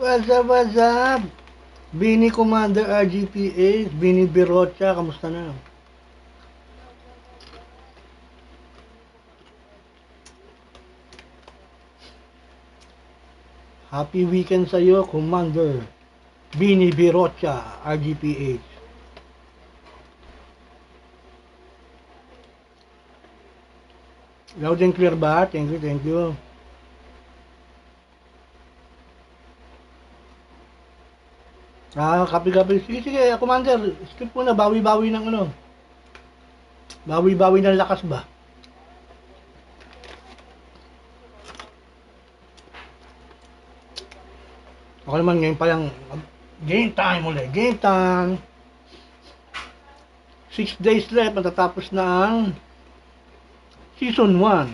What's up? Bini Commander RGPA, Bini Birocha, kamusta na? Happy weekend sa'yo, Commander. Bini Birocha, RGPH. Loud and clear ba? Thank you. Kapi. Sige, Commander. Skip muna, bawi-bawi ng ano. Bawi-bawi ng lakas ba? Ako naman ngayon pa lang, game time ulit, game time. 6 days left, matatapos na ang Season 1.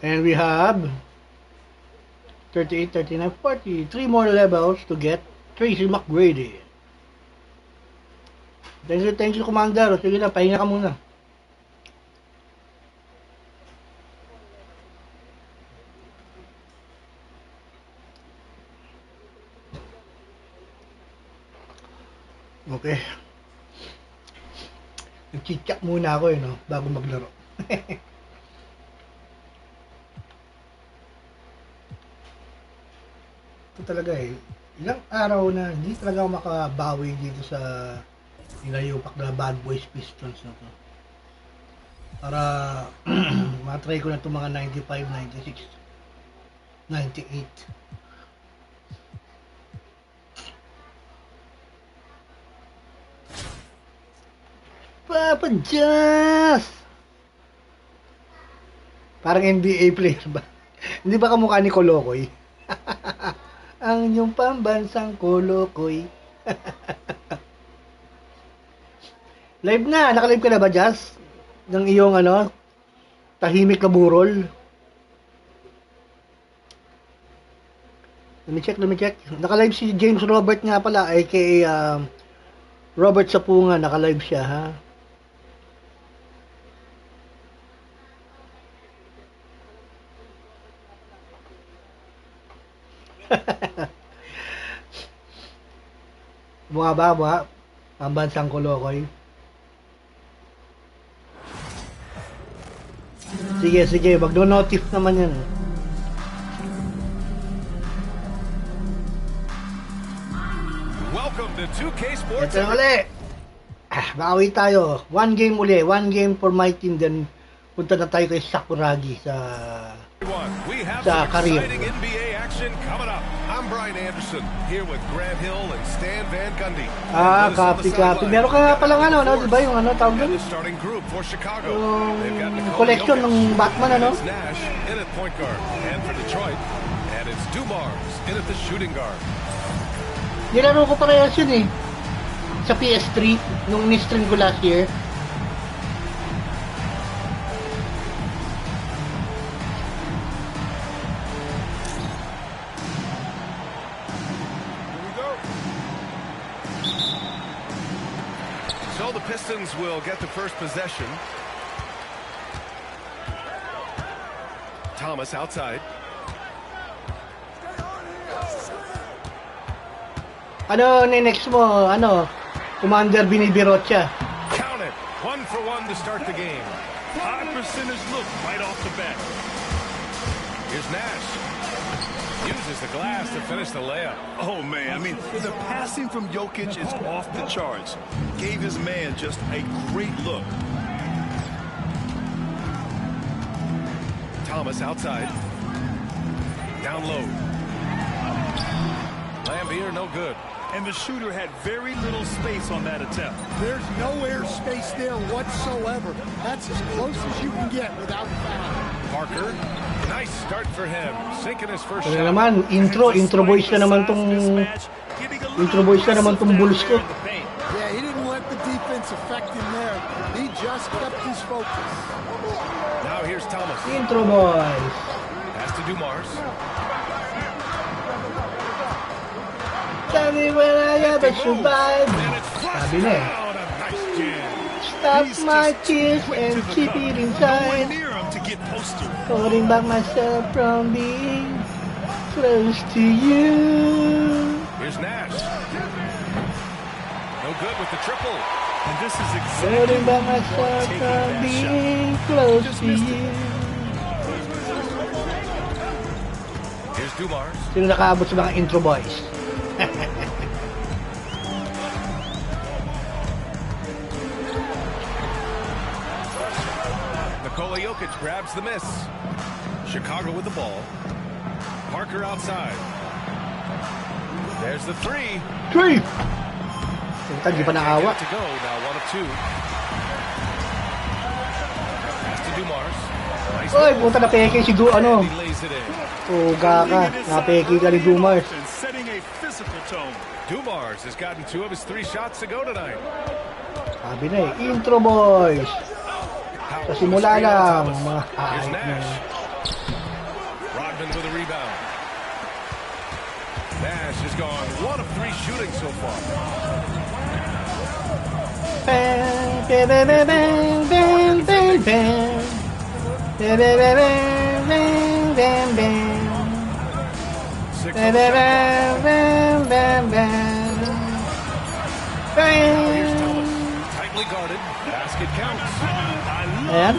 And we have 38, 39, 40. 3 more levels to get Tracy McGrady. Thank you, Commander. Sige na, pahinga ka muna. Okay. Nag-chit-chat muna ako no, bago maglaro. Ito talaga ilang araw na hindi talaga ako makabawi dito sa Ilayupak na Bad Boys Pistons na to. Para matry ko na itong mga 95, 96, 98. Papa Jazz! Parang NBA player ba? Hindi ba kamukha ni Kolokoy? Ang inyong pambansang Kolokoy. Live na! Naka-live ka na ba, Jazz? Ng iyong tahimik na burol? Let me check. Naka-live si James Robert nga pala, aka Robert Sapunga. Naka-live siya, ha? Buha. Pambansang Kolokoy. Sige. Mag-notif naman yan. Welcome to 2K Sports. Ito uli. Bawi tayo. One game uli. One game for my team. Then, punta na tayo kay Sakuragi sa career. NBA action coming up. I'm Brian Anderson here with Grant Hill and Stan Van Gundy. Copy. Meron ka nga palang diba yung tawag doon? Starting group for Chicago. Collection ng Batman, It's Nash in at point guard, and for Detroit, and it's Dumars in at the shooting guard. Nilaro ko parehas yun sa PS3 nung ni-stream ko last year. So the Pistons will get the first possession. Thomas outside. Next mo? Commander Binibirocha. Count it. 1 for 1 to start the game. 5% look right off the bat. Here's Nash. Uses the glass to finish the layup. Oh, man. I mean, the passing from Jokic is off the charts. Gave his man just a great look. Thomas outside. Down low. Lambier, no good. And the shooter had very little space on that attempt. There's no air space there whatsoever. That's as close as you can get without foul. Parker, nice start for him. Sinking his first shot. Naman, intro boys na naman tong Bulls ko. Yeah, he didn't let the defense affect him there. He just kept his focus. Now here's Thomas. Intro boys. Pass to Dumars. Tell me when I ever survive. Sabi na Nice jam. Stop my tears and keep it inside. Near him to get poster. Holding back myself from being close to you. Here's Nash. No good with the triple. And this is exactly Holding back why you myself are taking from that being shot. close Just to missed you. it. Here's Dumars. Sino nakaabot sa mga intro boys? Nikola Jokic grabs the miss. Chicago with the ball. Parker outside. There's the three. 3! Hindi pa nakawa. To go now, 1 of 2. Pass to Dumars. Nice Oy, move. puta na peke si ano. He lays it in. Tuga ka. Napeke ka ni Dumars. And setting a physical tone. Dumars has gotten 2 of his 3 shots to go tonight. Sabi na eh, intro boys. Sa simula lang, mga Here's kahit na. Nash. Rodman with a rebound. Nash has gone 1 of 3 shooting so far. Bang, bang, bang, bang, bang, bang, bang. Bang, bang, bang, bang, bang, bang. 6 Bang, on the bang, shot clock. bang, bang, bang, bang. Here's Thomas. Tightly guarded. Basket counts. Ayan,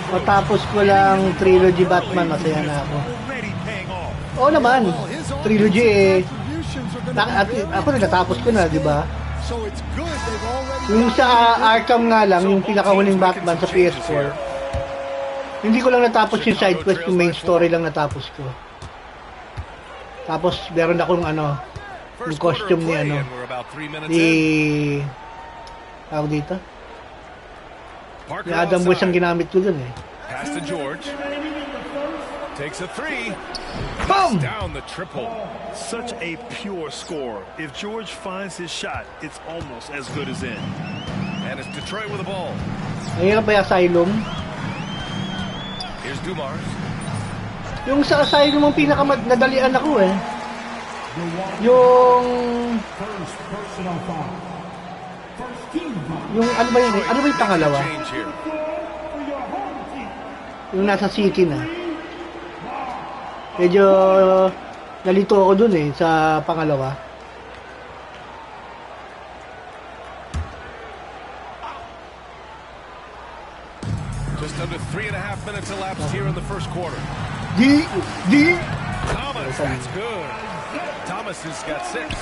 matapos ko lang trilogy Batman, masaya na ako. Already paying off. Oo naman, Well, his trilogy eh. contributions are gonna Ako natapos ko na, di ba? so it's good they've already Yung sa Arkham nga lang, yung pinakahuling Batman sa PS4, hindi ko lang natapos yung side quest, yung main story lang natapos ko. Tapos meron akong ano, yung First quarter costume of ni play, ano, and we're about 3 minutes ni in. tawag dito, Parker ni Adam West ang outside. ginamit ko dun eh. Pass to George. Takes a 3. Boom! Down the triple. Such a pure score. If George finds his shot, it's almost as good as in. And it's Detroit with the ball. Mahirap ba yung Asylum? Here's Dumars. Yung sa Asylum ang pinakamadalian ako eh. Yung ano ba yun? Ano ba yung pangalawa? Change here. Yung nasa city na. Medyo nalito ako dun eh sa pangalawa. Just under 3.5 minutes elapsed here in the first quarter. Di! Thomas, that's good. Thomas has got 6.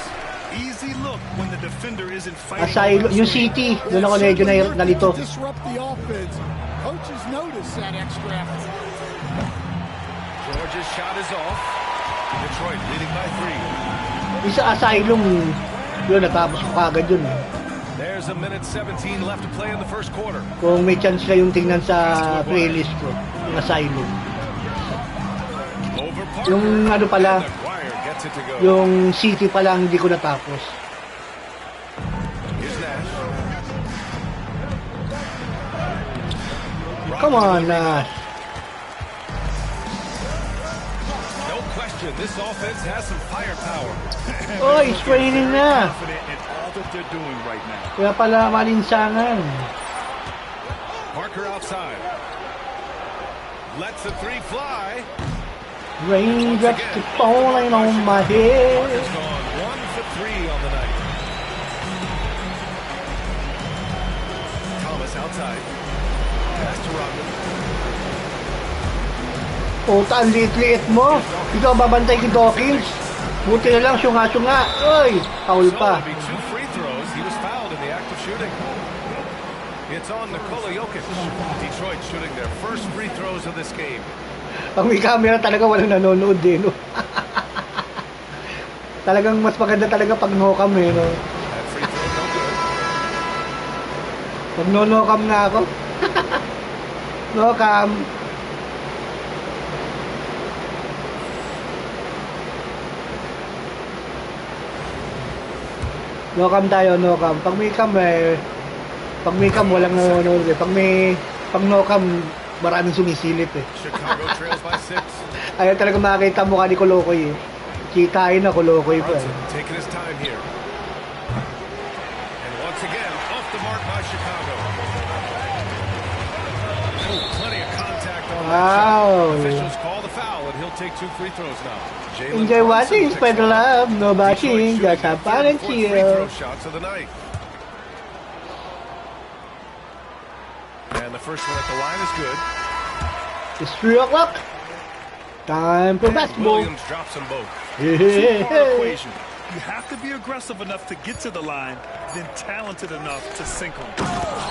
Easy look when the defender isn't fighting. Asylum, yung city, doon ako medyo nalito. disrupt the offense. Coaches notice that extra effort. George's shot is off. Detroit leading by 3. Yung sa Asylum, yun, natapos ko kagad yun eh. There's a minute 17 left to play in the first quarter. Kung may chance ka yung tingnan sa playlist ko, yung Asylum. Over Parker. Yung ano pala, And McGuire gets it to go. yung city pa lang hindi ko natapos. Here's Nash. Come on, Nash. No question, this offense has some firepower. Oy, training na. Confident in all that they're doing right now. Kaya pala malinsangan. Parker outside. Lets the 3 fly. Raindrops keep falling on my head. Parker's gone 1 for 3 on the night. Thomas outside. Pass to Rodman. Puta, ang liit-liit mo. Ikaw babantay kay Dawkins. Buti na lang, syunga-syunga. Oy, foul So pa. it'll be 2 free throws. He was fouled in the act of shooting. It's on Nikola Jokic. Detroit shooting their first free throws of this game. Pag may camera talaga walang nanonood din, no? Talagang mas maganda talaga pag no-cam eh, no? That free throw no good. Pag no-cam na ako. No-cam. No-cam tayo, no-cam. Pag may cam eh, pag may cam walang nanonood eh. Pag no-cam, maraming sumisilip eh. Chicago trails by 6. Ayaw talaga makakita mukha ni Kolokoy eh. Kitain na Kolokoy pa eh. Brunson taking his time here. And once again, off the mark by Chicago. Oh, plenty of contact on Wow. Officials call the foul, and he'll take 2 free throws now. Jalen Enjoy Brunson watching, picks spread the one up. love, no Detroit bashing, shooting just their have fun third and and fourth free throw chill. shots of the night. And the first one at the line is good. It's 3 o'clock. Time for basketball. Williams drops them both. Two-part equation. You have to be aggressive enough to get to the line, then talented enough to sink them.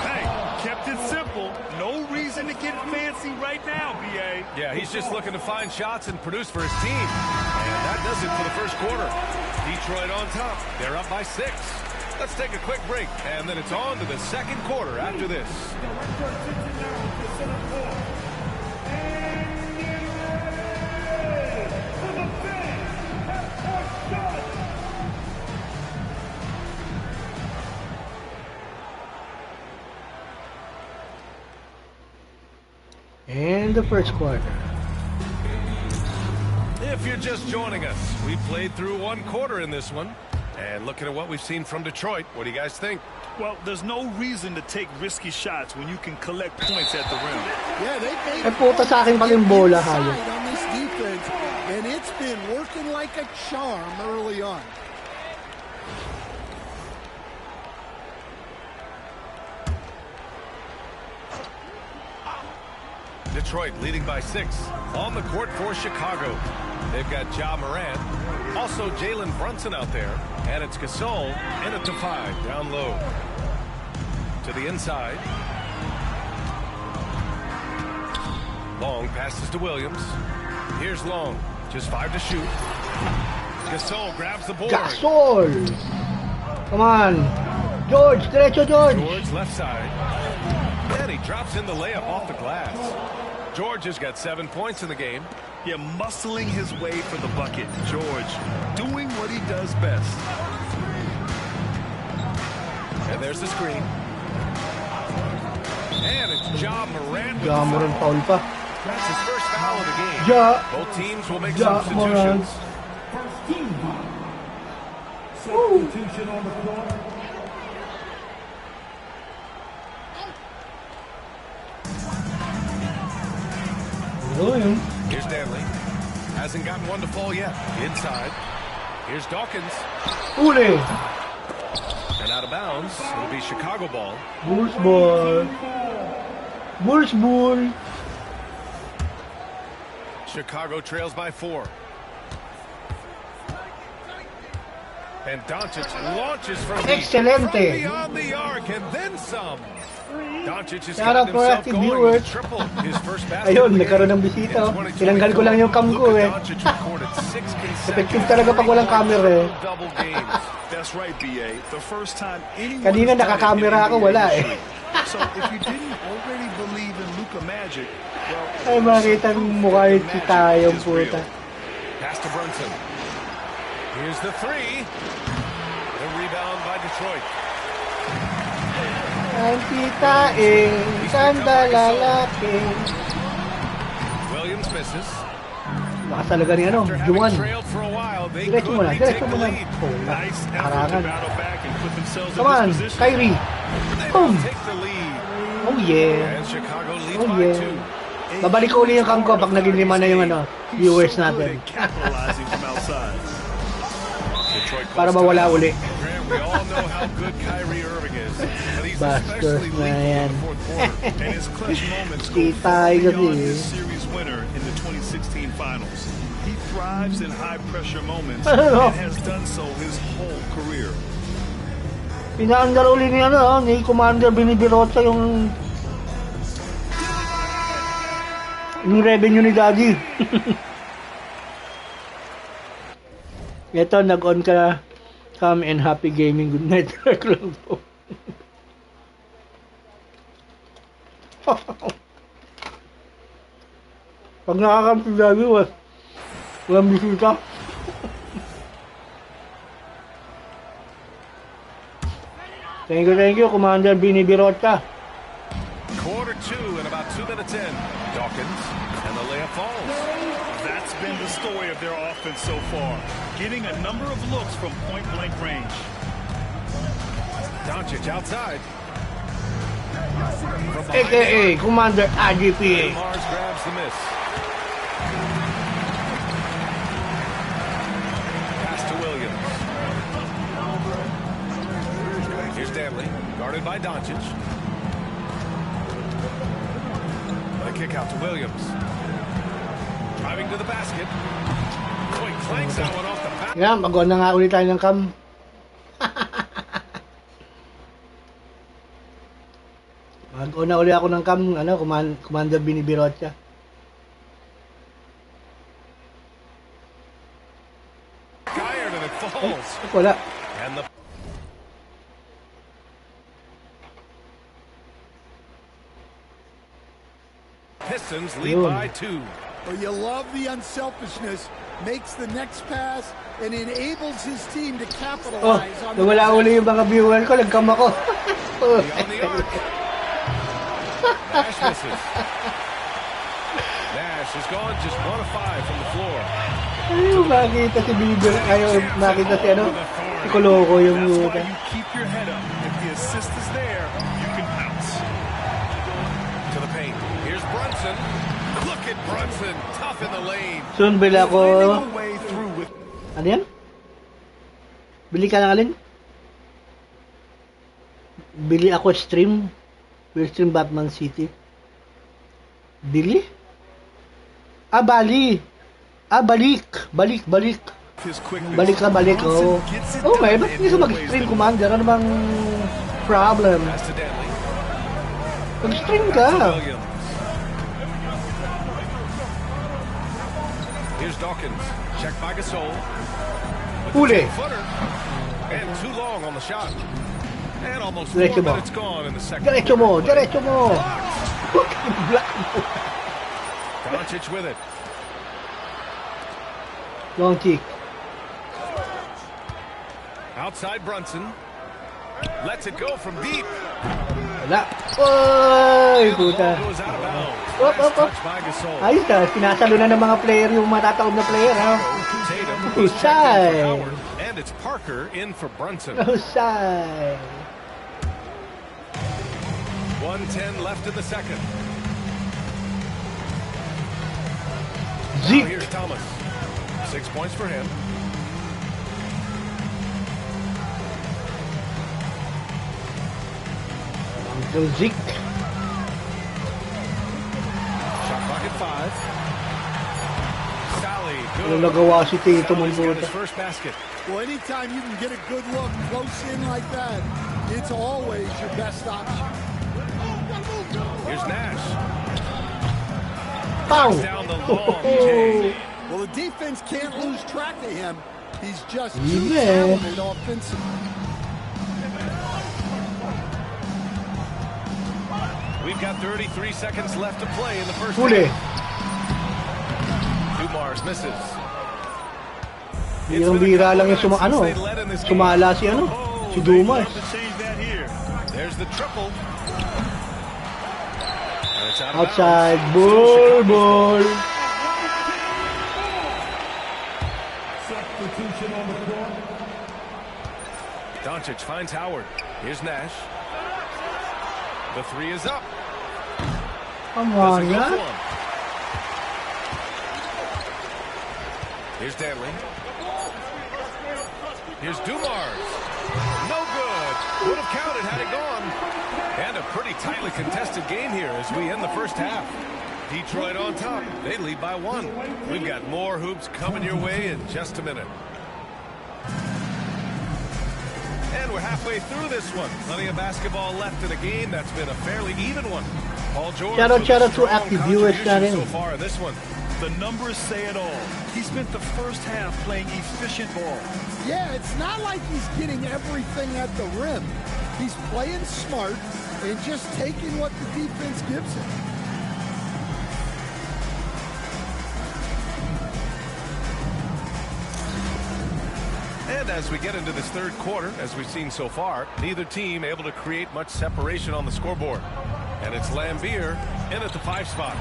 Hey, kept it simple. No reason to get fancy right now, BA. Yeah, he's just looking to find shots and produce for his team. And that does it for the first quarter. Detroit on top. They're up by 6. Let's take a quick break, and then it's on to the second quarter after this. And the first quarter. If you're just joining us, we played through 1 quarter in this one. And looking at what we've seen from Detroit, what do you guys think? Well, there's no reason to take risky shots when you can collect points at the rim. Yeah, they've made Eh, puta sa akin pag yung bola, inside hayop. on this defense, and it's been working like a charm early on. Detroit leading by 6 on the court for Chicago. They've got Ja Morant, also Jalen Brunson out there, and it's Gasol in it to 5 down low. To the inside. Long passes to Williams. Here's Long, just 5 to shoot. Gasol grabs the board. Gasol! Come on. George, derecho George. George left side. And he drops in the layup off the glass. George has got 7 points in the game. Yeah, muscling his way for the bucket. George doing what he does best. And there's the screen. And it's Ja Morant. with Ja the Morant foul. foul pa. That's his first foul of the game. Ja. Both teams will make Ja substitutions. Substitution on the floor. Williams. Here's Danley. Hasn't gotten one to fall yet. Inside. Here's Dawkins. Uli. And out of bounds. It'll be Chicago ball. Bulls ball. Bulls ball. Chicago trails by 4. And Doncic launches from Excelente. beyond the arc and then some. Doncic has Shout out gotten for himself active going viewers. with triple. His first basket Ayun, of the nagkaroon game. ng bisita. In 2022, Tinanggal ko lang yung cam ko Luka eh. Doncic recorded 6 consecutive Effective talaga pag walang camera eh. double games. That's right, BA. The first time anyone Kanina has done it in nakakamera ako, NBA wala eh. history. So if you didn't already believe in Luka magic, well, Ay, makita ng mukha yung kita yung puta. Pass to Brunson. Here's the 3. The rebound by Detroit. Ang kita eh, sanda lalaki. Williams misses. Lakas talaga rin ano, After having Juan. trailed for a while, they Diretso mo na, could diretso take mo the na. lead. Oh, nice effort to harangan. battle back and put themselves Come in on, this position. Kyrie. They Boom. will take the lead. Oh yeah. And Chicago leads Oh by yeah. 2. Babalik ko uli yung cam ko pag naging 5 na yung ano, viewers natin. Capitalizing from outside. Detroit Para close mawala time. uli. Graham, we all know how good Kyrie Irving is, but he's Bastos especially na lethal yan. in the fourth quarter. And his clutch moments go Kita far ay beyond gabi. his series winner in the 2016 finals. He thrives in high-pressure moments Ano? and has done so his whole career. Pinaandar uli ni ano, ni Commander Binibirotsa yung revenue ni Daddy. Ito, nag-on ka. Come and happy gaming. Good night. Lang po. Pag nakakampi Daddy, walang bisita. Thank you, Commander Binibirotsa. Quarter 2 and about 2 minutes in. Dawkins, and the layup falls. That's been the story of their offense so far, getting a number of looks from point-blank range. Doncic outside. From behind the AKA arc. Commander IGPA. Mars grabs the miss. Pass to Williams. Here's Danley, guarded by Doncic. The kick out to Williams. Driving to the basket. Oh, he clanks that one off the back. Yan, magawa na nga ulit tayo ng cam. Magawa na ulit ako ng cam, Commander Binibirocha. Fired and it falls. Wala. And the Pistons lead Yun. by 2. Well, you love the unselfishness, makes the next pass, and enables his team to Oh, capitalize on the nawala uli yung mga viewer ko, nagkam ako. On the arc. Nash misses. Nash is gone just 1 of 5 from the floor. Ayun, makita si Bieber, makita si si Koloko yung That's why luta. you keep your head up. If the assist is there, you can bounce. To the paint. Here's Brunson. Look at Brunson. Tough in the lane. Soon, bili ako. Finding a way through with Ano yan? Bili ka ng alin? Bili ako stream. Will stream Batman City. Bili? Bali. Balik. his quickness. Balik. Oh. Brunson gets it Oh, may done ba't in hindi ka more mag-stream, ways than Commander? Ano bang problem? Pass to Danley. Mag-stream Back to ka. Williams. Here's Dawkins. Check by Gasol. With the Huli. 10-footer. And too long on the shot. And almost 4 Diretso mo. minutes gone in the second. Diretso mo. Doncic with it. Long kick. Outside Brunson. Lets it go from deep. Wala. Oy, Ball puta. goes out of bounds. Op. Nice touch by Gasol. Ayos ka, sinasalo na ng mga player yung matataob na player, ha? Tatum. Husay. Howard. And it's Parker in for Brunson. Husay. 1:10 left in the second. Now Zeke. here's Thomas. 6 points for him. Uncle Zeke. Shot clock at 5. Sally, good. Ano nagawa si Tatum ang Sally's got his puta? first basket. Well, anytime you can get a good look close in like that, it's always your best option. Here's Nash. Pow! Down the long J. Well, the defense can't lose track of him. He's just too Yeah. talented offensively. We've got 33 seconds left to play in the first Huli. half. Dumars misses. Bira lang yung sumala si si Dumas. To change that here. There's the triple. And it's out of Outside, bounds. ball. Substitution on the court. Doncic finds Howard. Here's Nash. The 3 is up. Come Doesn't on, go ya. for him. Here's Danley. Here's Dumars. No good. Would have counted had it gone. And a pretty tightly contested game here as we end the first half. Detroit on top. They lead by 1. We've got more hoops coming your way in just a minute. And we're halfway through this one. Plenty of basketball left in a game that's been a fairly even one. Paul George Shout out with a to strong active viewers contribution natin. so far in this one. The numbers say it all. He spent the first half playing efficient ball. Yeah, it's not like he's getting everything at the rim. He's playing smart and just taking what the defense gives him. And as we get into this third quarter, as we've seen so far, neither team able to create much separation on the scoreboard. And it's Lambeer in at the 5 spot.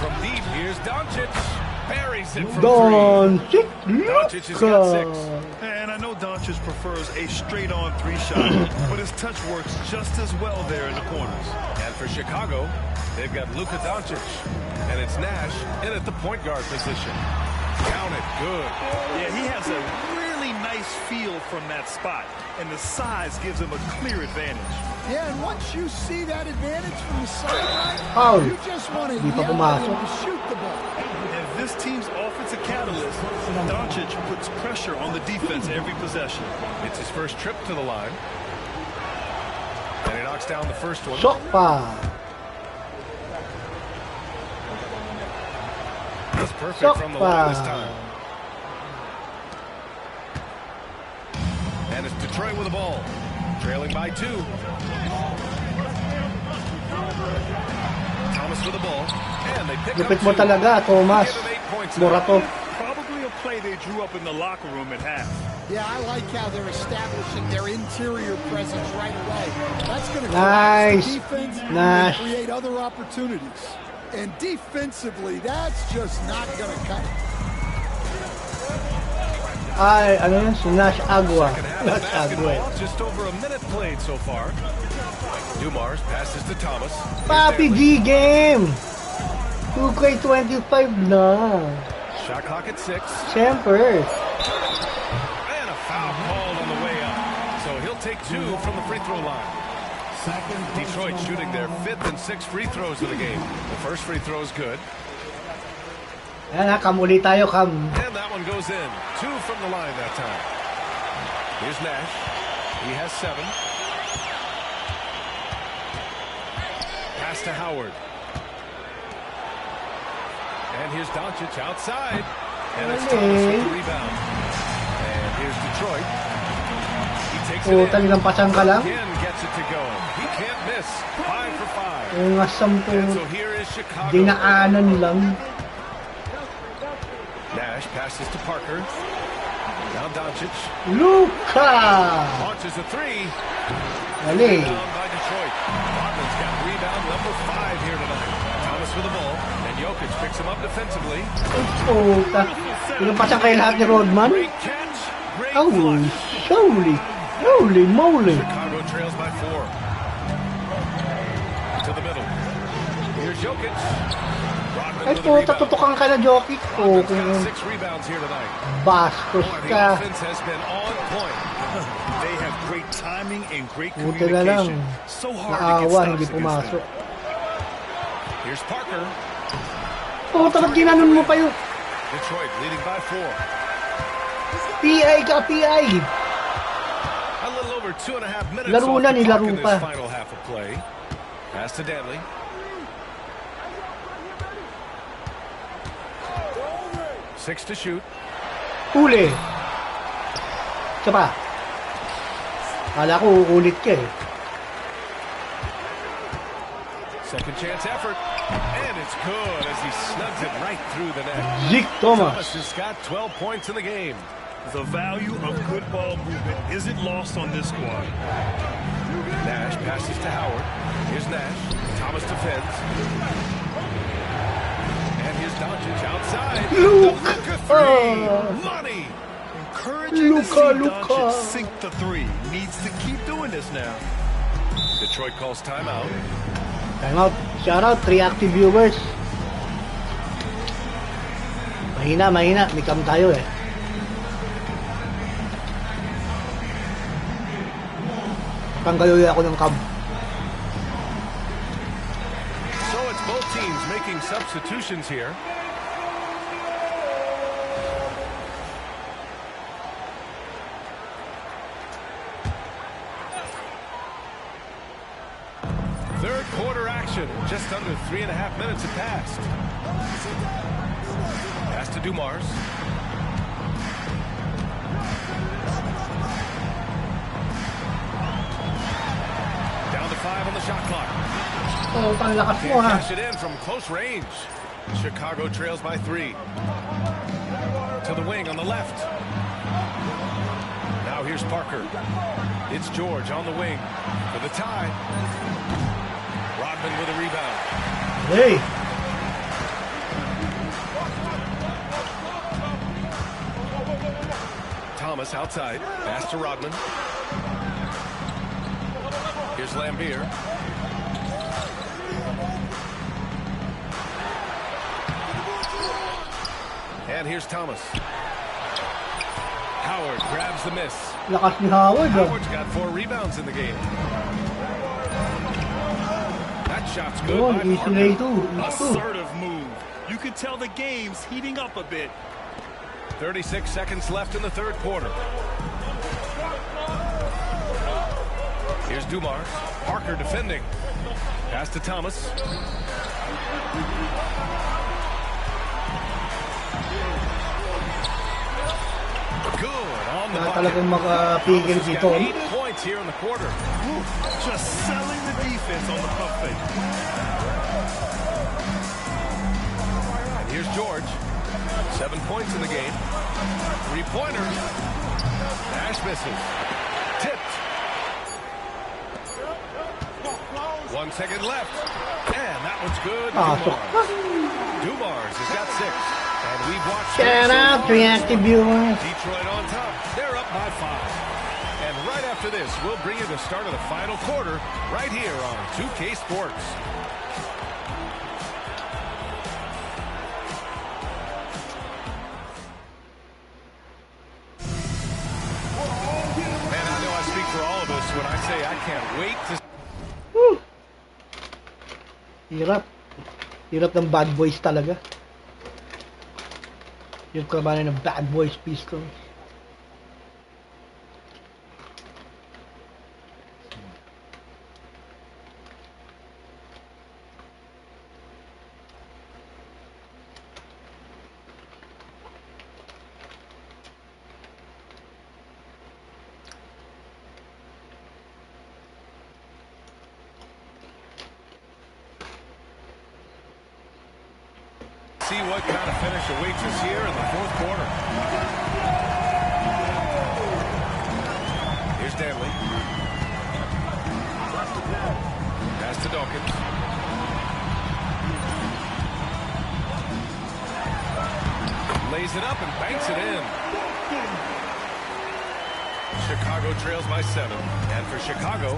From deep, here's Doncic. Buries it from 3. Doncic. Doncic has got 6. And I know Doncic Doncic prefers a straight-on three-shot, but his touch works just as well there in the corners. And for Chicago, they've got Luka Doncic, and it's Nash in at the point guard position. Count it, good. Yeah, he has a really nice feel from that spot, and the size gives him a clear advantage. Yeah, and once you see that advantage from the sideline, you just want to yell at him to shoot the ball. And this team's offensive catalyst, Doncic puts pressure on the defense every possession. It's his first trip to the line. And he knocks down the first one. He's perfect from the line this time. And it's Detroit with the ball. Trailing by 2. Thomas with the ball. And they pick Lupit up mo 2. talaga, Thomas. Give him 8 points Mura to. Probably a play they drew up in the locker room at half. Yeah, I like how they're establishing their interior presence right away. That's going to Nice. the defense Nice. and create other opportunities. And defensively, that's just not going to cut it. Ay, ano yun? Si Nash Agua. Second half of Nash Agua. basketball, just over a minute played so far. Dumars passes to Thomas. Papi G game! 2K25 na. Shot clock at 6. Siyempre. And a foul called on the way up. So he'll take 2 from the free throw line. Detroit shooting their 5th and 6th free throws of the game. The first free throw is good. Ayan ha, Cam ulit tayo, Cam. And that one goes in. 2 from the line that time. Here's Nash. He has 7. Pass to Howard. And here's Doncic outside. And it's Thomas with the rebound. And here's Detroit. He takes it in. Talagang pasang ka lang. Again gets it to go. He can't miss. 5 for 5. Yung asam po, And so here is Chicago. dinaanan lang. Nash passes to Parker. Now Doncic. Luka! Launches a 3. Dali. Down by Detroit. Rodman's got rebound number 5 here tonight. Thomas with the ball. And Jokic picks him up defensively. Puta. Yung pasang kay lahat ni Rodman. Great catch. Great Holy, flush. holy moly. Chicago trails by 4. To the middle. Here's Jokic. Rodman Ay with the puta, rebound. tutukan ka na Jokic. Oh, Rodman's got 6 rebounds here tonight. bastos Boy, the ka. offense has been on point. They have great timing and great Buti na lang. communication. So hard to get Naawa, stops hindi against pumasok. them. Here's Parker. Puta, ba't ginanon mo pa yung Detroit leading by 4. PI ka, PI. A little over 2.5 minutes Laro off na, the nilaro clock in pa. this final half of play. Pass to Danley. Six to shoot. Huli. Isa pa. Kala ko ulit ka eh. Second chance effort. And it's good as he snugs it right through the net. Zeke Thomas Thomas. has got 12 points in the game. The value of good ball movement isn't lost on this squad. Nash passes to Howard. Here's Nash. Thomas defends. And here's Doncic outside. Luka. The Luka 3. Money. Encouraging to see Luka. Doncic sink the 3. Needs to keep doing this now. Detroit calls timeout. Time out. Shout out, 3 active viewers. Mahina. May cam tayo eh. Tanggayoy ako ng cam. So it's both teams making substitutions here. Third quarter action. Just under 3.5 minutes have passed. Pass to Dumars. Down to 5 on the shot clock. Oh, panglakas mo Can't ha. cash it in from close range. Chicago trails by 3. To the wing on the left. Now here's Parker. It's George on the wing for the tie. Rodman with a rebound. Hey. Thomas outside. Pass to Rodman. Here's Lambier. And here's Thomas. Howard grabs the miss. Lakas ni Howard. Howard's got 4 rebounds in the game. That shot's good. Yun, by easy Parker. na ito. Assertive move. You can tell the game's heating up a bit. 36 seconds left in the third quarter. Here's Dumars. Parker defending. Pass to Thomas. Good on the Wala bucket. talagang makapigil Thomas has dito. got 8 points here in the quarter. Just selling the defense on the pump fake. And here's George. 7 points in the game. 3-pointer. Nash misses. Tipped. 1 second left. And that one's good. Pasok. Dumars has got 6. And we've watched Shout out, reactive viewers. Detroit on top. They're up by 5. And right after this, we'll bring you the start of the final quarter right here on 2K Sports. Man, I know I speak for all of us when I say I can't wait to... Woo! Hirap. Hirap ng bad boys talaga. Yung kabanan ng bad boys Pistons. See what kind of finish awaits us here in the fourth quarter. Here's Danley. Pass to Dawkins. Lays it up and banks it in. Chicago trails by 7. And for Chicago,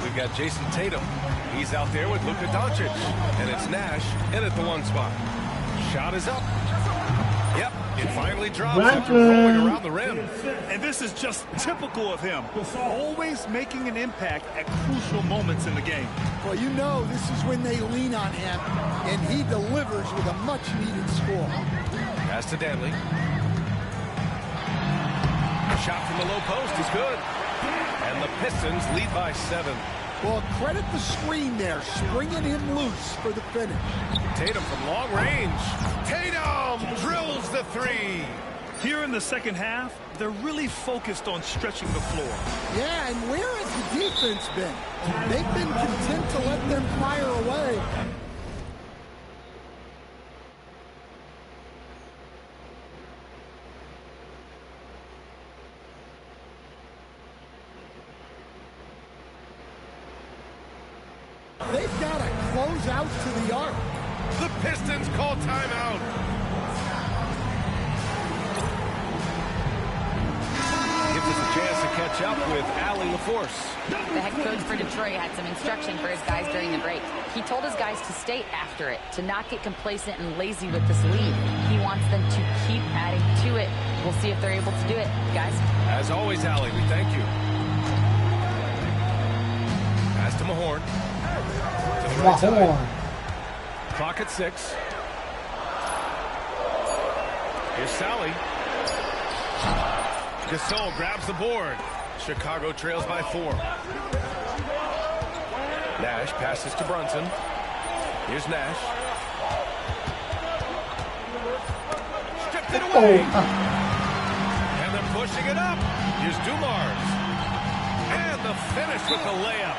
we've got Jason Tatum. He's out there with Luka Doncic. And it's Nash in at the 1 spot. Shot is up. Yep, it finally drops after rolling around the rim. And this is just typical of him. Always making an impact at crucial moments in the game. Well, you know this is when they lean on him, and he delivers with a much-needed score. Pass to Danley. Shot from the low post is good. And the Pistons lead by 7. Well, credit the screen there, springing him loose for the finish. Tatum from long range. Tatum drills the 3. Here in the second half, they're really focused on stretching the floor. Yeah, and where has the defense been? They've been content to let them fire away. They've got to close out to the arc. The Pistons call timeout. Gives us a chance to catch up with Allie LaForce. The head coach for Detroit had some instruction for his guys during the break. He told his guys to stay after it, to not get complacent and lazy with this lead. He wants them to keep adding to it. We'll see if they're able to do it, guys. As always, Allie, we thank you. Pass to Mahorn. To the right side. Clock at 6. Here's Sally. Gasol grabs the board. Chicago trails by 4. Nash passes to Brunson. Here's Nash. Stripped it away. And they're pushing it up. Here's Dumars. And the finish with the layup.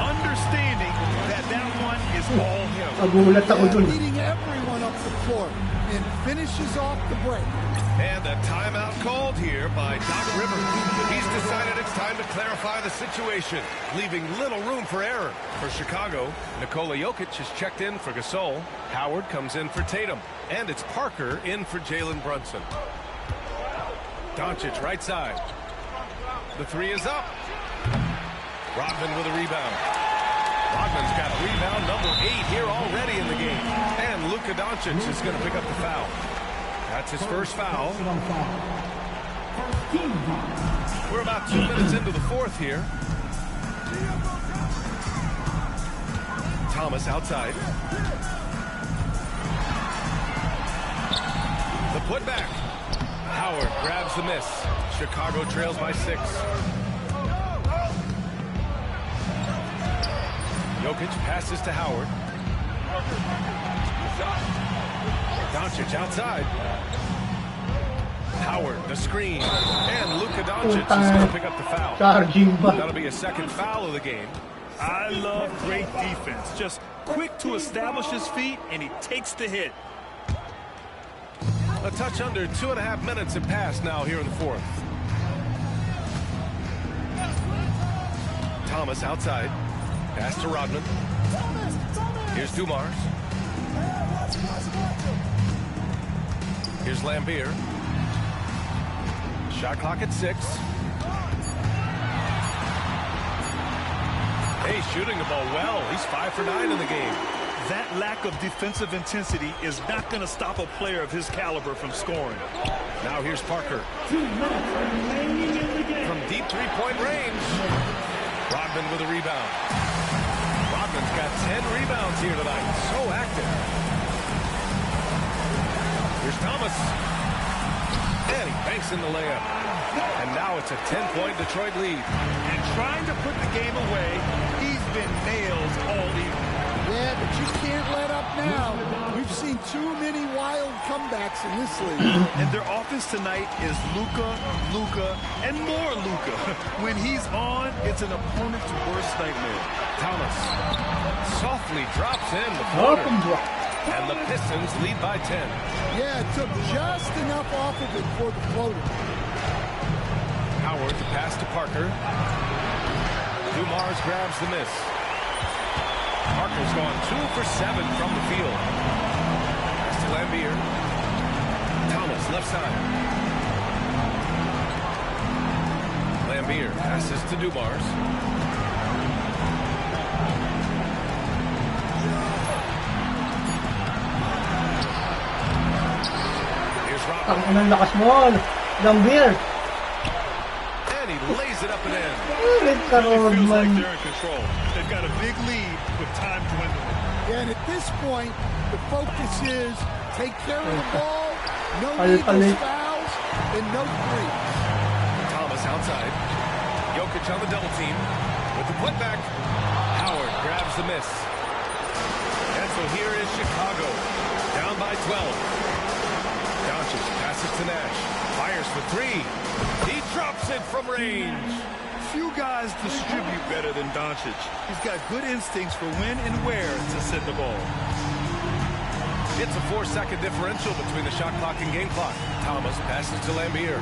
Understanding that one is all him. Nagulat ako dun. Leading everyone up the floor and finishes off the break. And the timeout called here by Doc Rivers. He's decided it's time to clarify the situation, leaving little room for error. For Chicago, Nikola Jokic has checked in for Gasol. Howard comes in for Tatum. And it's Parker in for Jalen Brunson. Doncic right side. The three is up. Rodman with a rebound. Rodman's got rebound number 8 here already in the game. And Luka Doncic is going to pick up the foul. That's his first foul. We're about 2 minutes into the fourth here. Thomas outside. The putback. Howard grabs the miss. Chicago trails by 6. Jokic passes to Howard. Doncic outside. Howard, the screen. And Luka Doncic is going to pick up the foul. That'll be a second foul of the game. I love great defense. Just quick to establish his feet, and he takes the hit. A touch under 2.5 minutes have passed now here in the fourth. Thomas outside. Pass to Rodman. Here's Dumars. Here's Lambier. Shot clock at 6. Hey, shooting the ball well. He's 5 for 9 in the game. That lack of defensive intensity is not going to stop a player of his caliber from scoring. Now here's Parker. From deep three-point range. Rodman with a rebound. Rodman's got 10 rebounds here tonight. So active. Here's Thomas. And he banks in the layup. And now it's a 10-point Detroit lead. And trying to put the game away, he's been nails all evening. Yeah, but you can't let up now. We've seen too many wild comebacks in this league. And their offense tonight is Luka, and more Luka. When he's on, it's an opponent's worst nightmare. Thomas softly drops in the floater. And the Pistons lead by 10. Yeah, it took just enough off of it for the floater. Howard to pass to Parker. Dumars grabs the miss. Parker's gone 2 for 7 from the field. Pass to Lambier. Thomas left side. Lambier passes to Dumars. Here's Robin. Ang lakas mo, Lambier. And he lays it up and in. It feels like they're in control. They've got a big lead with time dwindling. Yeah, and at this point, the focus is take care of the ball, no needless fouls, and no threes. Thomas outside. Jokic on the double team. With the putback. Howard grabs the miss. And so here is Chicago. Down by 12. Doncic passes to Nash. Fires for 3. He drops it from range. Few guys distribute better than Doncic. He's got good instincts for when and where to send the ball. It's a 4-second differential between the shot clock and game clock. Thomas passes to Lambier.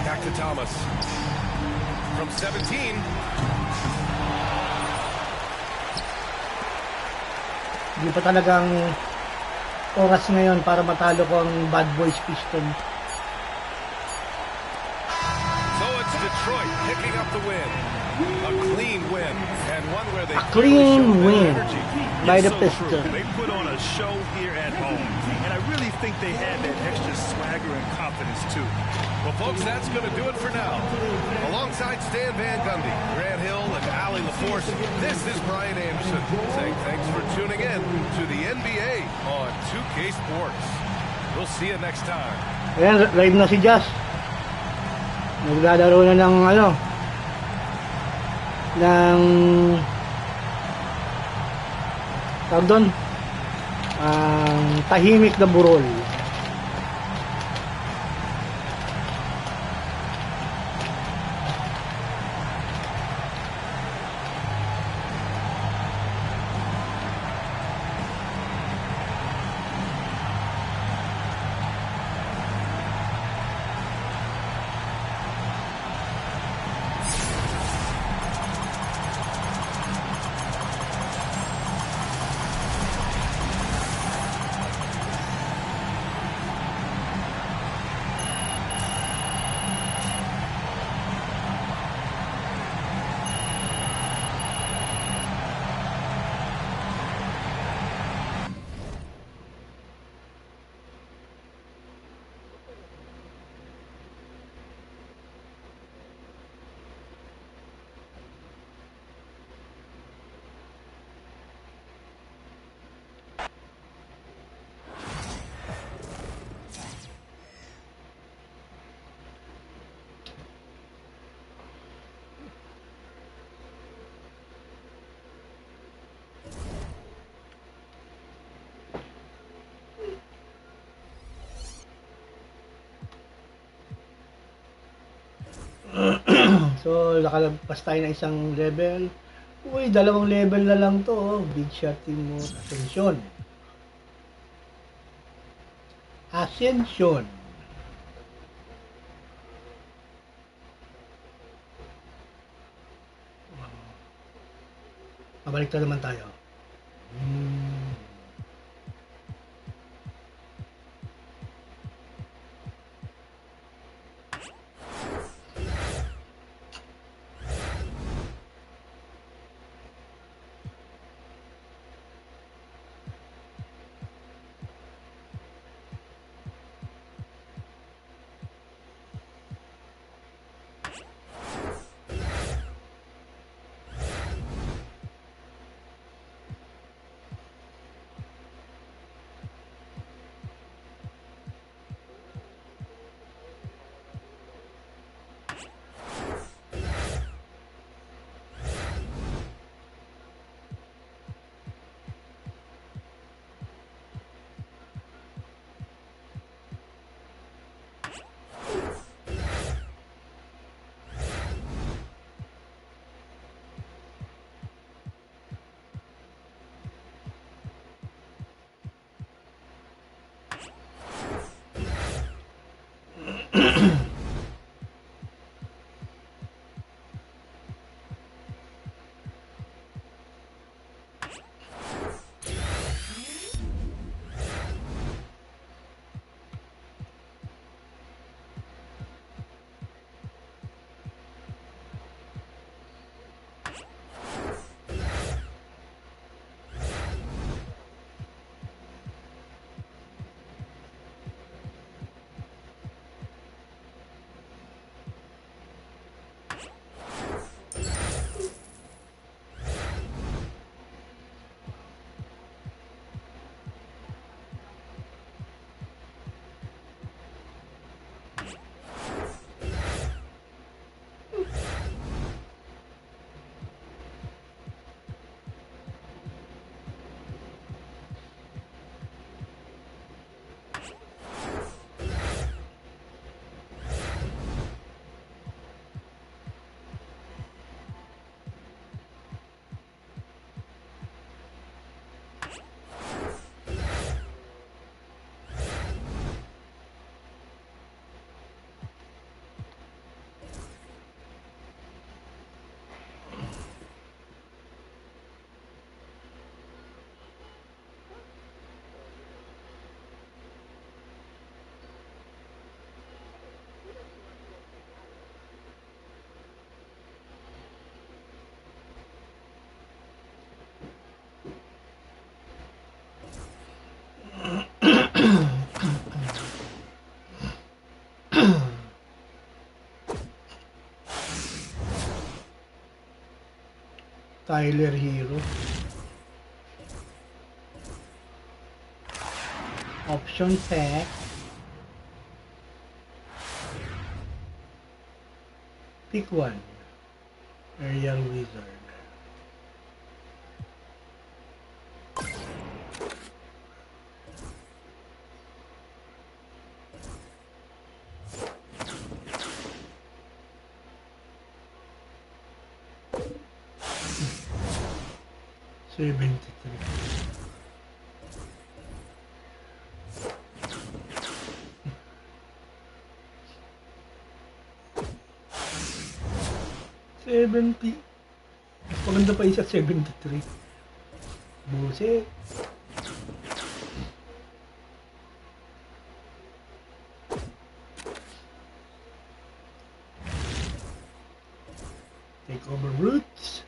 Back to Thomas. From 17. Hindi pa talagang oras ngayon para matalo ko ang Bad Boys Piston. So it's Detroit picking up the win. A clean win. And one where they clean win by the Pistons. They put on a show here at home. And I really think they had that extra swagger and confidence too. Well, folks, that's going to do it for now. Alongside Stan Van Gundy, Grant Hill, and Ali LaForce, this is Brian Anderson saying thanks for tuning in to the NBA on 2K Sports. We'll see you next time. Ayan, live na si Jazz. Naglalaro na ng tawag doon, tahimik na burol. So, nakalagpas tayo ng isang level. Uy, dalawang level na lang to. Oh. Big shot team mo. Ascension. Ascension. Pabalik naman tayo. Tyler Hero. Option pack. Pick one. Aerial Wizard. $73. 70. Mas maganda pa isa 73. Buset. Take over roots.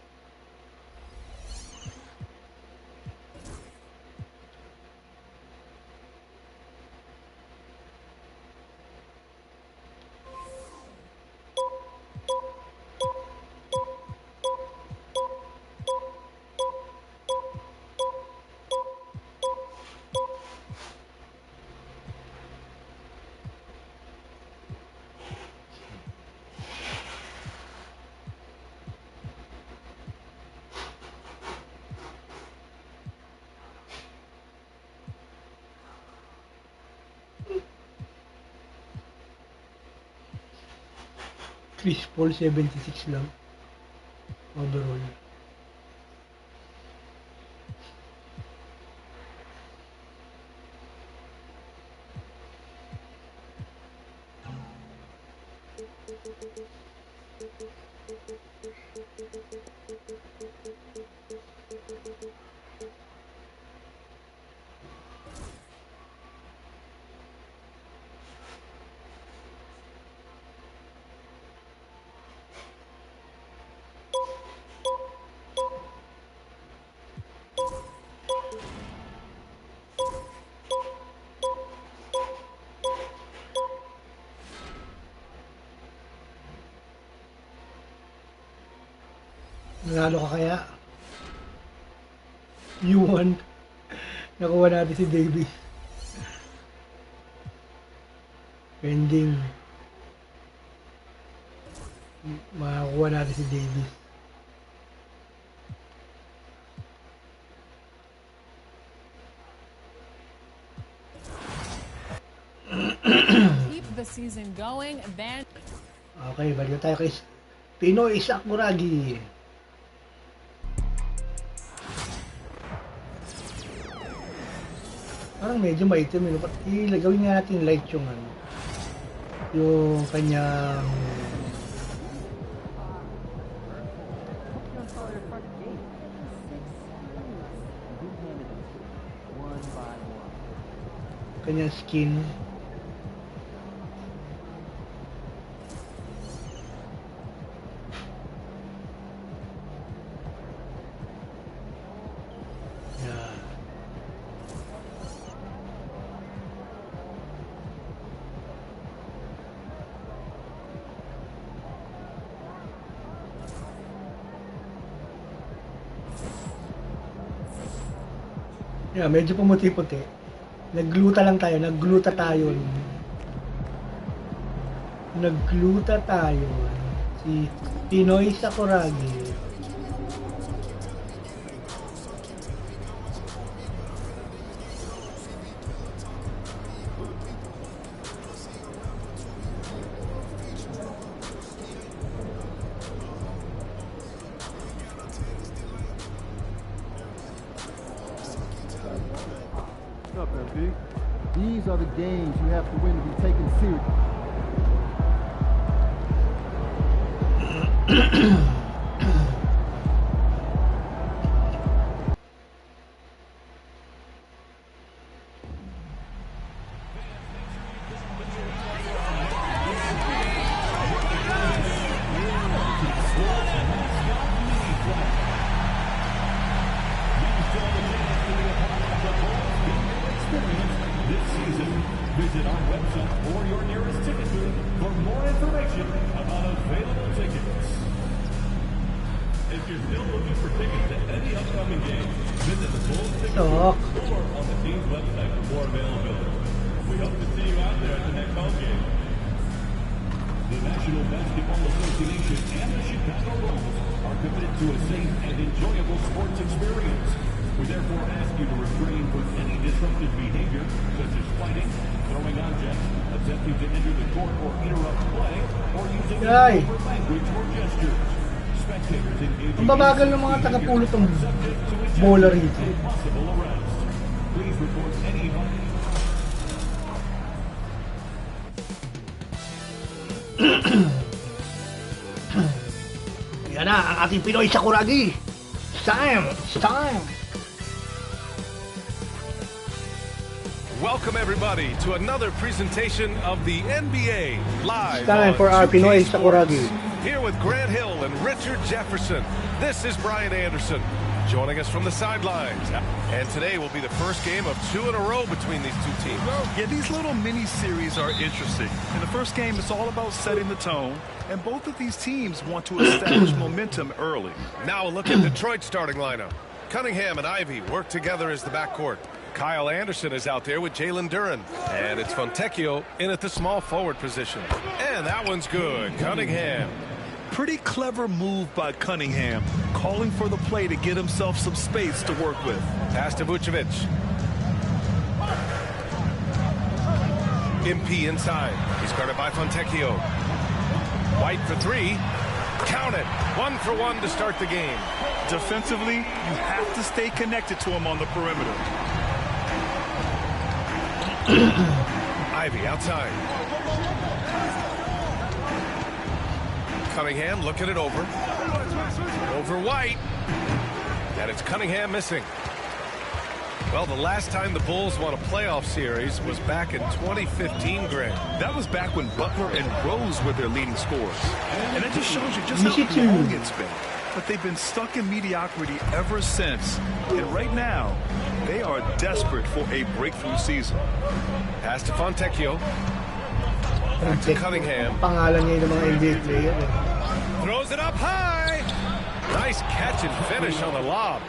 Chris Paul 76 lang overall. Nanalo ka kaya? You won. Nakuha natin si Davis. Pending. Makakuha natin si Davis. Keep the season going, then... Okay, balik tayo kay Pinoy Sakuragi. Parang medyo maitim yun. Ilagawin nga natin light yung ano. Yung kanyang skin. Yeah, medyo pumuti-puti. Naggluta lang tayo, naggluta tayo. Naggluta tayo. Si Pinoy Sakuragi. These are the games you have to win to be taken serious. Visit our website or your nearest ticket booth for more information about available tickets. If you're still looking for tickets to any upcoming game, visit the Bulls ticket booth or on the team's website for more availability. We hope to see you out there at the next home game. The National Basketball Association and the Chicago Bulls are committed to a safe and enjoyable sports experience. We therefore ask you to refrain from any disruptive behavior, such as fighting, throwing objects, attempting to enter the court or interrupt play, or using inappropriate language or gestures. Spectators engaging ang babagal ng mga taga-pulot ng bola rito. possible arrest. Please report any Yan na, ang ating Pinoy Sakuragi. It's time! It's time! Welcome everybody to another presentation of the NBA live. It's time for our Pinoy Sakuragi. Here with Grant Hill and Richard Jefferson. This is Brian Anderson joining us from the sidelines. And today will be the first game of 2 in a row between these two teams. Yeah, these little mini-series are interesting. In the first game, it's all about setting the tone, and both of these teams want to establish momentum early. Now a look at Detroit's starting lineup. Cunningham and Ivy work together as the backcourt. Kyle Anderson is out there with Jalen Duren. And it's Fontecchio in at the small forward position. And that one's good. Cunningham. Pretty clever move by Cunningham, calling for the play to get himself some space to work with. Pass to Vucevic. MP inside. He's guarded by Fontecchio. White for three. Count it. 1 for 1 to start the game. Defensively, you have to stay connected to him on the perimeter. Ivy outside. Cunningham looking it over. Over White. And it's Cunningham missing. Well, the last time the Bulls won a playoff series was back in 2015, Greg. That was back when Butler and Rose were their leading scorers. And that just shows you just how long it's been. But they've been stuck in mediocrity ever since. And right now, they are desperate for a breakthrough season. Pass to Fontecchio. Back to Cunningham. Pangalan niya yung mga NBA player. Throws it up high. Nice catch and finish on the lob.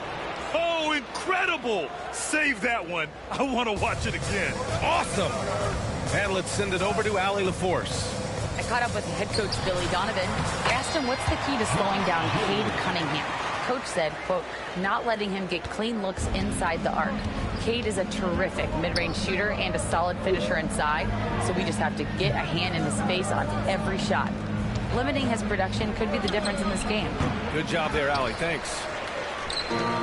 Oh, incredible! Save that one. I want to watch it again. Awesome. And let's send it over to Allie LaForce. I caught up with head coach Billy Donovan. I asked him what's the key to slowing down Cade Cunningham. Coach said, quote, not letting him get clean looks inside the arc. Cade is a terrific mid-range shooter and a solid finisher inside, so we just have to get a hand in his face on every shot. Limiting his production could be the difference in this game. Good job there, Allie. Thanks.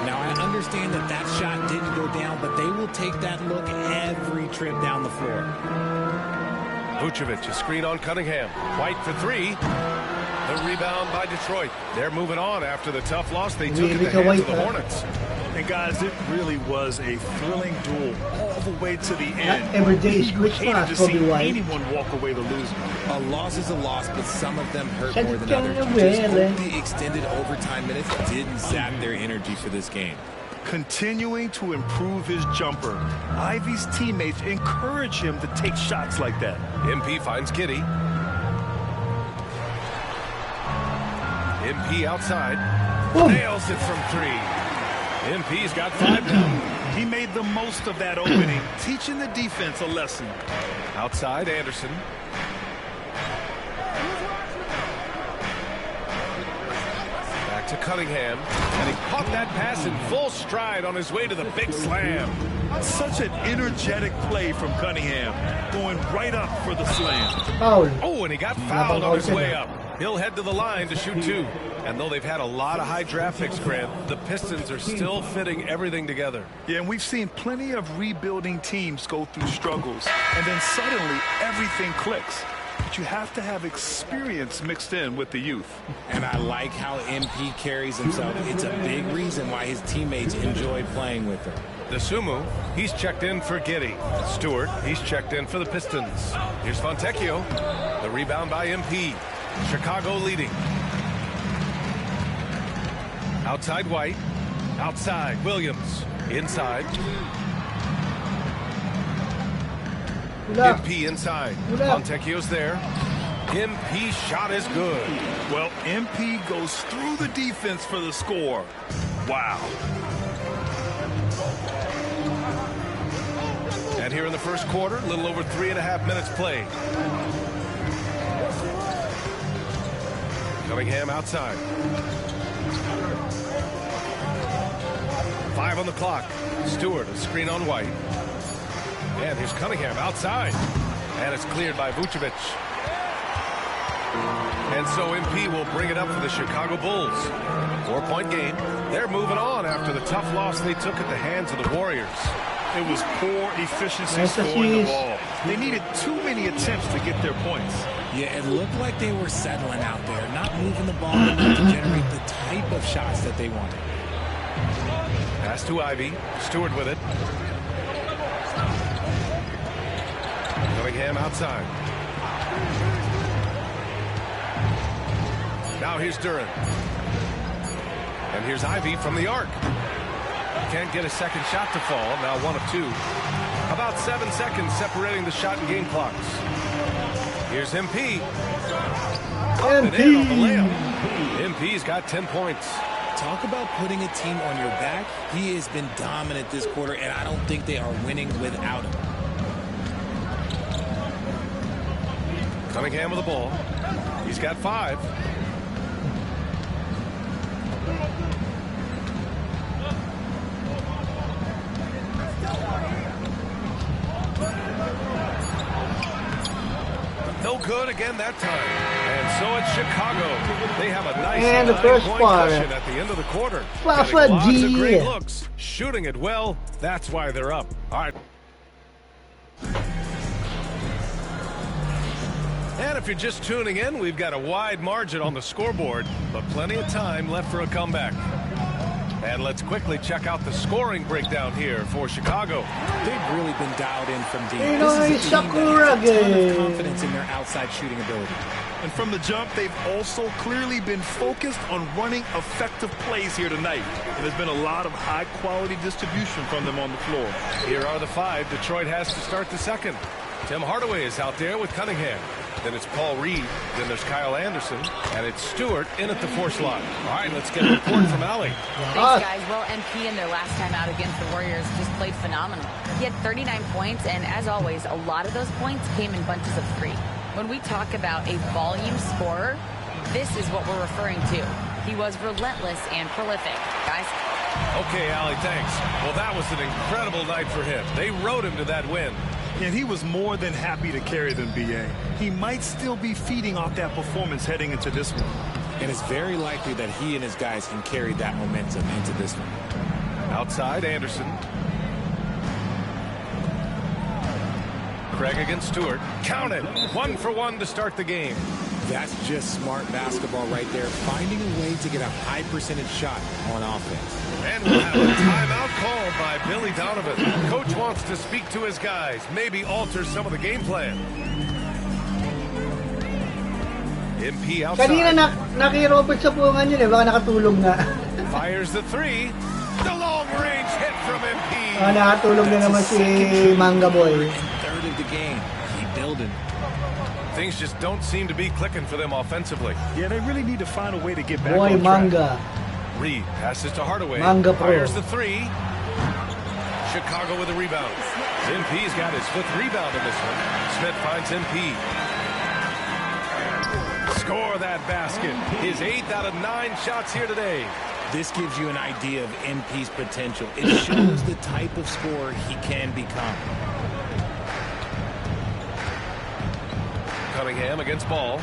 Now, I understand that that shot didn't go down, but they will take that look every trip down the floor. Vucevic, a screen on Cunningham. White for three. The rebound by Detroit. They're moving on after the tough loss they took at the hands of the Hornets. And guys, it really was a thrilling duel all the way to the end. Not every day is good You hated to see anyone walk away the loser. A loss is a loss, but some of them hurt more than others. Just hope the extended overtime minutes didn't sap their energy for this game. Continuing to improve his jumper, Ivy's teammates encourage him to take shots like that. MP finds Giddey. MP outside. Nails it from three. MP's got 5 now. He made the most of that opening, teaching the defense a lesson. Outside, Anderson. Back to Cunningham. And he caught that pass in full stride on his way to the big slam. Such an energetic play from Cunningham, going right up for the slam. Foul. Oh, and he got fouled on his way up. He'll head to the line to shoot 2. And though they've had a lot of high draft picks, Grant, the Pistons are still fitting everything together. Yeah, and we've seen plenty of rebuilding teams go through struggles, and then suddenly everything clicks. But you have to have experience mixed in with the youth. And I like how MP carries himself. It's a big reason why his teammates enjoy playing with him. Desumu, he's checked in for Giddey. Stewart, he's checked in for the Pistons. Here's Fontecchio. The rebound by MP. Chicago leading. Outside White. Outside Williams. Inside. MP inside. Fontecchio's there. MP shot is good. Well, MP goes through the defense for the score. Wow. And here in the first quarter, a little over 3.5 minutes played. Cunningham outside. 5 on the clock. Stewart, a screen on White. And here's Cunningham outside. And it's cleared by Vucevic. And so MP will bring it up for the Chicago Bulls. 4-point game. They're moving on after the tough loss they took at the hands of the Warriors. It was poor efficiency scoring the ball. They needed too many attempts to get their points. Yeah, it looked like they were settling out there, not moving the ball enough to generate the type of shots that they wanted. Pass to Ivy. Stewart with it. Cunningham outside. Now here's Duran. And here's Ivy from the arc. Can't get a second shot to fall. Now 1 of 2. About 7 seconds separating the shot and game clocks. Here's MP. And in on the layup. MP's got 10 points. Talk about putting a team on your back. He has been dominant this quarter, and I don't think they are winning without him. Cunningham with the ball. He's got 5. No good again that time. And so it's Chicago. They have a nice and the first quarter cushion at the end of the quarter. lots of great looks, shooting it well. That's why they're up. All right. And if you're just tuning in, we've got a wide margin on the scoreboard, but plenty of time left for a comeback. And let's quickly check out the scoring breakdown here for Chicago. They've really been dialed in from deep. This is a team that has a ton of confidence in their outside shooting ability. And from the jump, they've also clearly been focused on running effective plays here tonight. And there's been a lot of high-quality distribution from them on the floor. Here are the 5 Detroit has to start the second. Tim Hardaway is out there with Cunningham. Then it's Paul Reed. Then there's Kyle Anderson. And it's Stewart in at the 4 slot. All right, let's get a report from Allie. Thanks, guys. Well, MP in their last time out against the Warriors just played phenomenal. He had 39 points, and as always, a lot of those points came in bunches of 3. When we talk about a volume scorer, this is what we're referring to. He was relentless and prolific. Guys? Okay, Allie, thanks. Well, that was an incredible night for him. They rode him to that win. And he was more than happy to carry them, B.A. He might still be feeding off that performance heading into this one. And it's very likely that he and his guys can carry that momentum into this one. Outside, Anderson. Craig against Stewart. Count it. 1 for 1 to start the game. That's just smart basketball right there. Finding a way to get a high percentage shot on offense. And we'll have a timeout called by Billy Donovan. Coach wants to speak to his guys. Maybe alter some of the game plan. MP outside. Kanina naki-Robert sa puwangan yun eh. Baka nakatulog na. Fires the 3. The long range hit from MP. Nakatulog na naman si Manga Boy. Third of the game. Keep building. Things just don't seem to be clicking for them offensively. Yeah, they really need to find a way to get back Boy, on track. Manga. Reed passes to Hardaway. Manga Pro. Fires the 3. Chicago with a rebound. MP's got his 5th rebound in this one. Smith finds MP. Score that basket. His 8th out of 9 shots here today. This gives you an idea of MP's potential. It shows the type of scorer he can become. Cunningham against Ball.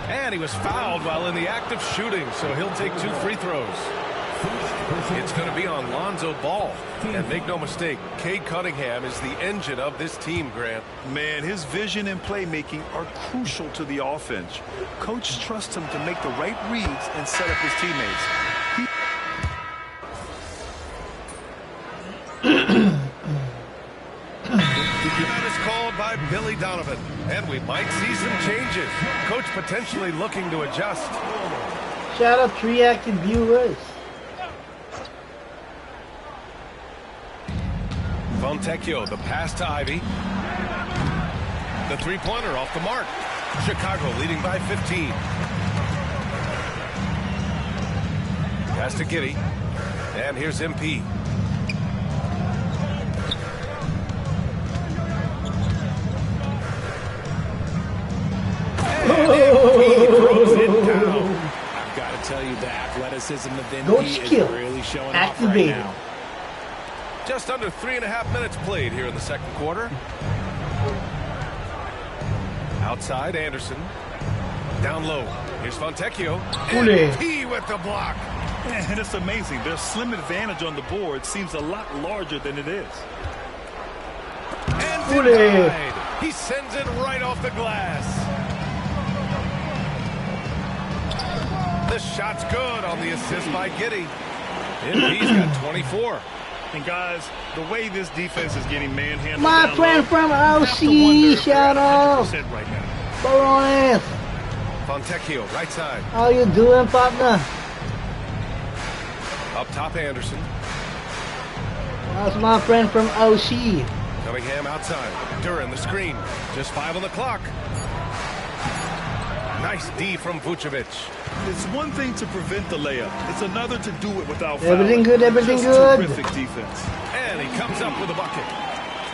And he was fouled while in the act of shooting, so he'll take 2 free throws. It's going to be on Lonzo Ball. And make no mistake, Cade Cunningham is the engine of this team, Grant. Man, his vision and playmaking are crucial to the offense. Coach trusts him to make the right reads and set up his teammates. That is called by Billy Donovan, and we might see some changes. Coach potentially looking to adjust. Shout out 3 active viewers. Fontecchio, the pass to Ivy. The 3-pointer off the mark. Chicago leading by 15. Pass to Giddey. And here's MP. I've got to tell you, the athleticism of MP is really showing off right now. Just under 3.5 minutes played here in the second quarter. Outside, Anderson. Down low. Here's Fontecchio. MP with the block. And it's amazing. Their slim advantage on the board seems a lot larger than it is. And denied. He sends it right off the glass. The shot's good on the assist by Giddey. MP's got 24. And guys, the way this defense is getting manhandled. My friend from OC, shout out. Right now. Barones. Fontecchio, right side. How you doing, partner? Up top, Anderson. That's my friend from OC. Cunningham outside. Duran the screen. Just 5 on the clock. Nice D from Vucevic. It's one thing to prevent the layup. It's another to do it without fouling. Everything good, everything Just good. Terrific defense. And he comes up with a bucket.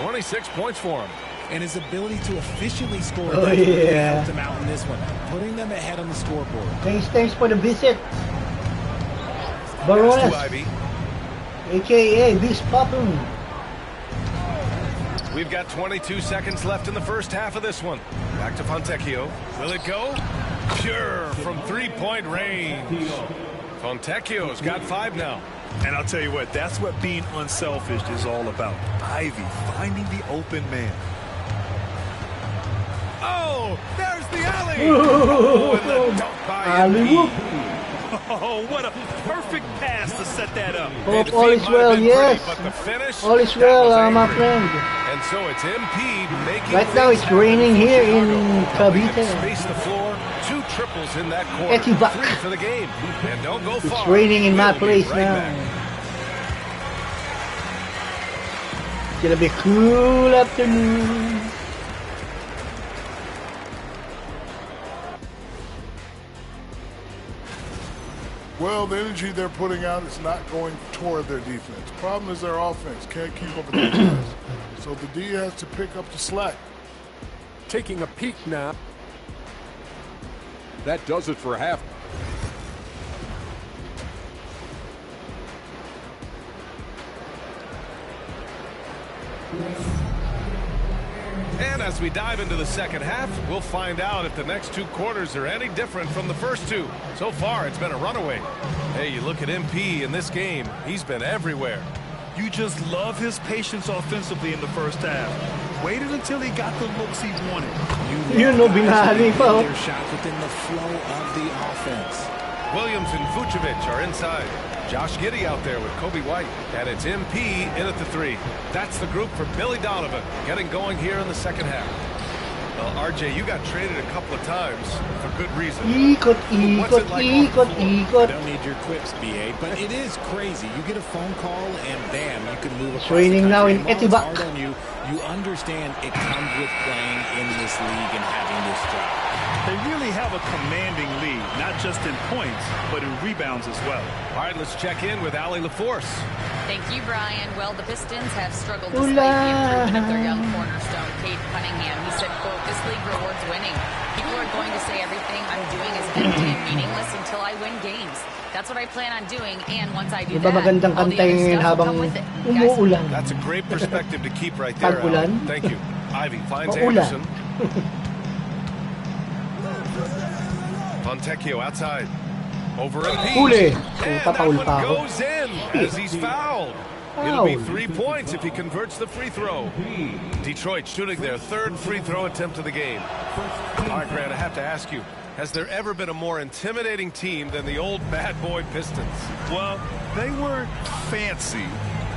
26 points for him. And his ability to efficiently score helped him out in this one, putting them ahead on the scoreboard. Thanks for the visit. Barones, a.k.a. Beast Poppin. We've got 22 seconds left in the first half of this one. Back to Fontecchio. Will it go? Sure, from three-point range. Fontecchio's got 5 now. And I'll tell you what, that's what being unselfish is all about. Ivy finding the open man. Oh, there's the alley. Oh, and the dunk by Alley-whoop. Oh, what a perfect pass to set that up. Hope all is well, yes. All is well, my friend. And so it's MP making right now it's raining here in Cavite. Space the floor, 2 triples in that quarter, 3 for the game. And don't go far. It's raining in my place now. It's gonna be a cool afternoon. Well, the energy they're putting out is not going toward their defense. Problem is their offense can't keep up with their defense. So the D has to pick up the slack. Taking a peek now. That does it for half. And as we dive into the second half, we'll find out if the next 2 quarters are any different from the first 2. So far, it's been a runaway. Hey, you look at MP in this game, he's been everywhere. You just love his patience offensively in the first half. Waited until he got the looks he wanted. You know, binahali pa. Their shots within the flow of the offense. Williams and Vucevic are inside. Josh Giddey out there with Kobe White. And it's MP in at the 3. That's the group for Billy Donovan getting going here in the second half. Well, RJ, you got traded a couple of times for good reason. Ikot, ikot, ikot, ikot. I don't need your quips, BA, but it is crazy. You get a phone call and bam, you can move across Raining now in Etiba. You understand it comes with playing in this league and having this job. They really have a commanding lead, not just in points, but in rebounds as well. All right, let's check in with Allie LaForce. Thank you, Brian. Well, the Pistons have struggled despite the improvement of their young cornerstone, Cade Cunningham. He said, quote, "This league rewards winning. People are going to say everything I'm doing is empty and meaningless until I win games. That's what I plan on doing, and once I do that, all the other stuff will come with it." Umuulan. That's a great perspective to keep right there, Allie. Thank you. Ivy finds Anderson. Fontecchio outside. Over MP. And that one goes in as he's fouled. It'll be 3 points if he converts the free throw. Detroit shooting their 3rd free throw attempt of the game. All right, Grant, I have to ask you, has there ever been a more intimidating team than the old bad boy Pistons? Well, they weren't fancy,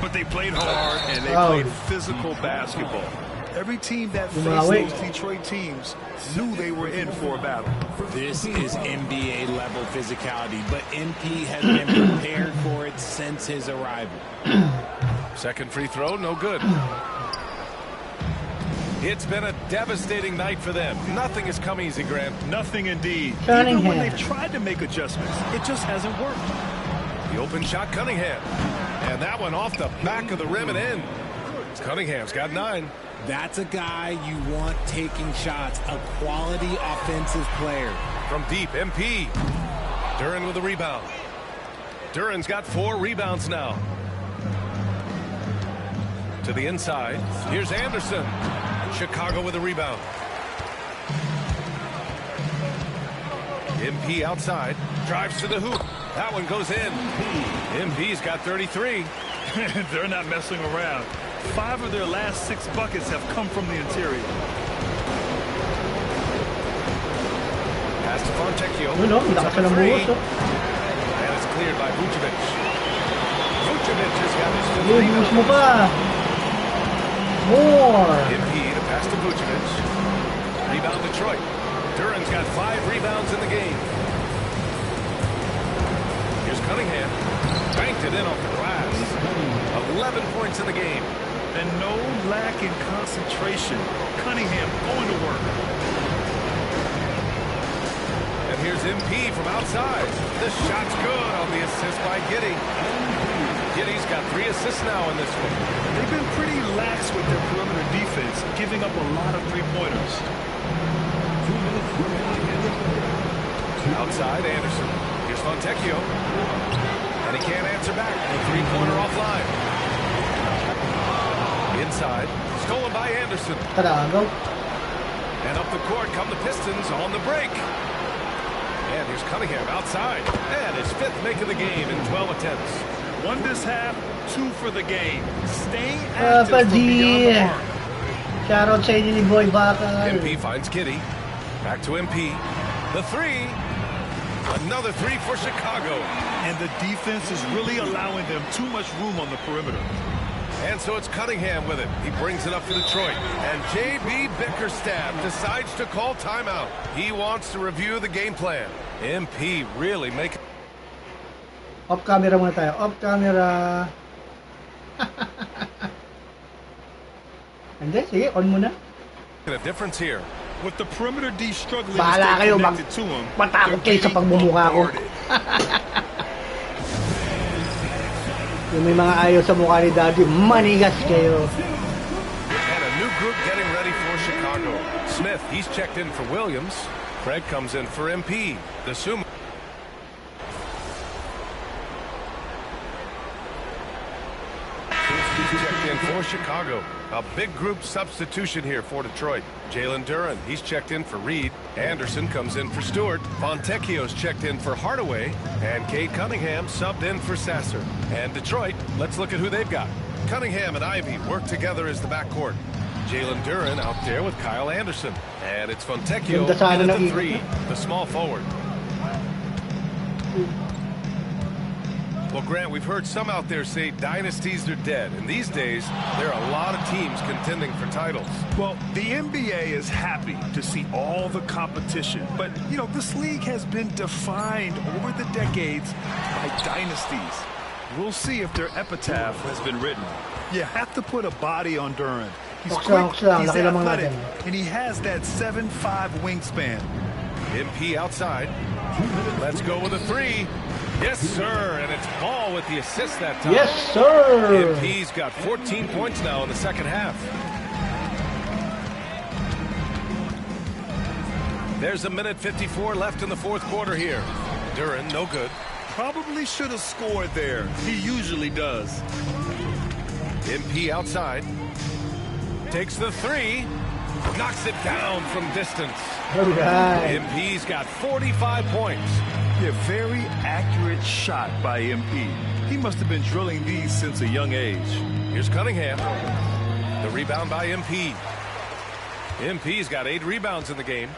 but they played hard and they played physical basketball. Every team that faced those Detroit teams knew they were in for a battle. This is NBA-level physicality, but MP has been prepared for it since his arrival. Second free throw, no good. It's been a devastating night for them. Nothing has come easy, Grant. Nothing indeed. Even when they've tried to make adjustments, it just hasn't worked. The open shot, Cunningham. And that one off the back of the rim and in. Cunningham's got 9. That's a guy you want taking shots, a quality offensive player. From deep, MP. Duren with a rebound. Duren's got 4 rebounds now. To the inside. Here's Anderson. Chicago with a rebound. MP outside. Drives to the hoop. That one goes in. MP's got 33. They're not messing around. 5 of their last 6 buckets have come from the interior. Pass to Fontecchio. And it's cleared by Vucevic. Vucevic has got his 3. More. MP to pass to Vucevic. Rebound Detroit. Duren's got 5 rebounds in the game. Here's Cunningham. Banked it in off the glass. 11 points in the game. And no lack in concentration. Cunningham going to work. And here's MP from outside. The shot's good on the assist by Giddey. Giddey's got 3 assists now in this one. They've been pretty lax with their perimeter defense, giving up a lot of 3-pointers. Outside, Anderson. Here's Fontecchio. And he can't answer back. The 3-pointer offline. Inside, stolen by Anderson. Taragaw. And up the court come the Pistons on the break. And here's Cunningham outside. And his 5th make of the game in 12 attempts. 1 this half, 2 for the game. Staying active from beyond the arc. Shoutout sa inyo ni Boy Bakal. MP finds Kitty. Back to MP. The 3. Another 3 for Chicago. And the defense is really allowing them too much room on the perimeter. And so it's Cunningham with it. He brings it up for Detroit. And J.B. Bickerstaff decides to call timeout. He wants to review the game plan. MP really making... Off camera muna tayo. Off camera. Hindi, sige, on muna. A difference here. With the perimeter D struggling to Bahala stay kayo, connected to him, matakot kayo sa pagbumuka ko. Yung may mga ayaw sa mukha ni Daddy, manigas kayo. And a new group getting ready for Chicago. Smith, he's checked in for Williams. Craig comes in for MP. The Sumo. He's checked in for Chicago. A big group substitution here for Detroit. Jalen Duren, he's checked in for Reed. Anderson comes in for Stewart. Fontecchio's checked in for Hardaway. And Cade Cunningham subbed in for Sasser. And Detroit, let's look at who they've got. Cunningham and Ivy work together as the backcourt. Jalen Duren out there with Kyle Anderson. And it's Fontecchio in at the 3, the small forward. Well, Grant, we've heard some out there say dynasties are dead. And these days, there are a lot of teams contending for titles. Well, the NBA is happy to see all the competition. But, you know, this league has been defined over the decades by dynasties. We'll see if their epitaph has been written. You have to put a body on Duren. He's quick, he's athletic, and he has that 7'5" wingspan. MP outside. Let's go with a 3. Yes, sir, and it's Ball with the assist that time. Yes, sir. MP's got 14 points now in the second half. There's a minute 54 left in the 4th quarter here. Duren, no good. Probably should have scored there. He usually does. MP outside. Takes the 3. Knocks it down from distance. All right. MP's got 45 points. Yeah, very accurate shot by MP. He must have been drilling these since a young age. Here's Cunningham. The rebound by MP. MP's got 8 rebounds in the game.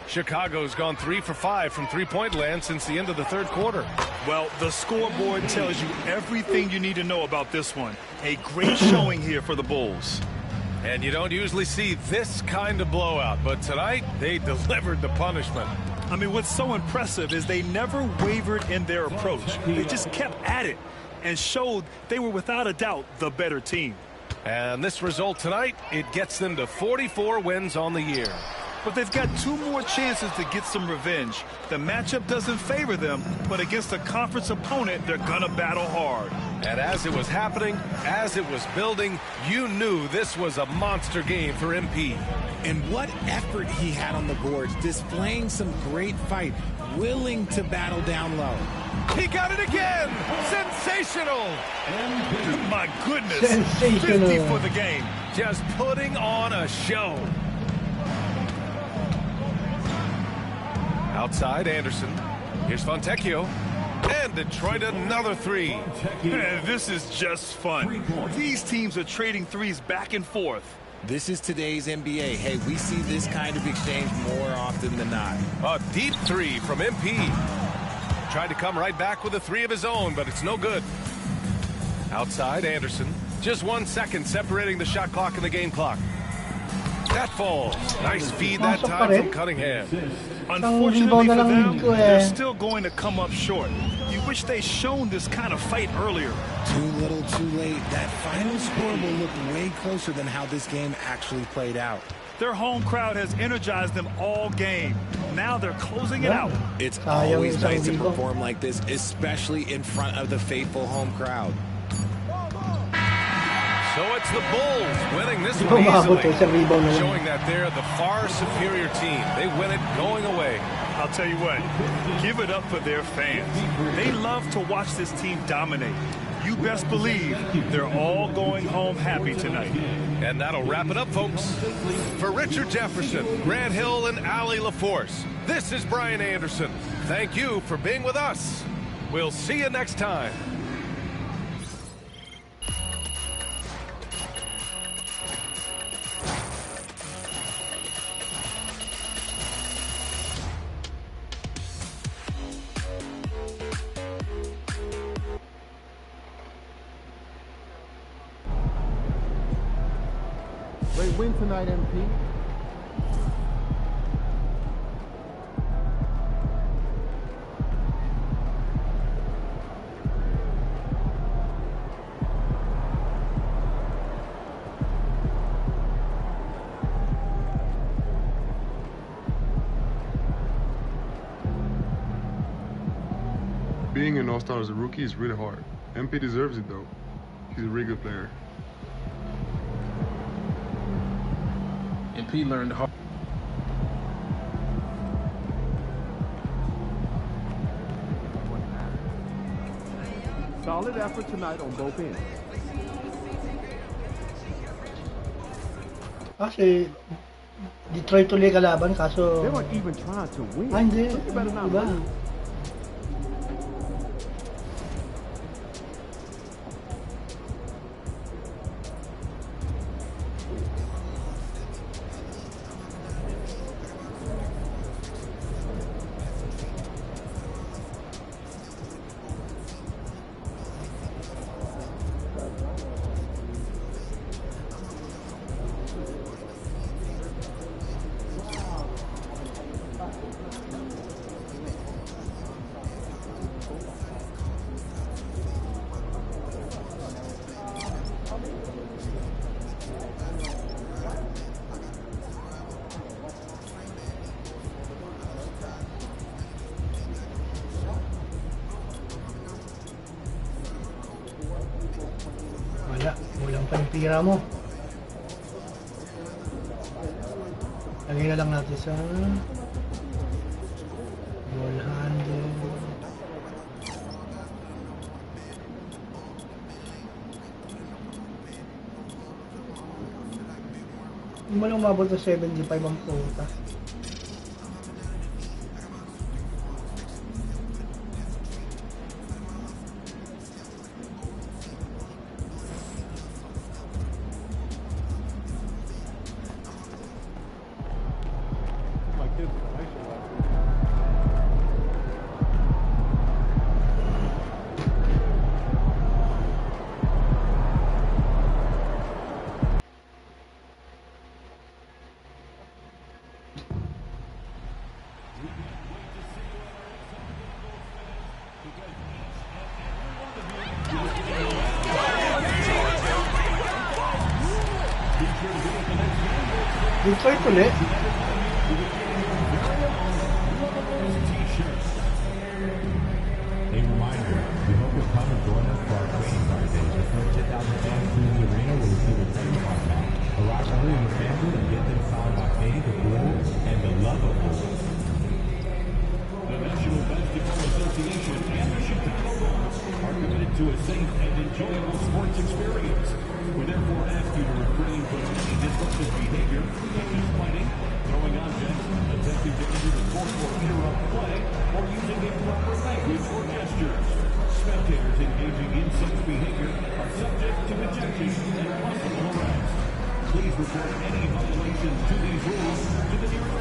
Chicago's gone 3 for 5 from three-point land since the end of the 3rd quarter. Well, the scoreboard tells you everything you need to know about this one. A great showing here for the Bulls. And you don't usually see this kind of blowout, but tonight they delivered the punishment. I mean, what's so impressive is they never wavered in their approach. They just kept at it and showed they were without a doubt the better team. And this result tonight, it gets them to 44 wins on the year. But they've got 2 more chances to get some revenge. The matchup doesn't favor them, but against a conference opponent, they're gonna battle hard. And as it was happening, as it was building, you knew this was a monster game for MP. And what effort he had on the boards, displaying some great fight, willing to battle down low. He got it again! Sensational! My goodness, Sensational. 50 for the game. Just putting on a show. Outside, Anderson. Here's Fontecchio. And Detroit another 3. Man, this is just fun. These teams are trading threes back and forth. This is today's NBA. Hey, we see this kind of exchange more often than not. A deep 3 from MP. Tried to come right back with a 3 of his own, but it's no good. Outside, Anderson. Just 1 second separating the shot clock and the game clock. That falls. Nice feed that time from Cunningham. Unfortunately for them, they're still going to come up short. You wish they'd shown this kind of fight earlier. Too little, too late. That final score will look way closer than how this game actually played out. Their home crowd has energized them all game. Now they're closing it out. It's always nice to perform like this, especially in front of the faithful home crowd. So it's the Bulls winning this one easily, showing that they're the far superior team. They win it going away. I'll tell you what, give it up for their fans. They love to watch this team dominate. you best believe they're all going home happy tonight. And that'll wrap it up, folks. For Richard Jefferson, Grant Hill, and Allie LaForce, this is Brian Anderson. Thank you for being with us. We'll see you next time. Great win tonight, MP. Being an all-star as a rookie is really hard. MP deserves it though. He's a really good player. MP learned hard. Solid effort tonight on both ends. Kasi Detroit tuloy kalaban kaso They weren't even trying to win. Hindi. You better not Diba? lose. Wala. Walang pa yung pira mo. Lagay na lang natin sa ball handle. Hindi mo lang umabot sa 75 ang puta. Detroit ulit. A reminder, we hope you'll come and join us for our training card days. The first 10,000 fans in the arena will receive a trading card back. Arrive early in the family and get them signed by Katie, the pool, and the love of pool. The National Basketball Association and the Chicago Bulls are committed to a safe and enjoyable sports experience. We therefore ask you to refrain from any disruptive behavior, such as fighting, throwing objects, attempting to enter the court or interrupt play, or using improper language or gestures. Spectators engaging in such behavior are subject to ejection and possible arrest. Please report any violations to these rules to the nearest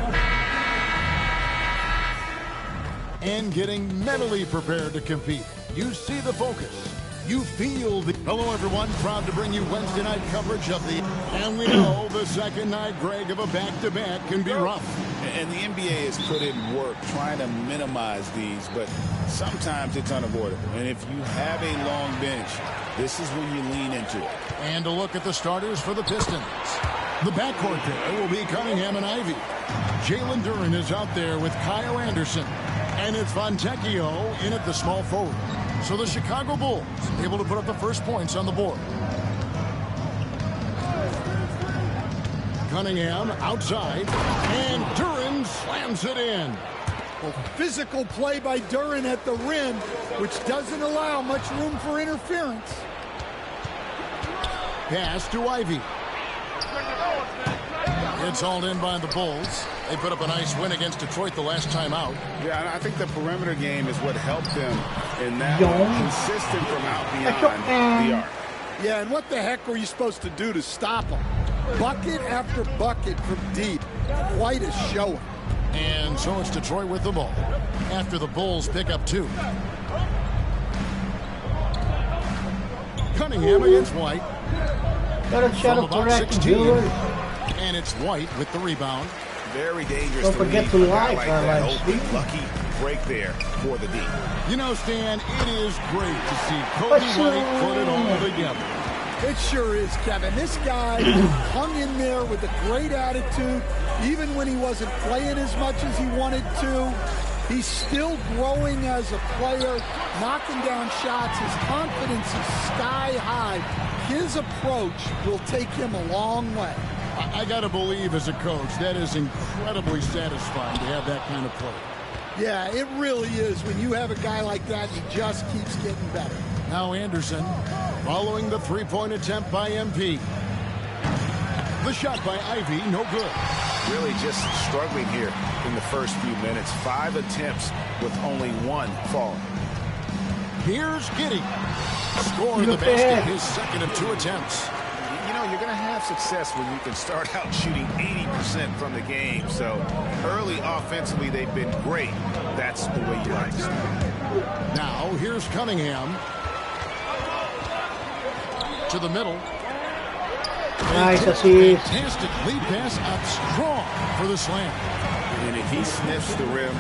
and getting mentally prepared to compete. You see the focus. You feel the... Hello, everyone. Proud to bring you Wednesday night coverage of the... And we know the second night, Greg, of a back-to-back can be rough. And the NBA has put in work trying to minimize these, but sometimes it's unavoidable. And if you have a long bench, this is when you lean into it. And a look at the starters for the Pistons. The backcourt there will be Cunningham and Ivy. Jalen Duren is out there with Kyle Anderson. And it's Fontecchio in at the small forward. So the Chicago Bulls able to put up the first points on the board. Cunningham outside, and Duren slams it in. Well, physical play by Duran at the rim, which doesn't allow much room for interference. Pass to Ivy. It's hauled in by the Bulls. They put up a nice win against Detroit the last time out. Yeah, and I think the perimeter game is what helped them in that one. Consistent from out beyond the arc. Yeah, and what the heck were you supposed to do to stop them? Bucket after bucket from deep. Quite a showing. And so it's Detroit with the ball after the Bulls pick up 2. Cunningham against White. From about 16. And it's White with the rebound. Very dangerous. Don't forget to like our live open, lucky break there for the D. You know, Stan, it is great to see Kobe White put it all together. It sure is, Kevin. This guy hung in there with a great attitude, even when he wasn't playing as much as he wanted to. He's still growing as a player, knocking down shots. His confidence is sky high. His approach will take him a long way. I got to believe as a coach, that is incredibly satisfying to have that kind of play. Yeah, it really is. When you have a guy like that, he just keeps getting better. Now Anderson following the three-point attempt by MP. The shot by Ivy, no good. Really just struggling here in the first few minutes. 5 attempts with only 1 falling. Here's Giddey. Scored the basket, his second of 2 attempts. You know, you're going to have success when you can start out shooting 80% from the game. So early offensively, they've been great. That's the way you like to start. Now, here's Cunningham. To the middle. Nice assist. Fantastic lead pass up strong for the slam. And if he sniffs the rim,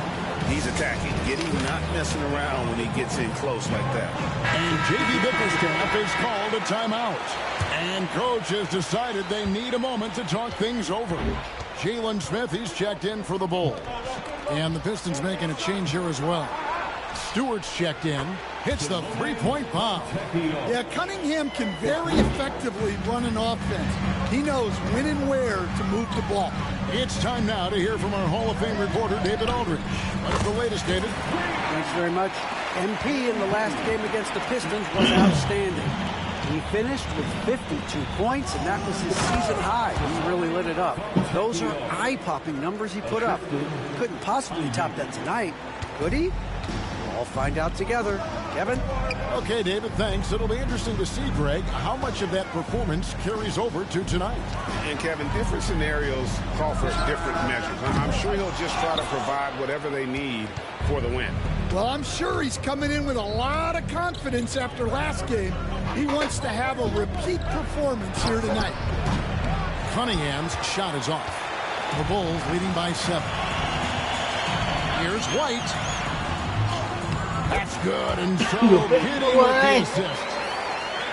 he's attacking. Giddey not messing around when he gets in close like that. And J.B. Bickerstaff is called a timeout. And coach has decided they need a moment to talk things over. Jalen Smith, he's checked in for the Bulls. And the Pistons making a change here as well. Stewart's checked in. Hits the three-point bomb. Yeah, Cunningham can very effectively run an offense. He knows when and where to move the ball. It's time now to hear from our Hall of Fame reporter, David Aldridge. What's the latest, David? Thanks very much. MP in the last game against the Pistons was outstanding. He finished with 52 points, and that was his season high. He really lit it up. Those are eye-popping numbers he put up. Couldn't possibly top that tonight, could he? We'll find out together. Kevin? Okay, David, thanks. It'll be interesting to see, Greg, how much of that performance carries over to tonight. And, Kevin, different scenarios call for different measures. I'm sure he'll just try to provide whatever they need for the win. Well, I'm sure he's coming in with a lot of confidence after last game. He wants to have a repeat performance here tonight. Cunningham's shot is off. The Bulls leading by 7. Here's White. That's good, and so Giddey with the assist.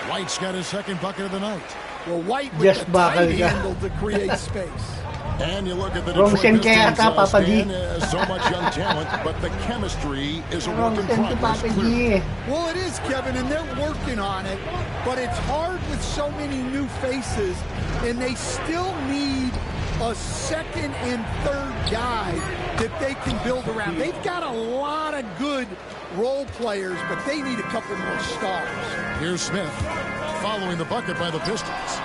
White's got his second bucket of the night. Well, White with the tight handle to create space. And you look at the Detroit Pistons, so much young talent, but the chemistry is a work in progress. Well, it is, Kevin, and they're working on it, but it's hard with so many new faces, and they still need a second and third guy that they can build around. They've got a lot of good role players, but they need a couple more stars. Here's Smith following the bucket by the Pistons.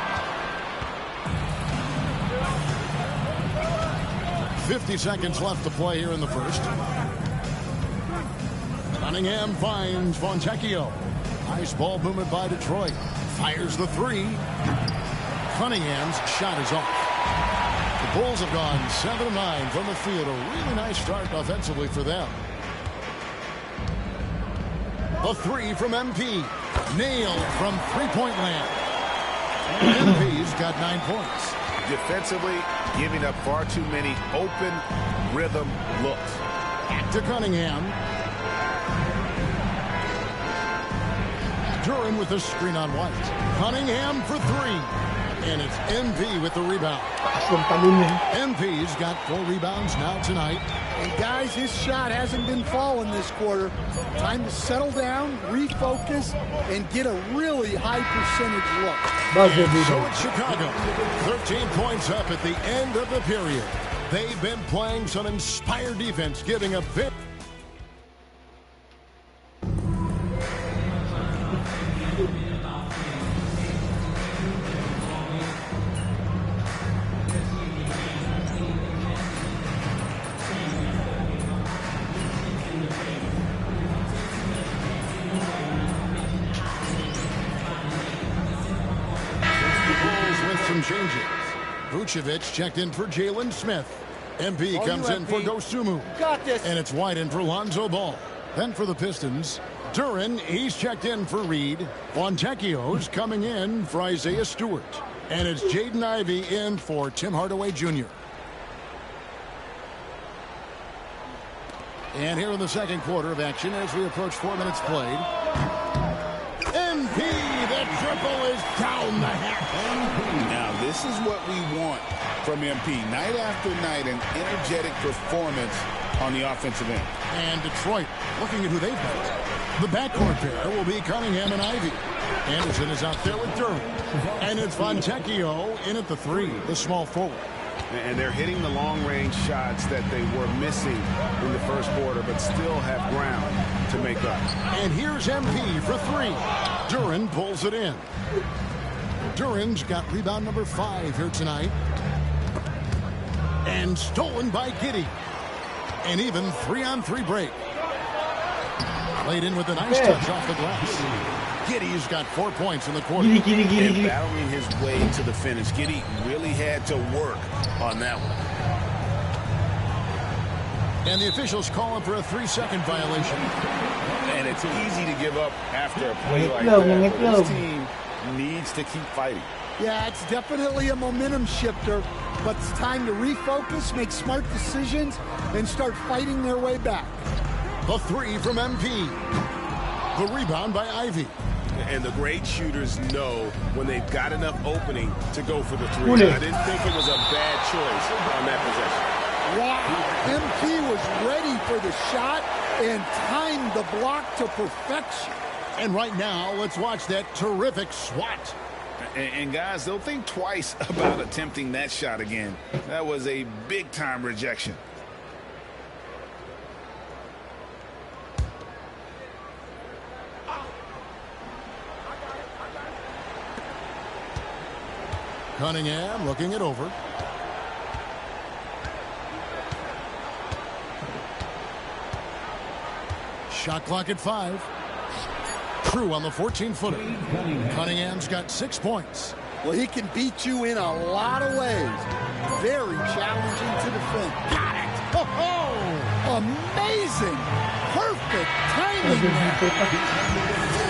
50 seconds left to play here in the first. Cunningham finds Fontecchio. Nice ball movement by Detroit. Fires the 3. Cunningham's shot is off. The Bulls have gone 7 of 9 from the field. A really nice start offensively for them. The 3 from MP. Nailed from three-point land. And MP's got 9 points. Defensively, giving up far too many open rhythm looks. Back to Cunningham. Duran with the screen on White. Cunningham for 3. And it's MP with the rebound. MP's got 4 rebounds now tonight. And guys, his shot hasn't been falling this quarter. Time to settle down, refocus, and get a really high percentage look. So it's Chicago. 13 points up at the end of the period. They've been playing some inspired defense, giving a big... changes. Vucevic checked in for Jalen Smith. MP comes in for Dosumu. Got this. And it's White in for Lonzo Ball. Then for the Pistons, Duran, he's checked in for Reed. Fontecchio's coming in for Isaiah Stewart. And it's Jaden Ivey in for Tim Hardaway Jr. And here in the second quarter of action as we approach 4 minutes played. MP, the triple is down the hatch. Now, this is what we want from MP. Night after night, an energetic performance on the offensive end. And Detroit looking at who they've got. The backcourt pair will be Cunningham and Ivy. Anderson is out there with Durham. And it's Fontecchio in at the 3, the small forward. And they're hitting the long-range shots that they were missing in the first quarter, but still have ground to make up. And here's MP for 3. Duran pulls it in. Duran's got rebound number 5 here tonight. And stolen by Giddey. And even 3-on-3 break. Played in with a nice touch off the glass. Giddey's got 4 points in the quarter. And battling his way to the finish. Giddey really had to work on that one. And the officials call him for a 3-second violation. And it's easy to give up after a play like that. But this team needs to keep fighting. Yeah, it's definitely a momentum shifter, but it's time to refocus, make smart decisions, and start fighting their way back. The 3 from MP. The rebound by Ivy. And the great shooters know when they've got enough opening to go for the 3. I didn't think it was a bad choice on that possession. Wow, MP was ready for the shot and timed the block to perfection. And right now, let's watch that terrific swat. And guys, they'll think twice about attempting that shot again. That was a big-time rejection. Cunningham looking it over. Shot clock at 5. True on the 14-footer. Cunningham's got 6 points. Well, he can beat you in a lot of ways. Very challenging to defend. Got it! Oh-ho! Amazing! Perfect timing.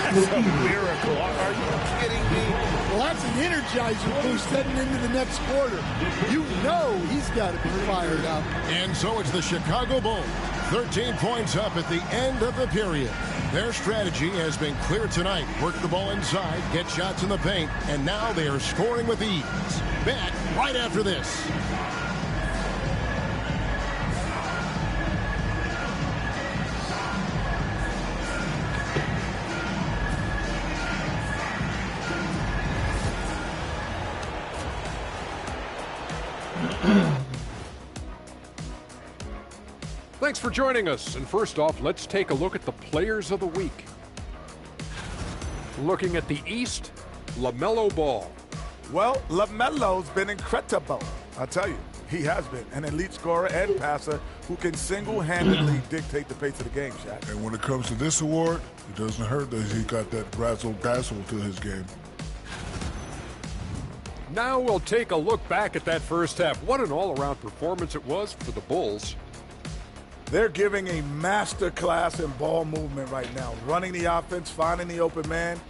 That's a miracle. Are you kidding me? Well, that's an energizer boost heading into the next quarter. You know he's got to be fired up. And so it's the Chicago Bulls. 13 points up at the end of the period. Their strategy has been clear tonight. Work the ball inside, get shots in the paint, and now they are scoring with ease. Back right after this. Thanks for joining us. And first off, let's take a look at the players of the week. Looking at the East, LaMelo Ball. Well, LaMelo's been incredible. I'll tell you, he has been an elite scorer and passer who can single-handedly dictate the pace of the game, Shaq. And when it comes to this award, it doesn't hurt that he got that razzle-dazzle to his game. Now we'll take a look back at that first half. What an all-around performance it was for the Bulls. They're giving a master class in ball movement right now, running the offense, finding the open man,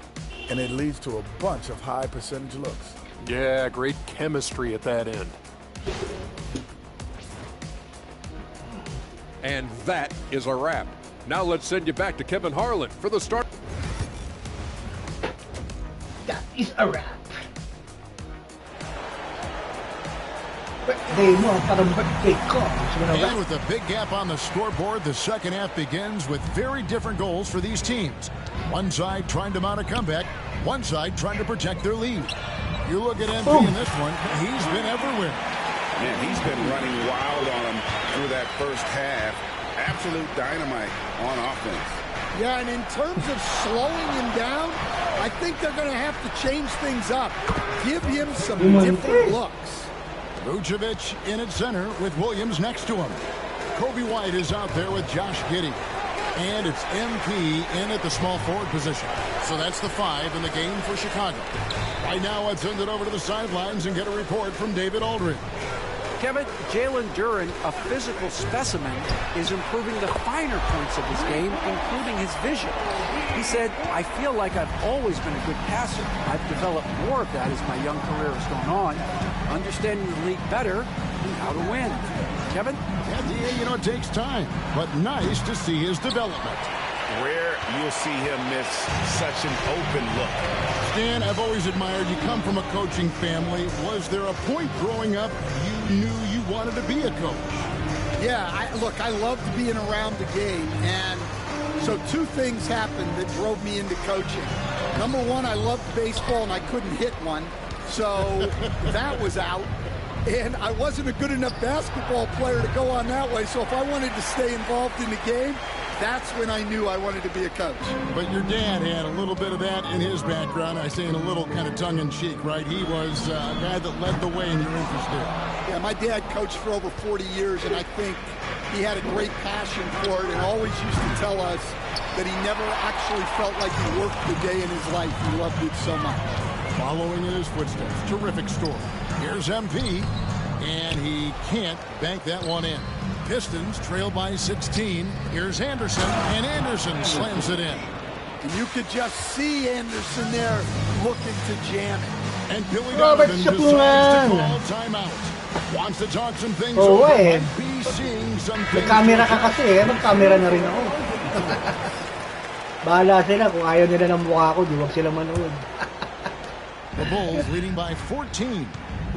and it leads to a bunch of high percentage looks. Yeah, great chemistry at that end. And that is a wrap. Now let's send you back to Kevin Harlan for the start. That is a wrap. And with a big gap on the scoreboard, the second half begins with very different goals for these teams. One side trying to mount a comeback, one side trying to protect their lead. You look at MP in this one, he's been everywhere. Man, he's been running wild on him through that first half. Absolute dynamite on offense. Yeah, and in terms of slowing him down, I think they're going to have to change things up. Give him some different looks. Vucevic in at center with Williams next to him. Kobe White is out there with Josh Giddey. And it's MP in at the small forward position. So that's the 5 in the game for Chicago. Right now, let's send it over to the sidelines and get a report from David Aldridge. Kevin, Jalen Duren, a physical specimen, is improving the finer points of his game, including his vision. He said, I feel like I've always been a good passer. I've developed more of that as my young career has gone on, understanding the league better and how to win. Kevin? Yeah, DA, you know, it takes time, but nice to see his development. Rare you'll see him miss such an open look. Stan, I've always admired you come from a coaching family. Was there a point growing up you knew you wanted to be a coach? Yeah, look, I loved being around the game, and so 2 things happened that drove me into coaching. Number 1, I loved baseball, and I couldn't hit one, so that was out. And I wasn't a good enough basketball player to go on that way, so if I wanted to stay involved in the game, that's when I knew I wanted to be a coach. But your dad had a little bit of that in his background. I say in a little kind of tongue-in-cheek, right? He was a guy that led the way in your interest there. Yeah, my dad coached for over 40 years, and I think he had a great passion for it and always used to tell us that he never actually felt like he worked the day in his life. He loved it so much. Following in his footsteps, terrific story. Here's MP, and he can't bank that one in. Pistons trail by 16. Here's Anderson, and Anderson slams it in. And you could just see Anderson there looking to jam it. And Billy Donovan decides to call timeout. Wants to talk some things over. Be seeing some things. Nag-camera ka kasi eh. Mag-camera na rin ako. Bahala sila. Kung ayaw nila ng mukha ko, di wag sila manood. The Bulls leading by 14.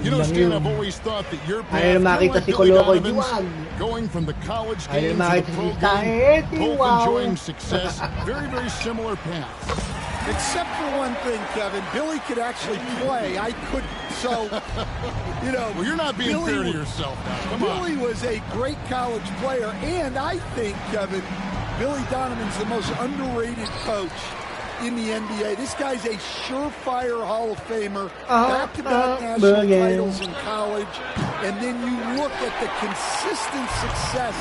You know, Stan, I've always thought that your path, like Billy Donovan's, going from the college game to the pro game, both enjoying success, very, very similar paths. Except for one thing, Kevin, Billy could actually play. I couldn't. So, you know, well, you're not being fair to yourself now. Come Billy was a great college player, and I think, Kevin, Billy Donovan's the most underrated coach in the NBA. This guy's a surefire Hall of Famer, back-to-back national titles in college, and then you look at the consistent success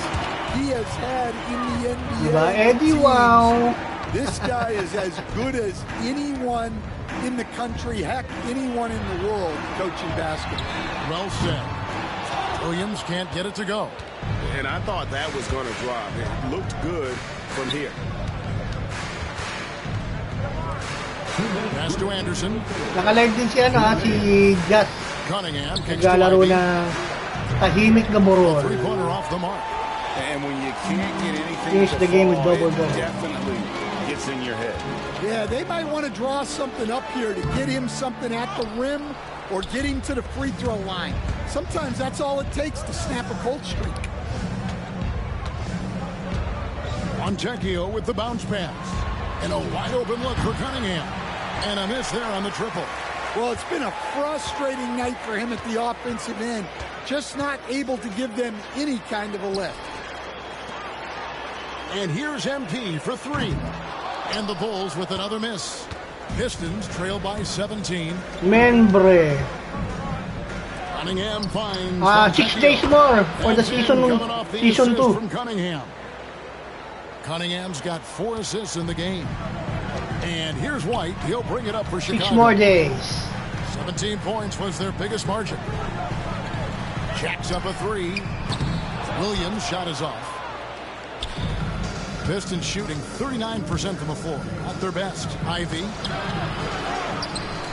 he has had in the NBA. Eddie, wow. This guy is as good as anyone in the country, heck, anyone in the world coaching basketball. Well said. Williams can't get it to go. And I thought that was going to drop. It looked good from here. Pass to Anderson. Naka-live din si si Just. Cunningham naglalaro na tahimik na borol. Three-pointer off the mark. And when you can't get anything finish the game with double. Definitely gets in your head. Yeah, they might want to draw something up here to get him something at the rim or get him to the free throw line. Sometimes that's all it takes to snap a cold streak. Montecchio with the bounce pass. And a wide open look for Cunningham. And a miss there on the triple. Well, it's been a frustrating night for him at the offensive end. Just not able to give them any kind of a lift. And here's MP for 3. And the Bulls with another miss. Pistons trail by 17. Membre. Cunningham finds 6 days more for the season 2. From Cunningham. Cunningham's got 4 assists in the game. And here's White. He'll bring it up for Chicago. 6 more days. 17 points was their biggest margin. Jacks up a 3. Williams' shot is off. Pistons shooting 39% from the floor. Not their best. Ivy.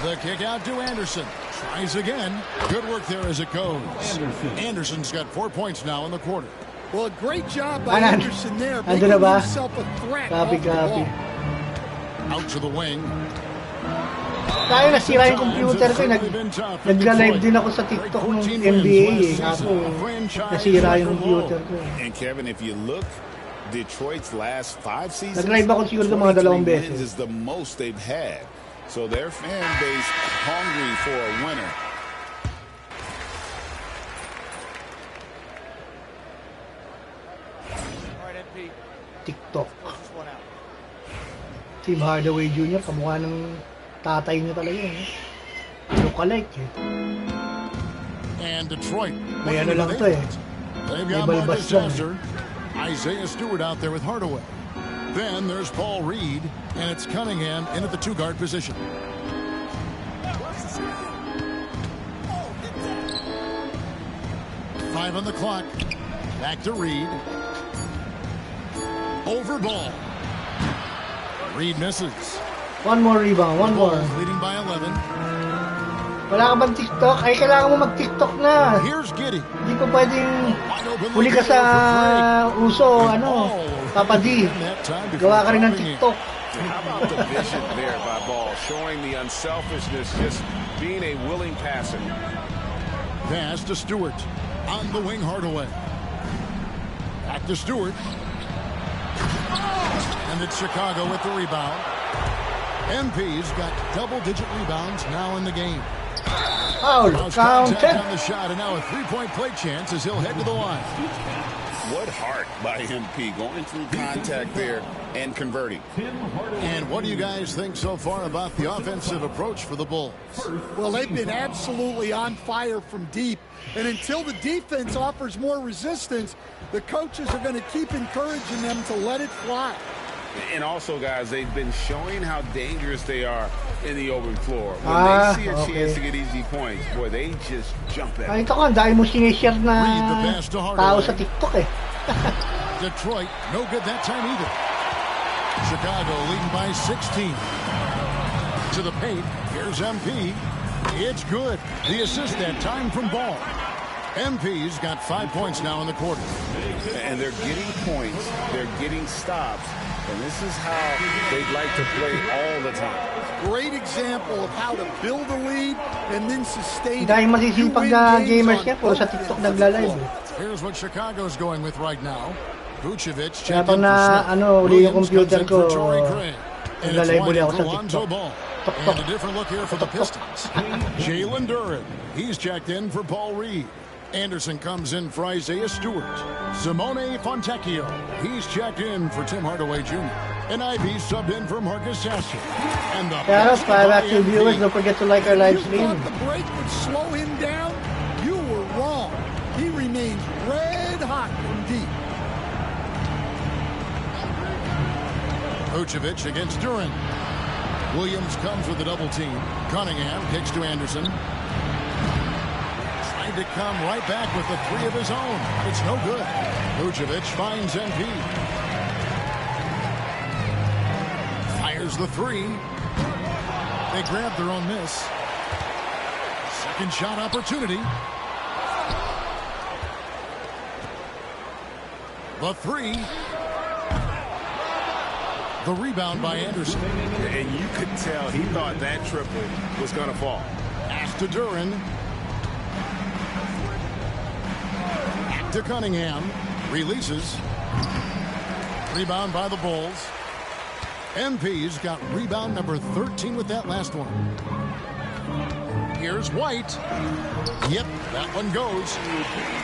The kick out to Anderson. Tries again. Good work there as it goes. Anderson's got 4 points now in the quarter. Well, a great job by Anderson there. Making himself a threat. Copy. Out to the wing. Tayo nasira yung computer ko. Nag-live din ako sa TikTok ng NBA. Ako, nasira yung computer ko. And Kevin, if you look, Detroit's last 5 seasons, nag-live ako siguro ng mga 2 beses. is the most they've had. So their fan base hungry for a winner. TikTok. Tim Hardaway Jr. kamukha ng tatay niya talaga eh. Look-alike eh. And Detroit. May ano lang to eh. They've May got balbas Marcus lang. Sasser, Isaiah Stewart out there with Hardaway. Then there's Paul Reed, and it's Cunningham in at the two-guard position. Five on the clock. Back to Reed. Over ball. Reed misses. One more rebound, one more. Leading by 11. Wala ka bang TikTok? Ay, kailangan mo mag-TikTok na. Here's Giddey. Hindi pa pwedeng huli ka sa uso, ano, Papa D. Gawa ka rin ng TikTok. How about the vision there by Ball, showing the unselfishness, just being a willing passer. Pass to Stewart. On the wing, Hardaway. Back to Stewart. And it's Chicago with the rebound. MP's got double-digit rebounds now in the game. Foul, counted. On the shot, and now a three-point play chance as he'll head to the line. What heart by MP, going through contact there and converting. And what do you guys think so far about the offensive approach for the Bulls? Well, they've been absolutely on fire from deep. And until the defense offers more resistance, the coaches are going to keep encouraging them to let it fly. And also, guys, they've been showing how dangerous they are in the open floor. When they see a chance to get easy points, boy, they just jump at it. Ito ko, dahil mo sinishare na tao sa TikTok eh. Detroit, no good that time either. Chicago leading by 16. To the paint, here's MP. It's good. The assist that time from Ball. MP's got 5 points now in the quarter. And they're getting points. They're getting stops. And this is how they'd like to play all the time. Great example of how to build a lead and then sustain it. Dahil masisipag na gamers niya, puro sa TikTok nagla-live. Here's what Chicago's going with right now. Vucevic Kaya checked pag in for na, Smith. ano, uli yung computer ko, And it's nagla-live uli winding ako sa through TikTok. Lonzo Ball. And a different look here for the Pistons. Jalen Duren. He's checked in for Paul Reed. Anderson comes in for Isaiah Stewart. Simone Fontecchio. He's checked in for Tim Hardaway Jr. And Ivy subbed in for Marcus Sasser. And the Kaya para active viewers, don't forget to like our live You stream. thought the break would slow him down? You were wrong. He remains red hot from deep. Vucevic against Duren. Williams comes with a double team. Cunningham kicks to Anderson. Trying to come right back with the three of his own. It's no good. Vucevic finds MP. Fires the three. They grab their own miss. Second shot opportunity. The three. The rebound by Anderson. And you could tell he thought that triple was going to fall. Pass to Duren. Back to Cunningham. Releases. Rebound by the Bulls. MP's got rebound number 13 with that last one. Here's White. Yep, that one goes.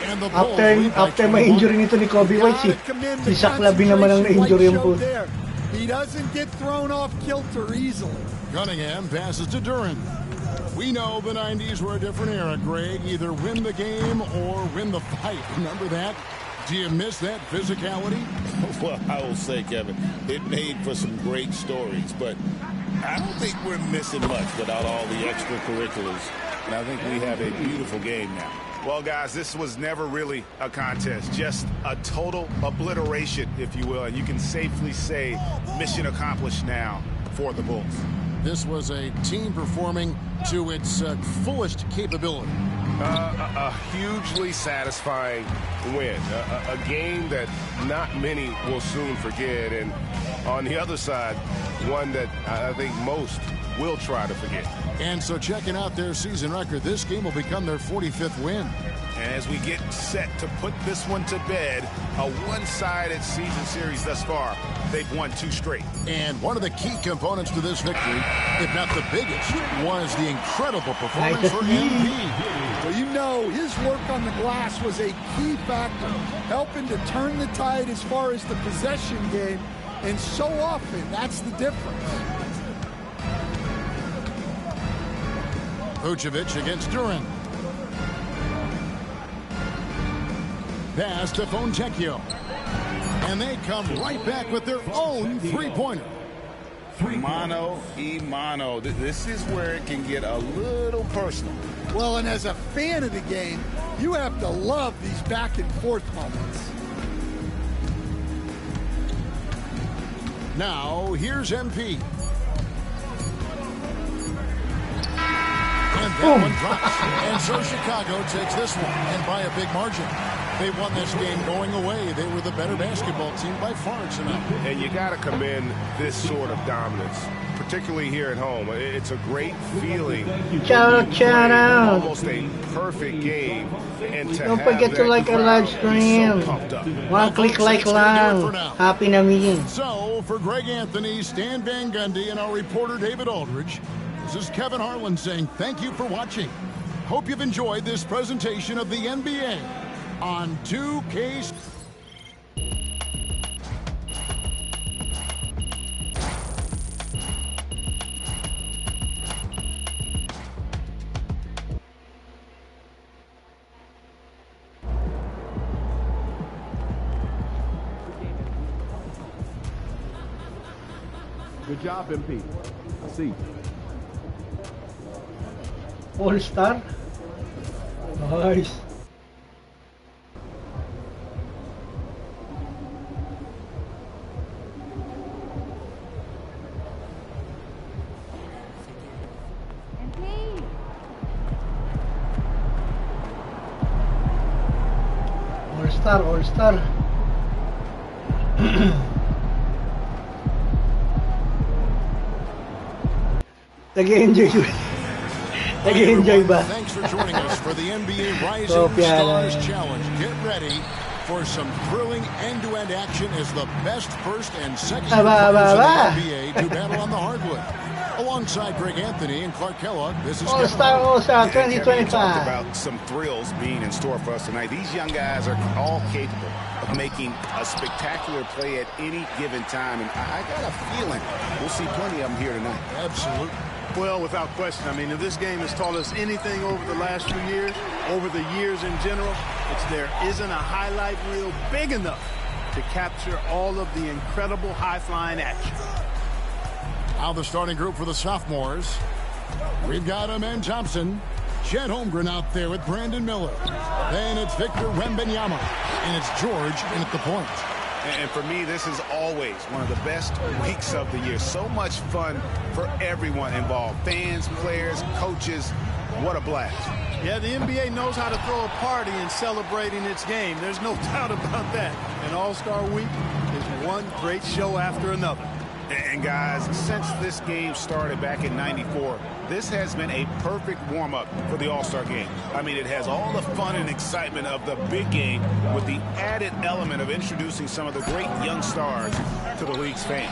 And the Bulls After may injury nito ni Kobe White, si Zach Lavine naman ang na-injury yung po. He doesn't get thrown off kilter easily. Cunningham passes to Duren. We know the 90s were a different era, Greg. Either win the game or win the fight. Remember that? Do you miss that physicality? Well, I will say, Kevin, it made for some great stories, but I don't think we're missing much without all the extracurriculars. And I think we have a beautiful game now. Well, guys, this was never really a contest, just a total obliteration, if you will. And you can safely say mission accomplished now for the Bulls. This was a team performing to its fullest capability. A hugely satisfying win. A game that not many will soon forget. And on the other side, one that I think most will try to forget. And so checking out their season record, this game will become their 45th win. And as we get set to put this one to bed, a one-sided season series thus far. They've won 2 straight. And one of the key components to this victory, if not the biggest, was the incredible performance for MP. Well, you know, his work on the glass was a key factor, helping to turn the tide as far as the possession game, and so often, that's the difference. Vucevic against Duran. Pass to Fontecchio. And they come right back with their own three-pointer. Mano y mano. This is where it can get a little personal. Well, and as a fan of the game, you have to love these back-and-forth moments. Now, here's MP. And that one drops. And so Chicago takes this one, and by a big margin. They won this game going away. They were the better basketball team by far tonight. And you got to commend this sort of dominance, particularly here at home. It's a great feeling. Shout out. Almost a perfect game. And to Don't forget to like our live stream. One click like lang. Happy na meeting. So, for Greg Anthony, Stan Van Gundy, and our reporter David Aldridge, this is Kevin Harlan saying thank you for watching. Hope you've enjoyed this presentation of the NBA on 2K. Good job, MP. I see. All-Star? Nice. All-Star. Nag-enjoy ba? Thanks for joining us for the NBA Rising Stars Challenge. Get ready for some thrilling end-to-end action as the best first and second players in the NBA do battle on the hardwood. Alongside Greg Anthony and Clark Kellogg, this is All-Star 2025. Talked about some thrills being in store for us tonight. These young guys are all capable of making a spectacular play at any given time, and I got a feeling we'll see plenty of them here tonight. Absolutely. Well, without question. I mean, if this game has taught us anything over the last few years, over the years in general, it's there isn't a highlight reel big enough to capture all of the incredible high-flying action. Now the starting group for the sophomores. We've got Amen Thompson, Chet Holmgren out there with Brandon Miller. Then it's Victor Wembanyama, and it's George in at the point. And for me, this is always one of the best weeks of the year. So much fun for everyone involved. Fans, players, coaches. What a blast. Yeah, the NBA knows how to throw a party in celebrating its game. There's no doubt about that. And All-Star Week is one great show after another. And guys, since this game started back in '94, this has been a perfect warm-up for the All-Star game. I mean, it has all the fun and excitement of the big game with the added element of introducing some of the great young stars to the league's fans.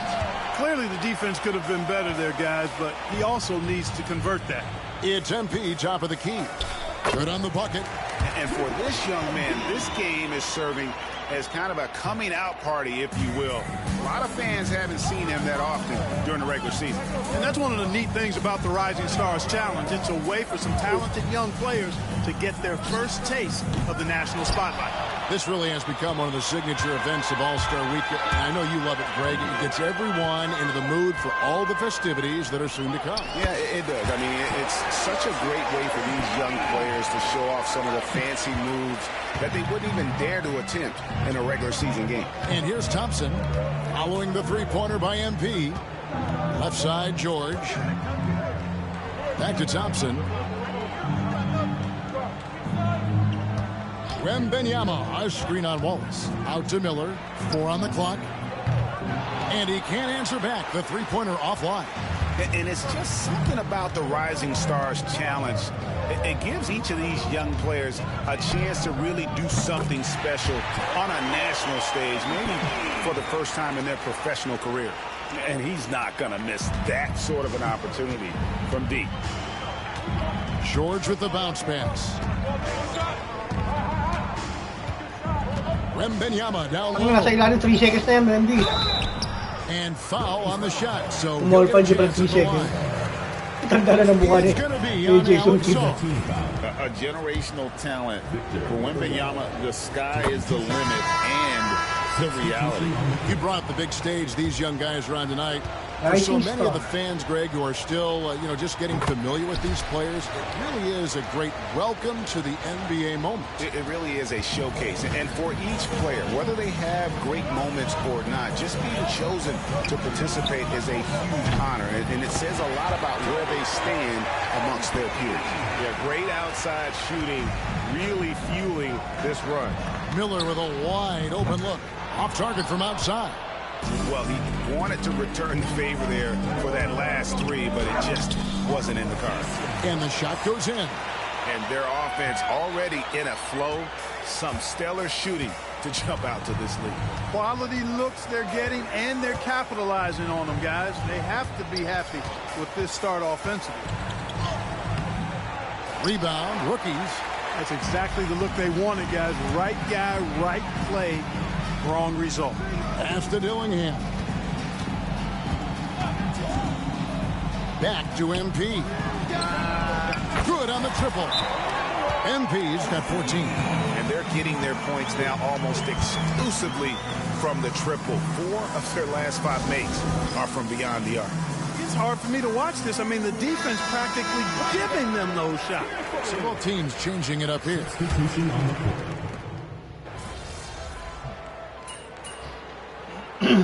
Clearly, the defense could have been better there, guys, but he also needs to convert that. It's MP, top of the key. Good on the bucket. And for this young man, this game is serving as kind of a coming out party, if you will. A lot of fans haven't seen him that often during the regular season. And that's one of the neat things about the Rising Stars Challenge. It's a way for some talented young players to get their first taste of the national spotlight. This really has become one of the signature events of All-Star Week. I know you love it, Greg. It gets everyone into the mood for all the festivities that are soon to come. Yeah, it does. I mean, it's such a great way for these young players to show off some of the fancy moves that they wouldn't even dare to attempt in a regular season game. And here's Thompson following the three-pointer by MP. Left side, George. Back to Thompson. Wembanyama, a screen on Wallace. Out to Miller. 4 on the clock. And he can't answer back. The three-pointer offline. And it's just something about the Rising Stars Challenge It gives each of these young players a chance to really do something special on a national stage, maybe for the first time in their professional career. And he's not going to miss that sort of an opportunity from deep. George with the bounce pass. Wembanyama down low. Nasa ilalim 3 seconds na yan, Wendy. And foul on the shot. So Small pa di pa 3 seconds. Tanda na ng mukha ni Jason Kidd. A generational talent. For Wembanyama, the sky is the limit and the reality. He brought the big stage these young guys around tonight. For so many of the fans, Greg, who are still, just getting familiar with these players, it really is a great welcome to the NBA moment. It really is a showcase. And for each player, whether they have great moments or not, just being chosen to participate is a huge honor. And it says a lot about where they stand amongst their peers. Yeah, great outside shooting, really fueling this run. Miller with a wide open look. Off target from outside. Well, he wanted to return the favor there for that last three, but it just wasn't in the cards. And the shot goes in. And their offense already in a flow. Some stellar shooting to jump out to this lead. Quality looks they're getting, and they're capitalizing on them, guys. They have to be happy with this start offensively. Rebound, rookies. That's exactly the look they wanted, guys. Right guy, right play, wrong result. Pass to Dillingham. Back to MP. Good on the triple. MP's got 14. And they're getting their points now almost exclusively from the triple. 4 of their last 5 makes are from beyond the arc. It's hard for me to watch this. I mean, the defense practically giving them those shots. So both teams changing it up here. Group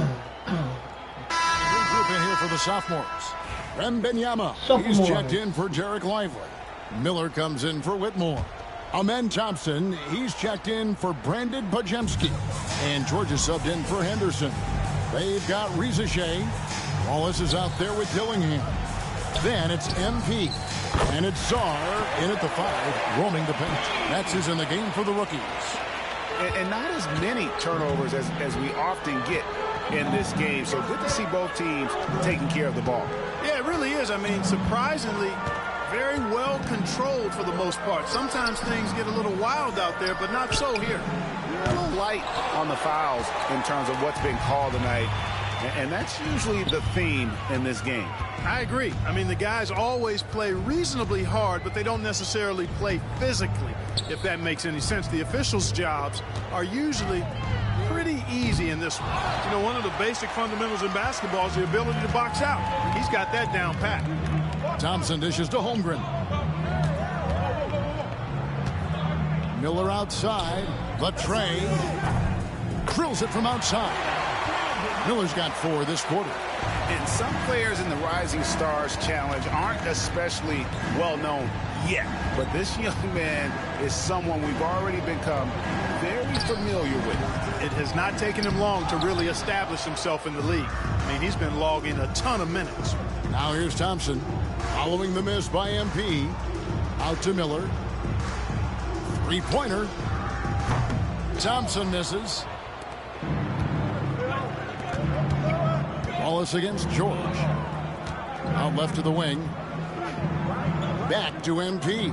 in here for the sophomores. Wembanyama. He's checked in for Derek Lively. Miller comes in for Whitmore. Amen Thompson. He's checked in for Brandon Pajemski. And George is subbed in for Henderson. They've got Rizachet. Wallace is out there with Dillingham. Then it's MP. And it's Czar in at the 5, roaming the paint. That's his in the game for the rookies. And not as many turnovers as we often get in this game. So good to see both teams taking care of the ball. Yeah, it really is. I mean, surprisingly, very well controlled for the most part. Sometimes things get a little wild out there, but not so here. A little light on the fouls in terms of what's been called tonight. And that's usually the theme in this game. I agree. I mean, the guys always play reasonably hard, but they don't necessarily play physically, if that makes any sense. The officials' jobs are usually pretty easy in this one. You know, one of the basic fundamentals in basketball is the ability to box out. He's got that down pat. Thompson dishes to Holmgren. Miller outside. Latre drills it from outside. Miller's got 4 this quarter. And some players in the Rising Stars Challenge aren't especially well known yet. But this young man is someone we've already become very familiar with. It has not taken him long to really establish himself in the league. I mean, he's been logging a ton of minutes. Now here's Thompson. Following the miss by MP. Out to Miller. 3-pointer. Thompson misses. Wallace against George. Out left to the wing. Back to MP.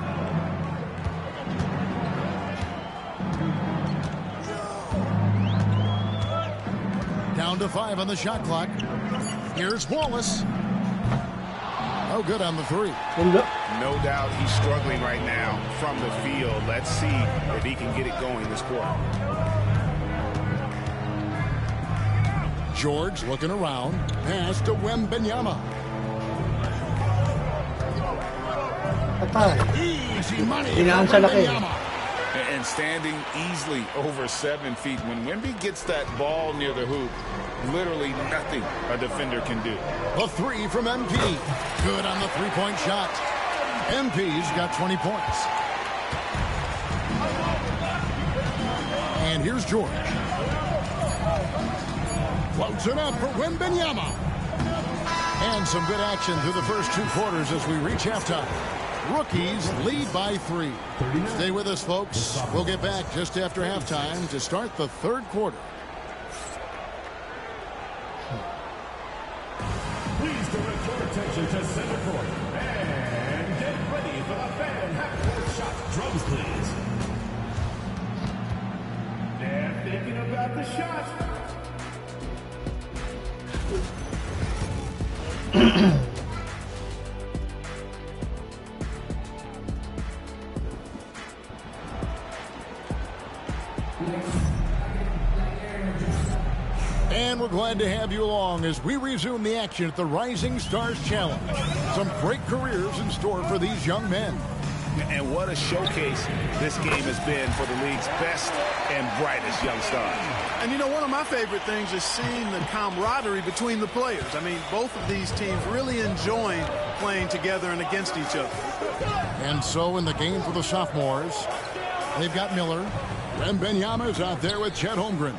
Down to 5 on the shot clock. Here's Wallace. Oh, good on the 3. No doubt he's struggling right now from the field. Let's see if he can get it going this quarter. George looking around. Pass to Wembanyama. Easy money. And standing easily over 7 feet. When Wemby gets that ball near the hoop, literally nothing a defender can do. A 3 from MP. Good on the 3-point shot. MP's got 20 points. And here's George. Floats it up for Wembanyama. And some good action through the first 2 quarters as we reach halftime. Rookies lead by 3. Stay with us, folks. We'll get back just after halftime to start the third quarter. Please direct your attention to center court and get ready for the fan half-court shot. Drums, please. They're thinking about the shot. And we're glad to have you along as we resume the action at the Rising Stars Challenge. Some great careers in store for these young men. And what a showcase this game has been for the league's best and brightest young stars. And you know, one of my favorite things is seeing the camaraderie between the players. I mean, both of these teams really enjoying playing together and against each other. And so in the game for the sophomores, they've got Miller. Wembanyama's out there with Chet Holmgren.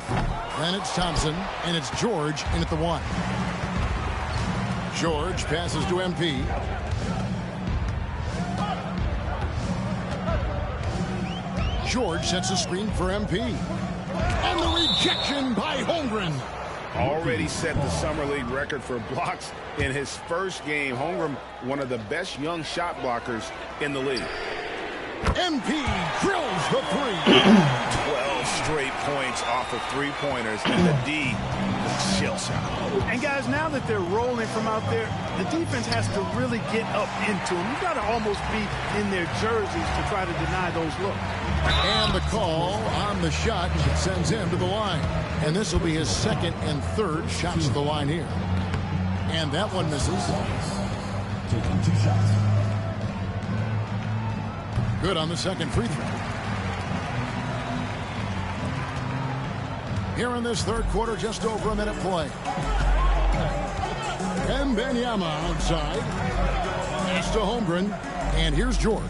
Then it's Thompson, and it's George in at the 1. George passes to MP. George sets a screen for MP. And the rejection by Holmgren. Already set the Summer League record for blocks in his first game. Holmgren, one of the best young shot blockers in the league. MP drills the 3. 12 straight points off of three-pointers, and the D is shell shot. And guys, now that they're rolling from out there, the defense has to really get up into them. You've got to almost be in their jerseys to try to deny those looks. And the call on the shot sends him to the line. And this will be his second and third shots to the line here. And that one misses. Taking 2 shots. Good on the second free throw. Here in this third quarter, just over a minute play. Wembanyama outside. Pass to Holmgren. And here's George.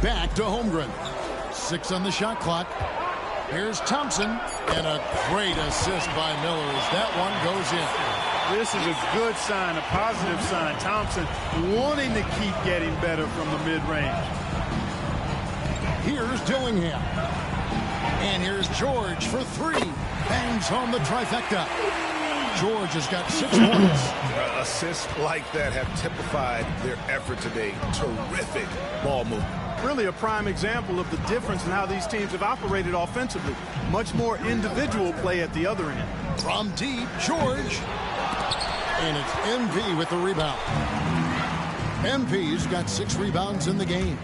Back to Holmgren. 6 on the shot clock. Here's Thompson. And a great assist by Miller as that one goes in. This is a good sign, a positive sign. Thompson wanting to keep getting better from the mid-range. Here's Dillingham. And here's George for 3. Bangs home the trifecta. George has got 6 points. Assists like that have typified their effort today. Terrific ball movement. Really a prime example of the difference in how these teams have operated offensively. Much more individual play at the other end. From deep, George. And it's MP with the rebound. MP's got 6 rebounds in the game.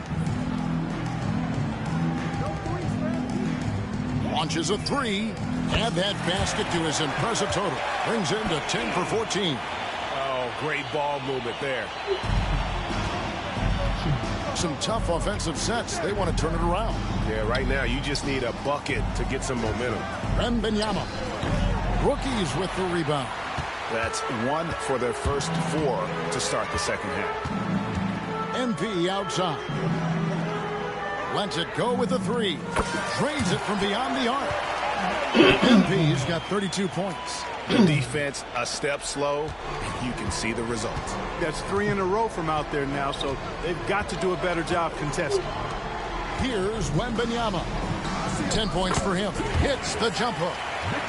Launches a 3. Add that basket to his impressive total. Brings him to 10 for 14. Oh, great ball movement there. Some tough offensive sets. They want to turn it around. Yeah, right now you just need a bucket to get some momentum. Wembanyama. Rookies with the rebound. That's 1 for their first 4 to start the second half. MP outside. Lets it go with a 3. Drains it from beyond the arc. MP's got 32 points. The defense a step slow, and you can see the results. That's 3 in a row from out there now, so they've got to do a better job contesting. Here's Wembanyama. 10 points for him. Hits the jump hook.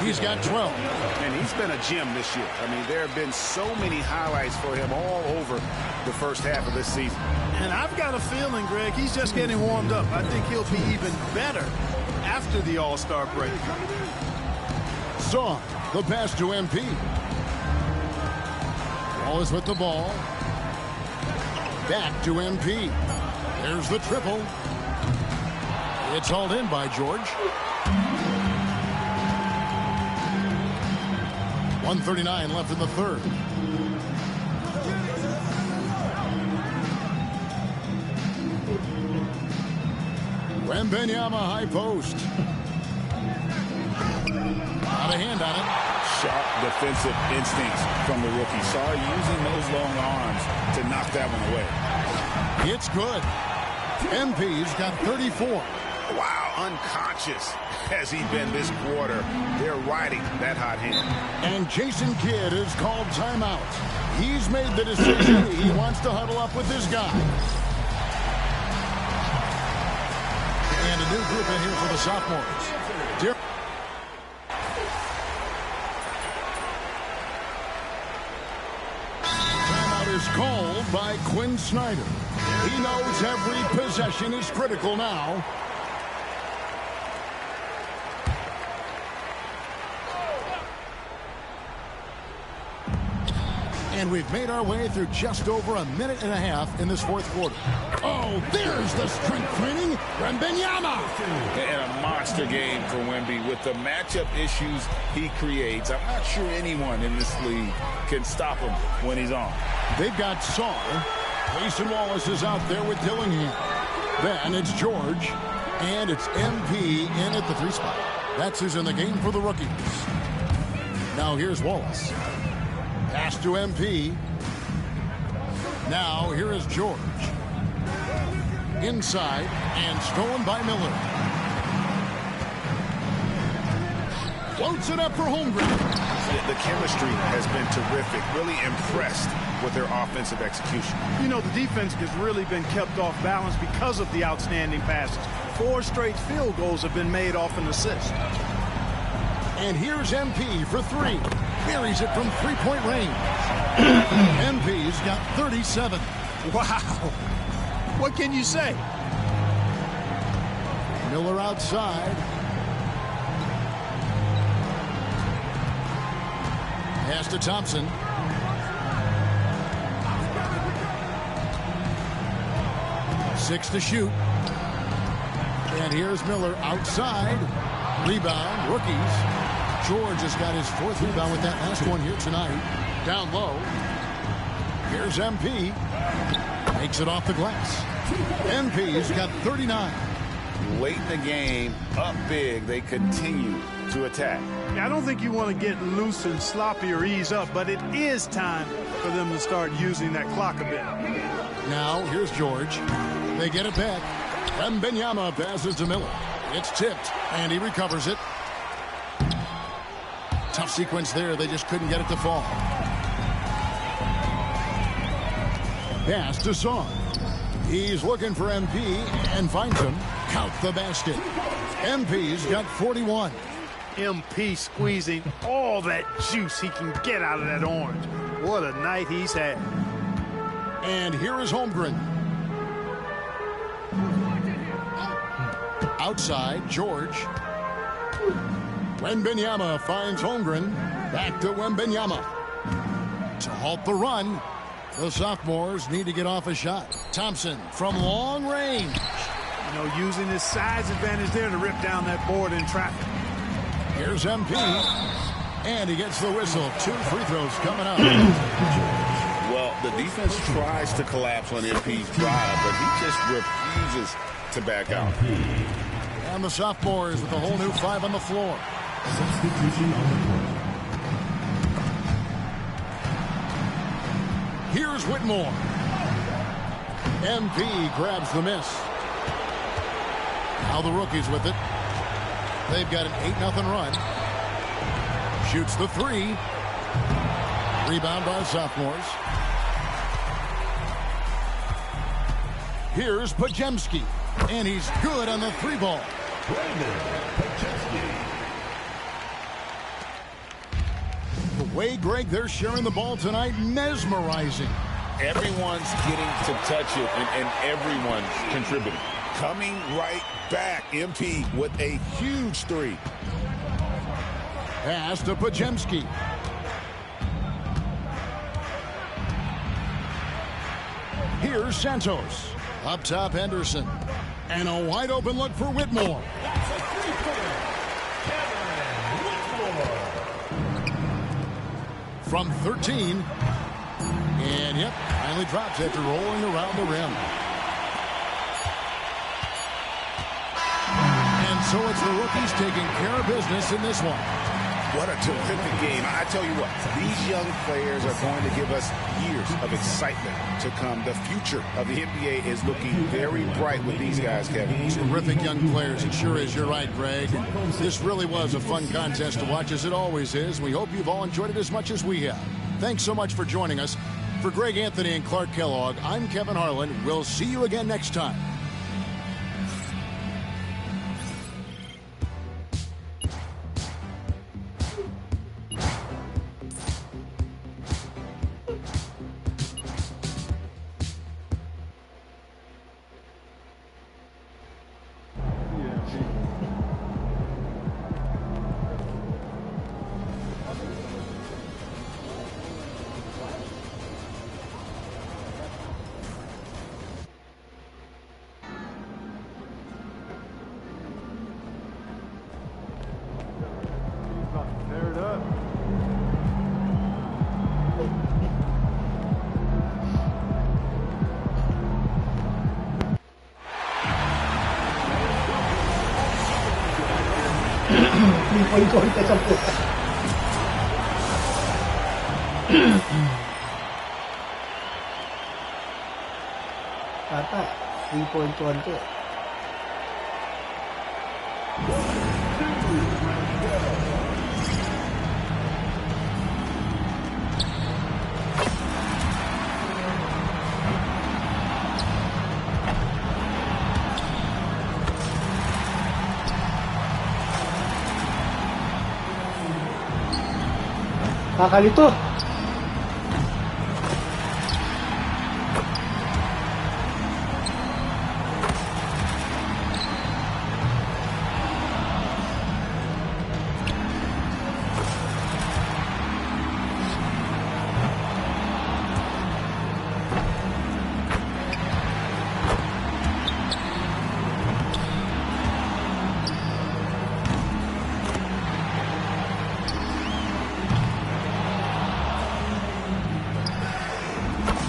He's got 12. And he's been a gem this year. I mean, there have been so many highlights for him all over the first half of this season. And I've got a feeling, Greg, he's just getting warmed up. I think he'll be even better after the All-Star break. Saw the pass to MP. Wallace with the ball. Back to MP. There's the triple. It's hauled in by George. 1:39 left in the third. Wembanyama high post. Not a hand on it. Sharp defensive instincts from the rookie. Saw using those long arms to knock that one away. It's good. MP's got 34. Wow, unconscious has he been this quarter. They're riding that hot hand. And Jason Kidd is called timeout. He's made the decision. He wants to huddle up with this guy. And a new group in here for the sophomores. Timeout is called by Quinn Snyder. He knows every possession is critical now. And we've made our way through just over a minute and a half in this fourth quarter. Oh, there's the strength training from Wembanyama. And a monster game for Wemby with the matchup issues he creates. I'm not sure anyone in this league can stop him when he's on. They've got Saul. Mason Wallace is out there with Dillingham. Then it's George. And it's MP in at the 3 spot. That's who's in the game for the rookies. Now here's Wallace. Pass to MP. Now here is George. Inside and stolen by Miller. Floats it up for Holmgren. The chemistry has been terrific. Really impressed with their offensive execution. You know, the defense has really been kept off balance because of the outstanding passes. 4 straight field goals have been made off an assist. And here's MP for 3. Buries it from 3-point range. MP's got 37. Wow. What can you say? Miller outside. Pass to Thompson. Six to shoot. And here's Miller outside. Rebound, rookies. George has got his 4th rebound with that last one here tonight. Down low. Here's MP. Makes it off the glass. MP's got 39. Late in the game, up big, they continue to attack. I don't think you want to get loose and sloppy or ease up, but it is time for them to start using that clock a bit. Now, here's George. They get it back. Wembanyama passes to Miller. It's tipped, and he recovers it. Tough sequence there. They just couldn't get it to fall. Pass to Son. He's looking for MP and finds him. Count the basket. MP's got 41. MP squeezing all that juice he can get out of that orange. What a night he's had. And here is Holmgren. Outside, George. Wembanyama finds Holmgren. Back to Wembanyama. To halt the run, the sophomores need to get off a shot. Thompson from long range. You know, using his size advantage there to rip down that board in traffic. Here's MP. And he gets the whistle. 2 free throws coming up. Well, the defense tries to collapse on MP's drive, but he just refuses to back out. And the sophomores with a whole new 5 on the floor. Substitution on the court. Here's Whitmore. MP grabs the miss. Now the rookies with it. They've got an 8-0 run. Shoots the 3. Rebound by sophomores. Here's Pajemski. And he's good on the 3 ball. The way, Greg, they're sharing the ball tonight, mesmerizing. Everyone's getting to touch it, and everyone's contributing. Coming right back, MP with a huge 3. Pass to Pajemski. Here's Santos. Up top, Henderson. And a wide open look for Whitmore. From 13. And, yep, finally drops after rolling around the rim. And so it's the rookies taking care of business in this one. What a terrific game. I tell you what, these young players are going to give us years of excitement to come. The future of the NBA is looking very bright with these guys, Kevin. Terrific young players. It sure is. You're right, Greg. This really was a fun contest to watch, as it always is. We hope you've all enjoyed it as much as we have. Thanks so much for joining us. For Greg Anthony and Clark Kellogg, I'm Kevin Harlan. We'll see you again next time. Tear it up. Three-point contest ang puta. Tata, 3-point contest. Kakalito.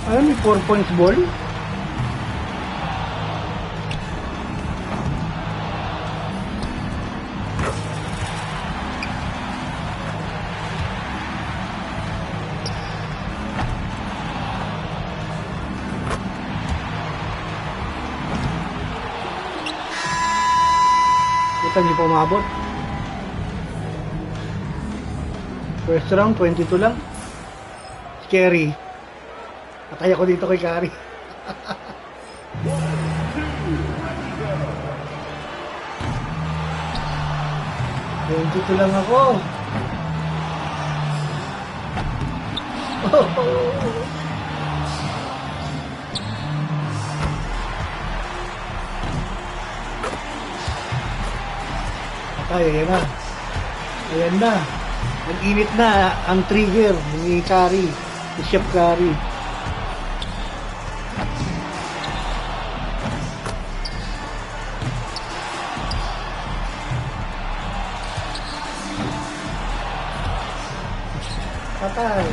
Ay, may 4 points ball. Kita hindi pa umabot. First round, 22 lang. Scary. Patay ako dito kay Kari. 22 lang ako. Patay, ayan na. Ayan na. Nag-init na ang trigger ni Kari. Si Chef Kari. Patay.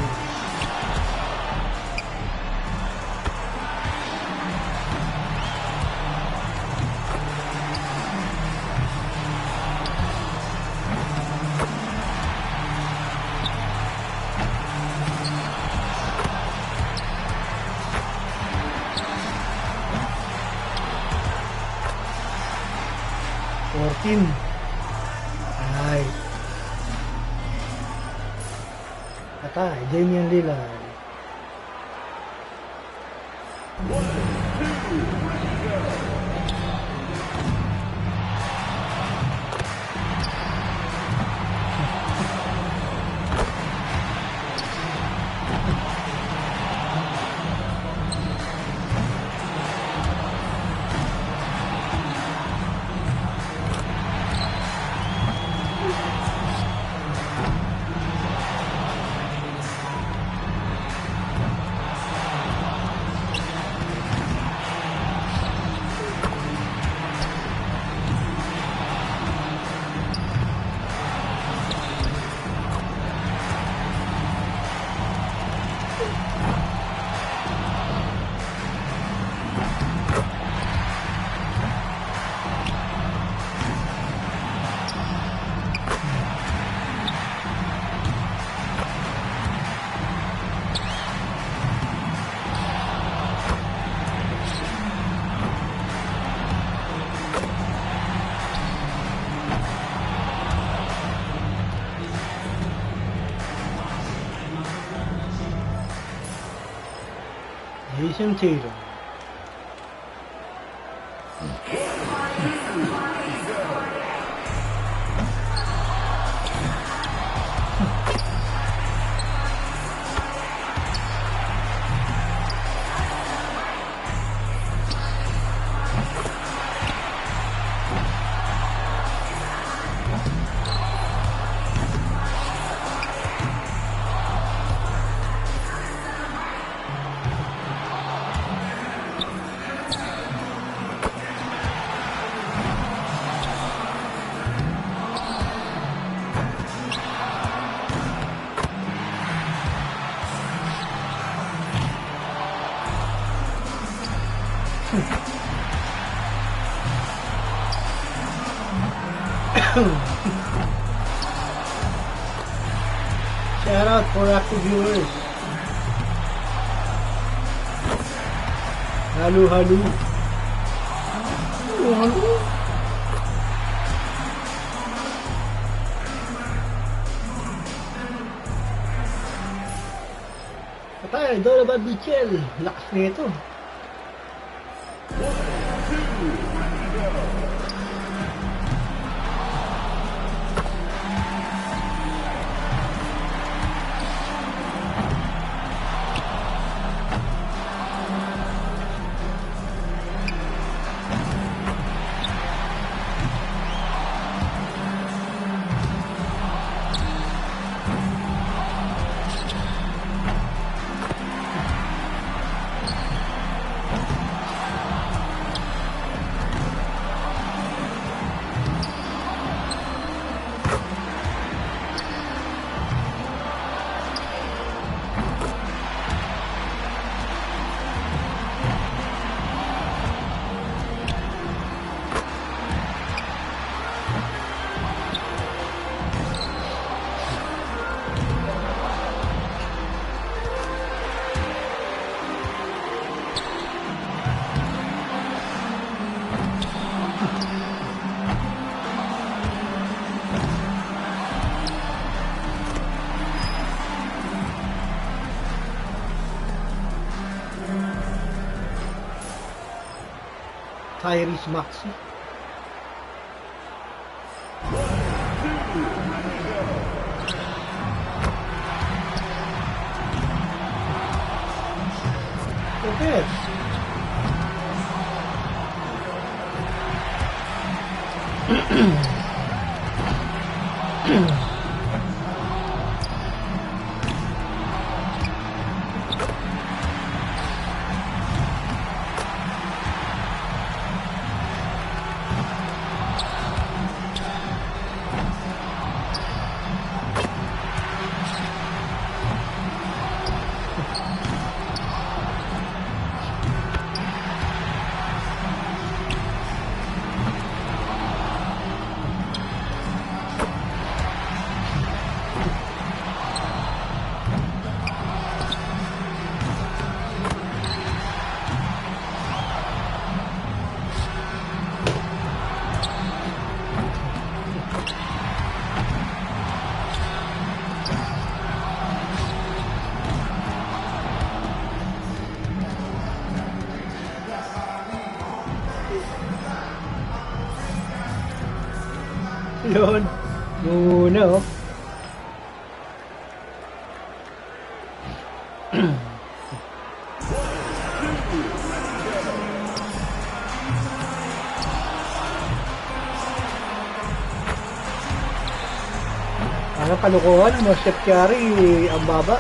Ay. Patay, Damian Lillard. Jason Taylor. Shout out for active viewers. Halo, halo. Halo, halo. Patay, Donovan Mitchell. Lakas nito. Tyrese Maxey. Okay. Yun. Muna, oh. Ano palukuhan mo, Chef Carey, ang baba.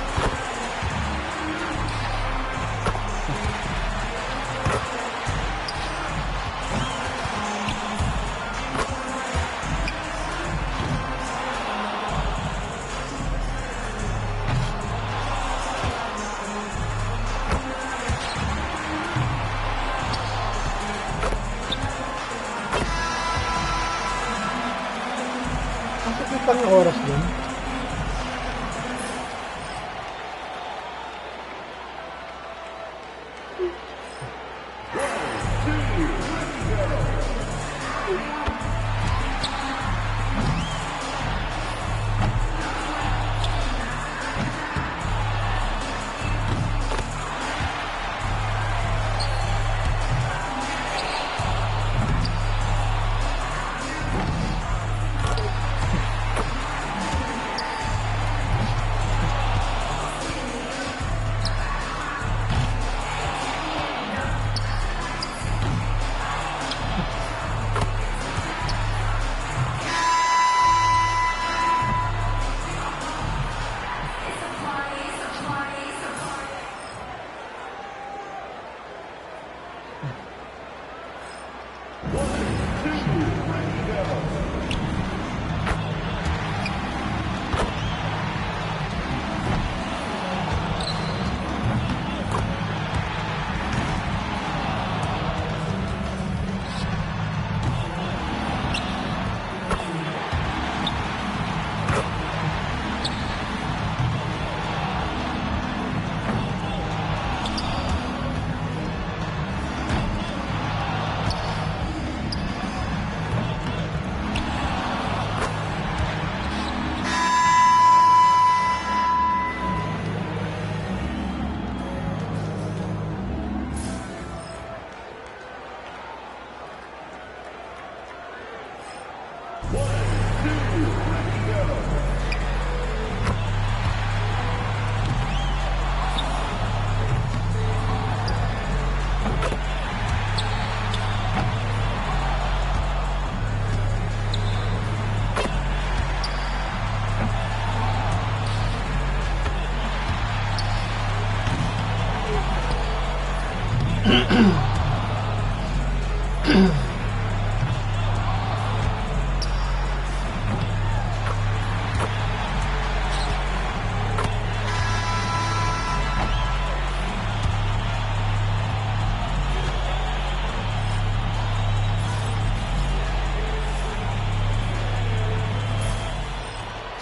Pang oras din.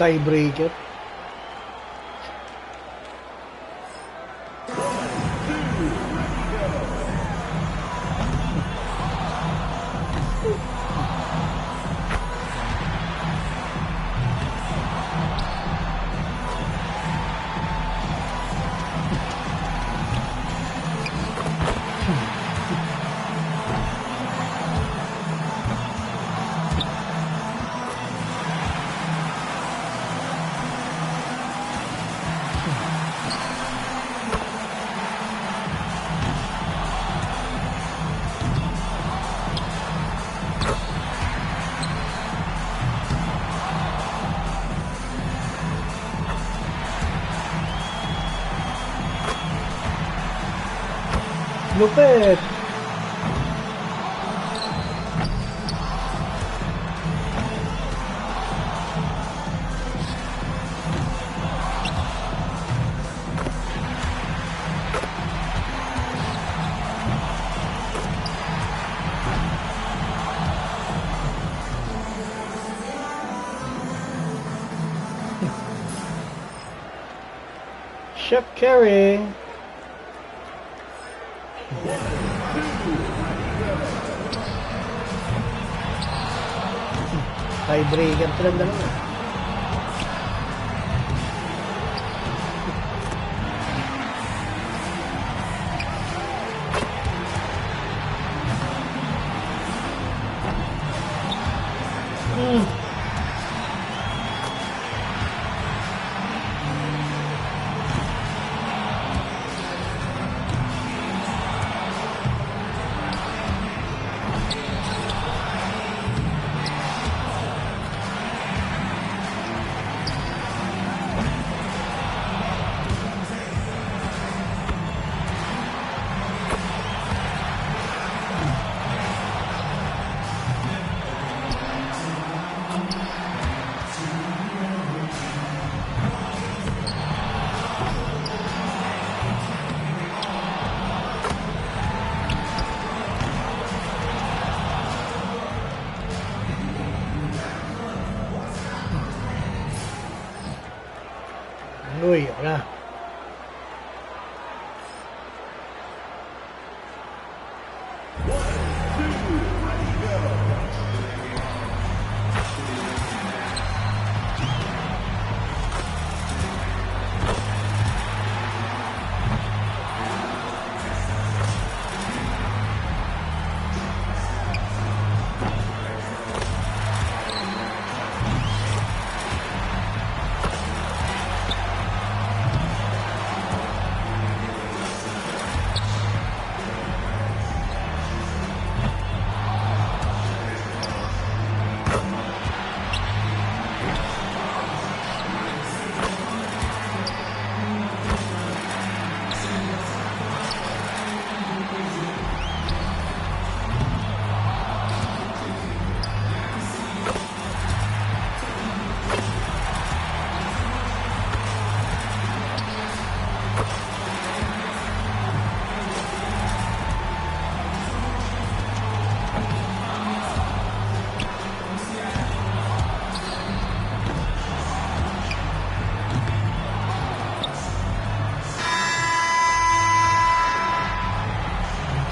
Tiebreaker. Lupit! Chef carry. Tiebreaker silang dalawa. Uy, wala.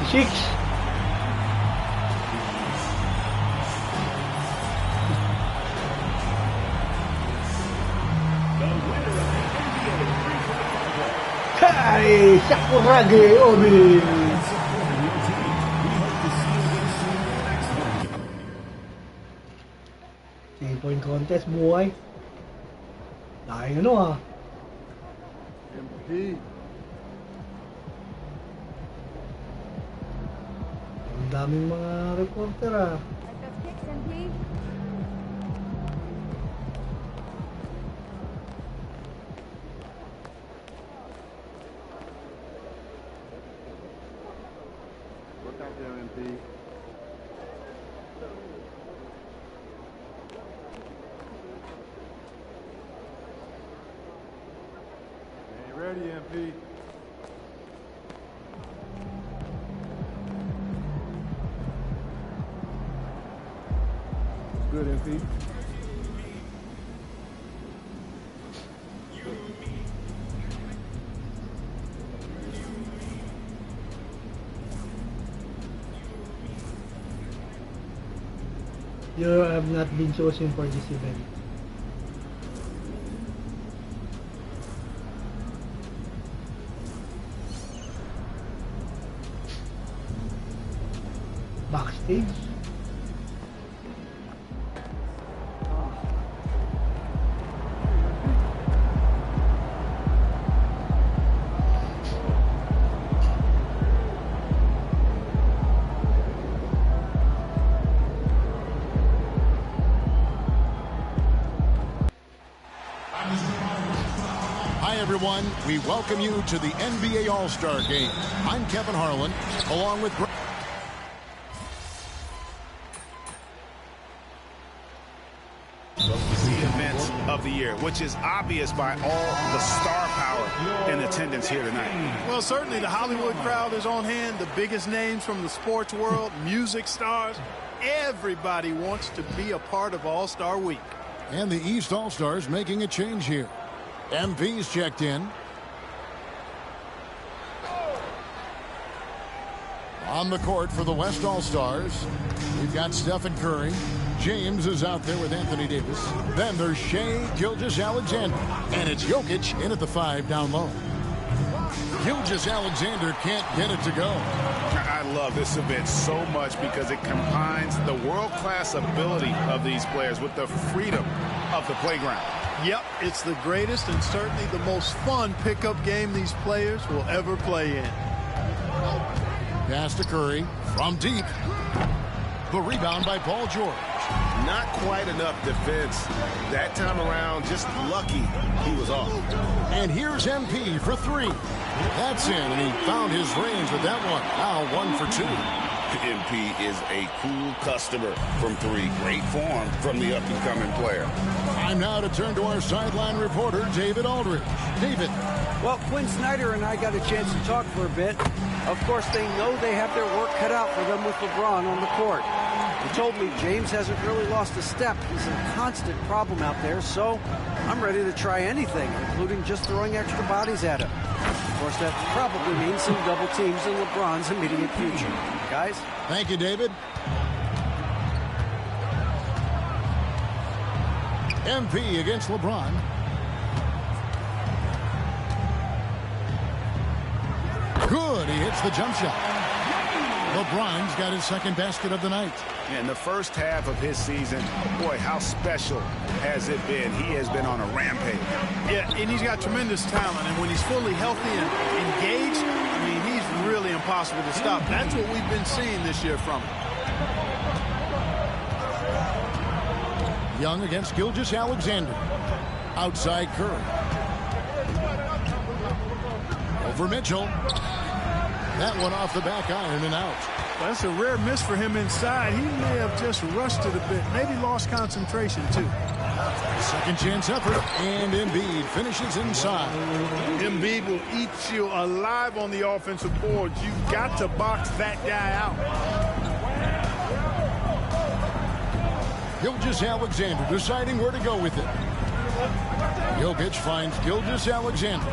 Six. Kai Sakurage Obi. Three-point contest buhay. Dahil ano ah. MP. Ang daming mga reporter ah. Look out there, MP. Ain't ready, MP. Good, MP. You have not been chosen for this event. Backstage. Hi, everyone. We welcome you to the NBA All-Star Game. I'm Kevin Harlan, along with... The events of the year, which is obvious by all the star power in attendance here tonight. Well, certainly the Hollywood crowd is on hand. The biggest names from the sports world, music stars. Everybody wants to be a part of All-Star Week. And the East All-Stars making a change here. MP's checked in. On the court for the West All-Stars, we've got Stephen Curry. James is out there with Anthony Davis. Then there's Shai Gilgeous-Alexander. And it's Jokic in at the 5 down low. Gilgeous-Alexander can't get it to go. I love this event so much because it combines the world-class ability of these players with the freedom of the playground. Yep, it's the greatest and certainly the most fun pickup game these players will ever play in. Pass to Curry from deep. The rebound by Paul George. Not quite enough defense. That time around, just lucky he was off. And here's MP for 3. That's in, and he found his range with that one. Now 1 for 2. MP is a cool customer from 3. Great form from the up-and-coming player. Time now to turn to our sideline reporter, David Aldridge. David. Well, Quinn Snyder and I got a chance to talk for a bit. Of course, they know they have their work cut out for them with LeBron on the court. He told me James hasn't really lost a step. He's a constant problem out there, so I'm ready to try anything, including just throwing extra bodies at him. Of course, that probably means some double teams in LeBron's immediate future. Guys? Thank you, David. MP against LeBron. Good, he hits the jump shot. LeBron's got his second basket of the night. In the first half of his season, boy, how special has it been? He has been on a rampage. Yeah, and he's got tremendous talent, and when he's fully healthy and engaged, I mean, he's really impossible to stop. That's what we've been seeing this year from him. Young against Gilgeous-Alexander. Outside Curry. Over Mitchell. That one off the back iron and out. That's a rare miss for him inside. He may have just rushed it a bit. Maybe lost concentration, too. Second chance effort, and Embiid finishes inside. Embiid will eat you alive on the offensive boards. You've got to box that guy out. Gilgeous-Alexander deciding where to go with it. Jokic finds Gilgeous-Alexander.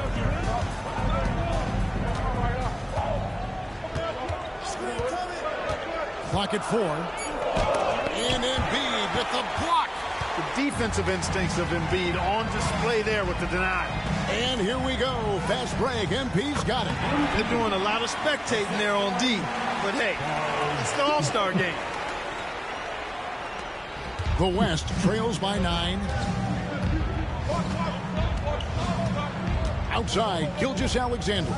Clock at 4. And Embiid with the block. The defensive instincts of Embiid on display there with the denial. And here we go. Fast break. MP's got it. They're doing a lot of spectating there on D. But hey, it's the All-Star game. The West trails by 9. Outside, Gilgeous-Alexander.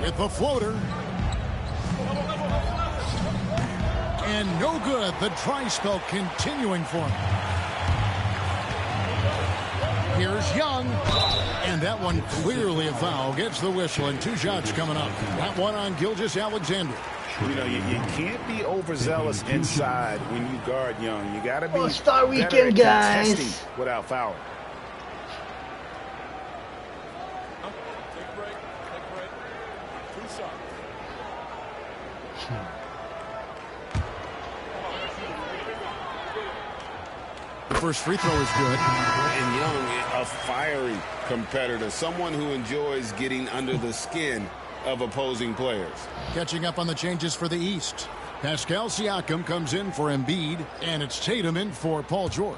With the floater. And no good. The dry spell continuing for him. Here's Young. And that one clearly a foul. Gets the whistle and 2 shots coming up. That one on Gilgeous-Alexander. You know, you can't be overzealous inside when you guard Young. You got to be All-Star Weekend, guys. Without fouling. The first free throw is good. And Young, a fiery competitor, someone who enjoys getting under the skin of opposing players. Catching up on the changes for the East. Pascal Siakam comes in for Embiid, and it's Tatum in for Paul George.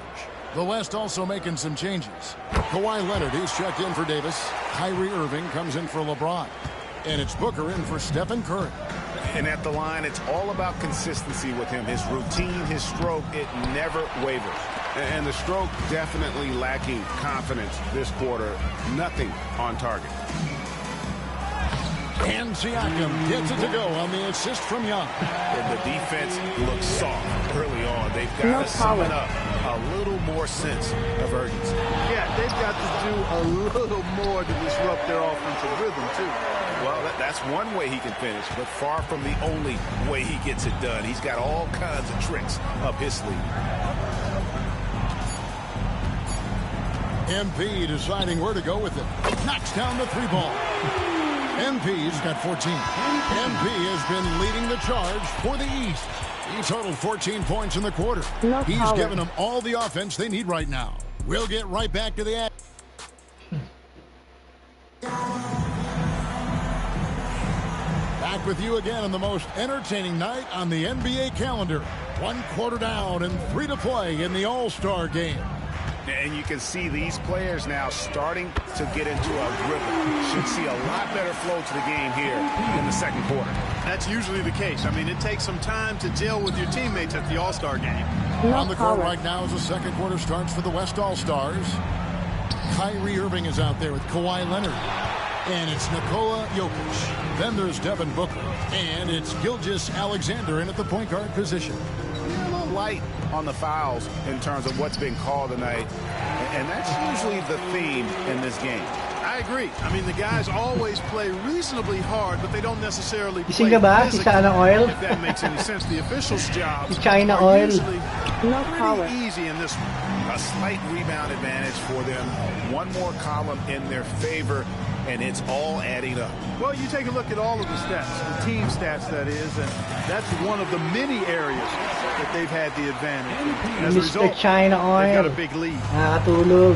The West also making some changes. Kawhi Leonard is checked in for Davis. Kyrie Irving comes in for LeBron. And it's Booker in for Stephen Curry. And at the line, it's all about consistency with him. His routine, his stroke, it never wavers. And the stroke definitely lacking confidence this quarter. Nothing on target. And Siakam gets it to go on the assist from Young. And the defense looks soft early on. They've got to summon up a little more sense of urgency. Yeah, they've got to do a little more to disrupt their offensive rhythm, too. Well, that's one way he can finish, but far from the only way he gets it done. He's got all kinds of tricks up his sleeve. MP deciding where to go with it. Knocks down the 3-ball. MP's got 14. MP has been leading the charge for the East. He totaled 14 points in the quarter. He's given them all the offense they need right now. We'll get right back to the act. Back with you again on the most entertaining night on the NBA calendar. 1 quarter down and 3 to play in the All-Star game. And you can see these players now starting to get into a rhythm. Should see a lot better flow to the game here in the second quarter. That's usually the case. I mean, it takes some time to gel with your teammates at the All-Star game. On the court right now as the second quarter starts for the West All-Stars. Kyrie Irving is out there with Kawhi Leonard. And it's Nikola Jokic. Then there's Devin Booker. And it's Gilgeous Alexander in at the point guard position. A little light on the fouls in terms of what's been called tonight. And that's usually the theme in this game. I agree. I mean, the guys always play reasonably hard, but they don't necessarily play Ising ka ba? Si China Oil? if that makes any sense. The officials' jobs Si China are Oil. usually pretty easy in this one. A slight rebound advantage for them. One more column in their favor, and it's all adding up. Well, you take a look at all of the stats, the team stats, that is, and that's one of the many areas that they've had the advantage. And as a result, China Oil. they've got a big lead.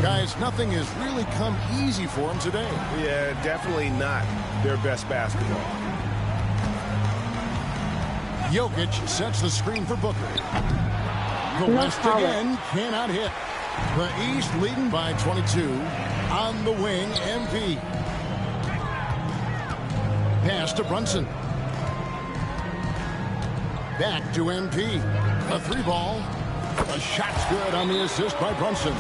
Guys, nothing has really come easy for them today. Yeah, definitely not their best basketball. Jokic sets the screen for Booker. The West again cannot hit. The East leading by 22. On the wing, MP. Pass to Brunson. Back to MP. A 3-ball. A shot's good on the assist by Brunson.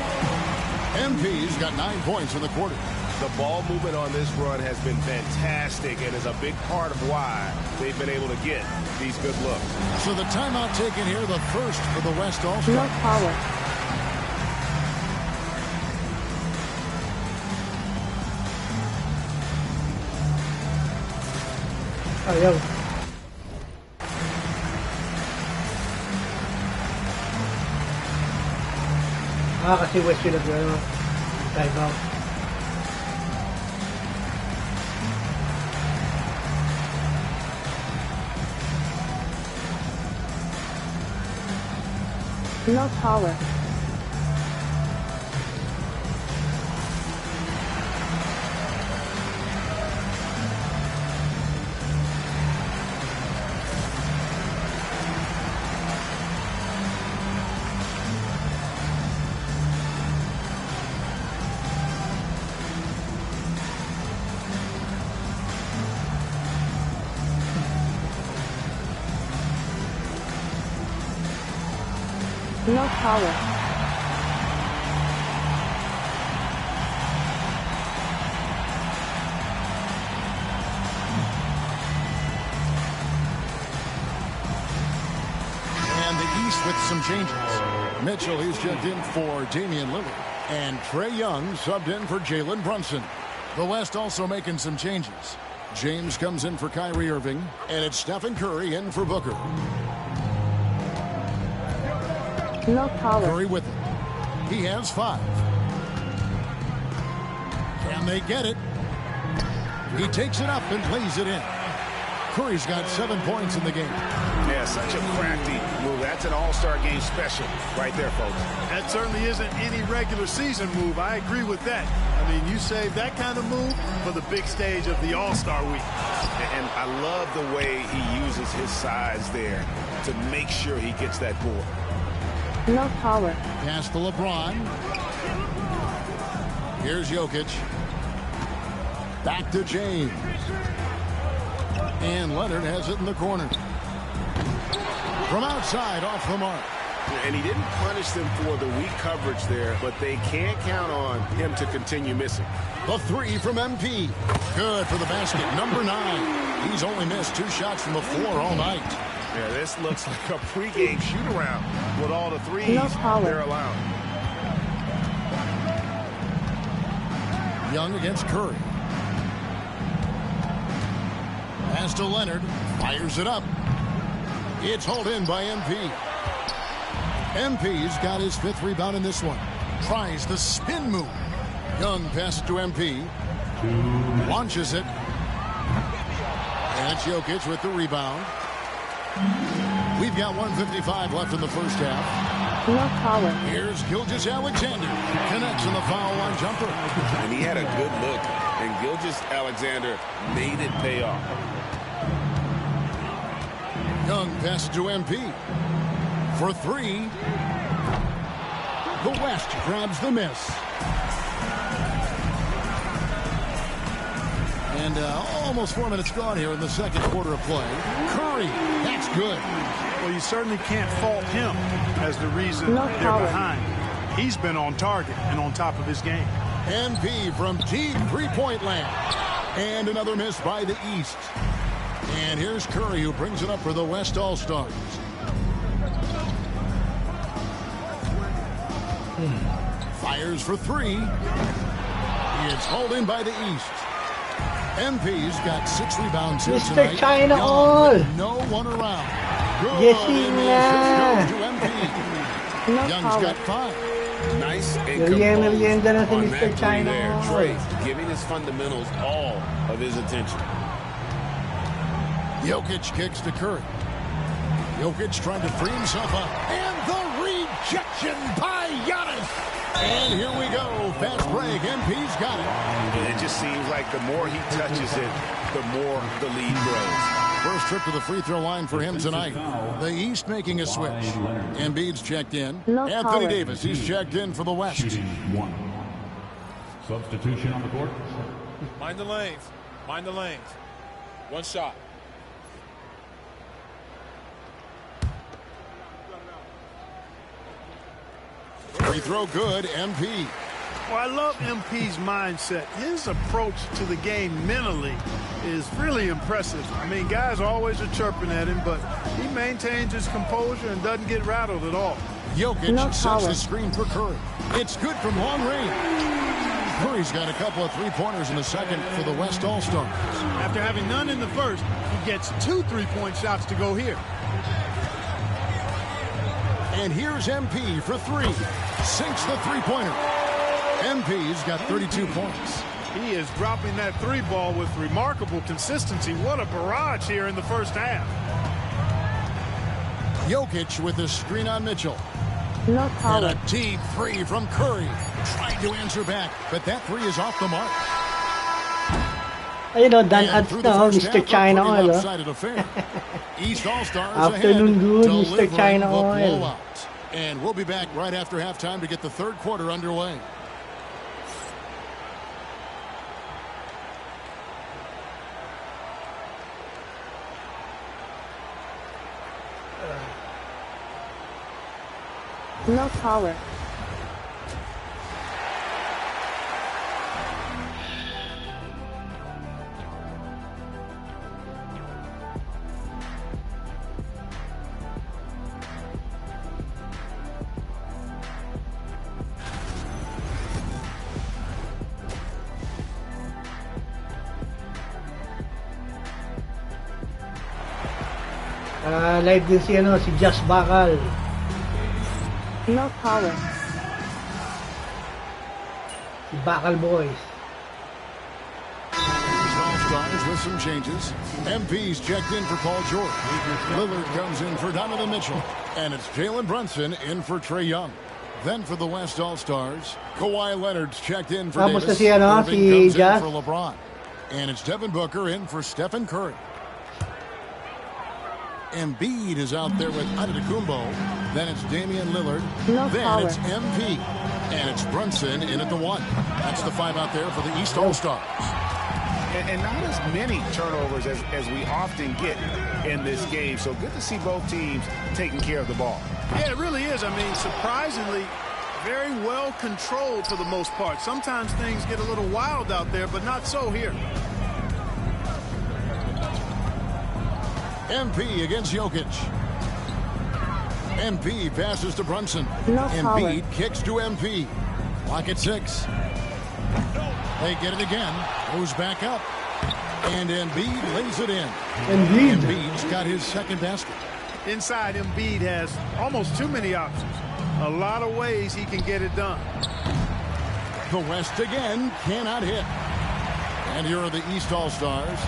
MP's got 9 points in the quarter. The ball movement on this run has been fantastic and is a big part of why they've been able to get these good looks. So the timeout taken here, the first for the West All-Star. No power. Ayaw. Kasi West sila gano'n. Time out. No power. No power. And the East with some changes. Mitchell, he's checked in for Damian Lillard. And Trae Young subbed in for Jalen Brunson. The West also making some changes. James comes in for Kyrie Irving. And it's Stephen Curry in for Booker. No power. Curry with it. He has 5. Can they get it? He takes it up and lays it in. Curry's got 7 points in the game. Yeah, such a crafty move. That's an all-star game special right there, folks. That certainly isn't any regular season move. I agree with that. I mean, you save that kind of move for the big stage of the All-Star Week. And I love the way he uses his size there to make sure he gets that board. No power. Pass to LeBron. Here's Jokic. Back to James. And Leonard has it in the corner. From outside, off the mark. And he didn't punish them for the weak coverage there, but they can't count on him to continue missing. The three from MP. Good for the basket. Number 9. He's only missed 2 shots from the floor all night. Yeah, this looks like a pregame shoot-around with all the threes they're allowing. Young against Curry. Pass to Leonard. Fires it up. It's hauled in by MP. MP's got his 5th rebound in this one. Tries the spin move. Young passes to MP. Launches it. And it's Jokic with the rebound. We've got 1:55 left in the first half. No power. Here's Gilgeous-Alexander. Connects in the foul line jumper. And he had a good look. And Gilgeous-Alexander made it pay off. Young passes to MP. For 3. The West grabs the miss. And almost 4 minutes gone here in the second quarter of play. Curry, that's good. Well, you certainly can't fault him as the reason No they're power. behind. He's been on target and on top of his game. MP from deep three-point land. And another miss by the East. And here's Curry, who brings it up for the West All-Stars. Fires for 3. It's hauled in by the East. MP's got 6 rebounds here Mr. tonight. China Young all. with no one around. Good. Yes, And the nga. assist goes to MP. No Young's power. got 5. Nice and Merienda na si on Mr. that three China. there. Trey giving his fundamentals all of his attention. Jokic kicks to Curry. Jokic trying to free himself up. And the rejection by Giannis. And here we go. Fast break. MP's got it. And it just seems like the more he touches it, the more the lead grows. First trip to the free throw line for him tonight. The East making a switch. Embiid's checked in. No Anthony power. Davis, he's checked in for the West. Shooting 1. Substitution on the court. Mind the lanes. Mind the lanes. One shot. Free throw good. MP. Well, I love MP's mindset. His approach to the game mentally is really impressive. I mean, guys always are chirping at him, but he maintains his composure and doesn't get rattled at all. Jokic No sets power. the screen for Curry. It's good from long range. Curry's got a couple of three-pointers in the second for the West All-Stars. After having none in the first, he gets 2 3-point shots to go here. And here's MP for 3. Sinks the three-pointer. MP's got 32 points. He is dropping that 3 ball with remarkable consistency. What a barrage here in the first half. Jokic with the screen on Mitchell. No And power. a deep 3 from Curry. Trying to answer back, but that 3 is off the mark. Ayun o, Dan And Ads through na the o, first Mr. half, a China pretty Oil. Oh. lopsided affair. East All-Stars Afternoon ahead, good, Mr. delivering China the Oil. blowout. And we'll be back right after halftime to get the third quarter underway. No power. Live din si, si Just Bakal. No power. Si Bakal Boys. All-Stars All-Stars with some changes. MP's checked in for Paul George. Lillard comes in for Donovan Mitchell. And it's Jalen Brunson in for Trae Young. Then for the West All-Stars, Kawhi Leonard's checked in for Tapos Davis. si ano, Irving si comes in Jazz. for LeBron. And it's Devin Booker in for Stephen Curry. Embiid is out there with Antetokounmpo. Then it's Damian Lillard. No then power. it's MP. And it's Brunson in at the 1. That's the 5 out there for the East All-Stars. And not as many turnovers as we often get in this game. So good to see both teams taking care of the ball. Yeah, it really is. I mean, surprisingly, very well controlled for the most part. Sometimes things get a little wild out there, but not so here. MP against Jokic. MP passes to Brunson. No Embiid power. kicks to MP. Clock at 6. They get it again. Goes back up. And Embiid lays it in. Embiid's got his second basket. Inside, Embiid has almost too many options. A lot of ways he can get it done. The West again cannot hit. And here are the East All-Stars.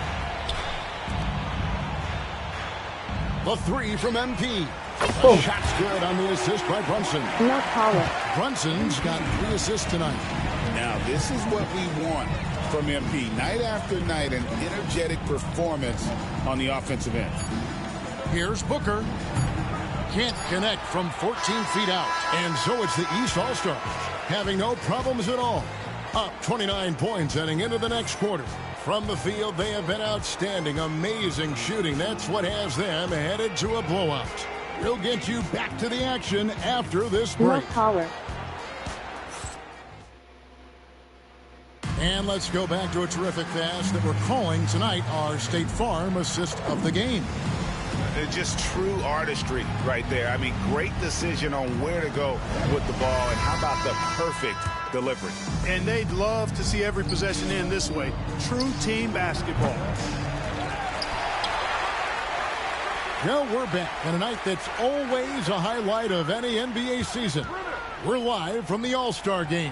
The 3 from MP. The shot's good on the assist by Brunson. No power. Brunson's got 3 assists tonight. Now, this is what we want from MP. Night after night, an energetic performance on the offensive end. Here's Booker. Can't connect from 14 feet out. And so it's the East All-Stars having no problems at all. Up 29 points heading into the next quarter. From the field, they have been outstanding. Amazing shooting. That's what has them headed to a blowout. We'll get you back to the action after this No break. power. And let's go back to a terrific pass that we're calling tonight our State Farm assist of the game. Just true artistry right there. I mean, great decision on where to go with the ball, and how about the perfect delivery. And they'd love to see every possession end this way. True team basketball. Well, we're back on a night that's always a highlight of any NBA season. We're live from the All-Star Game.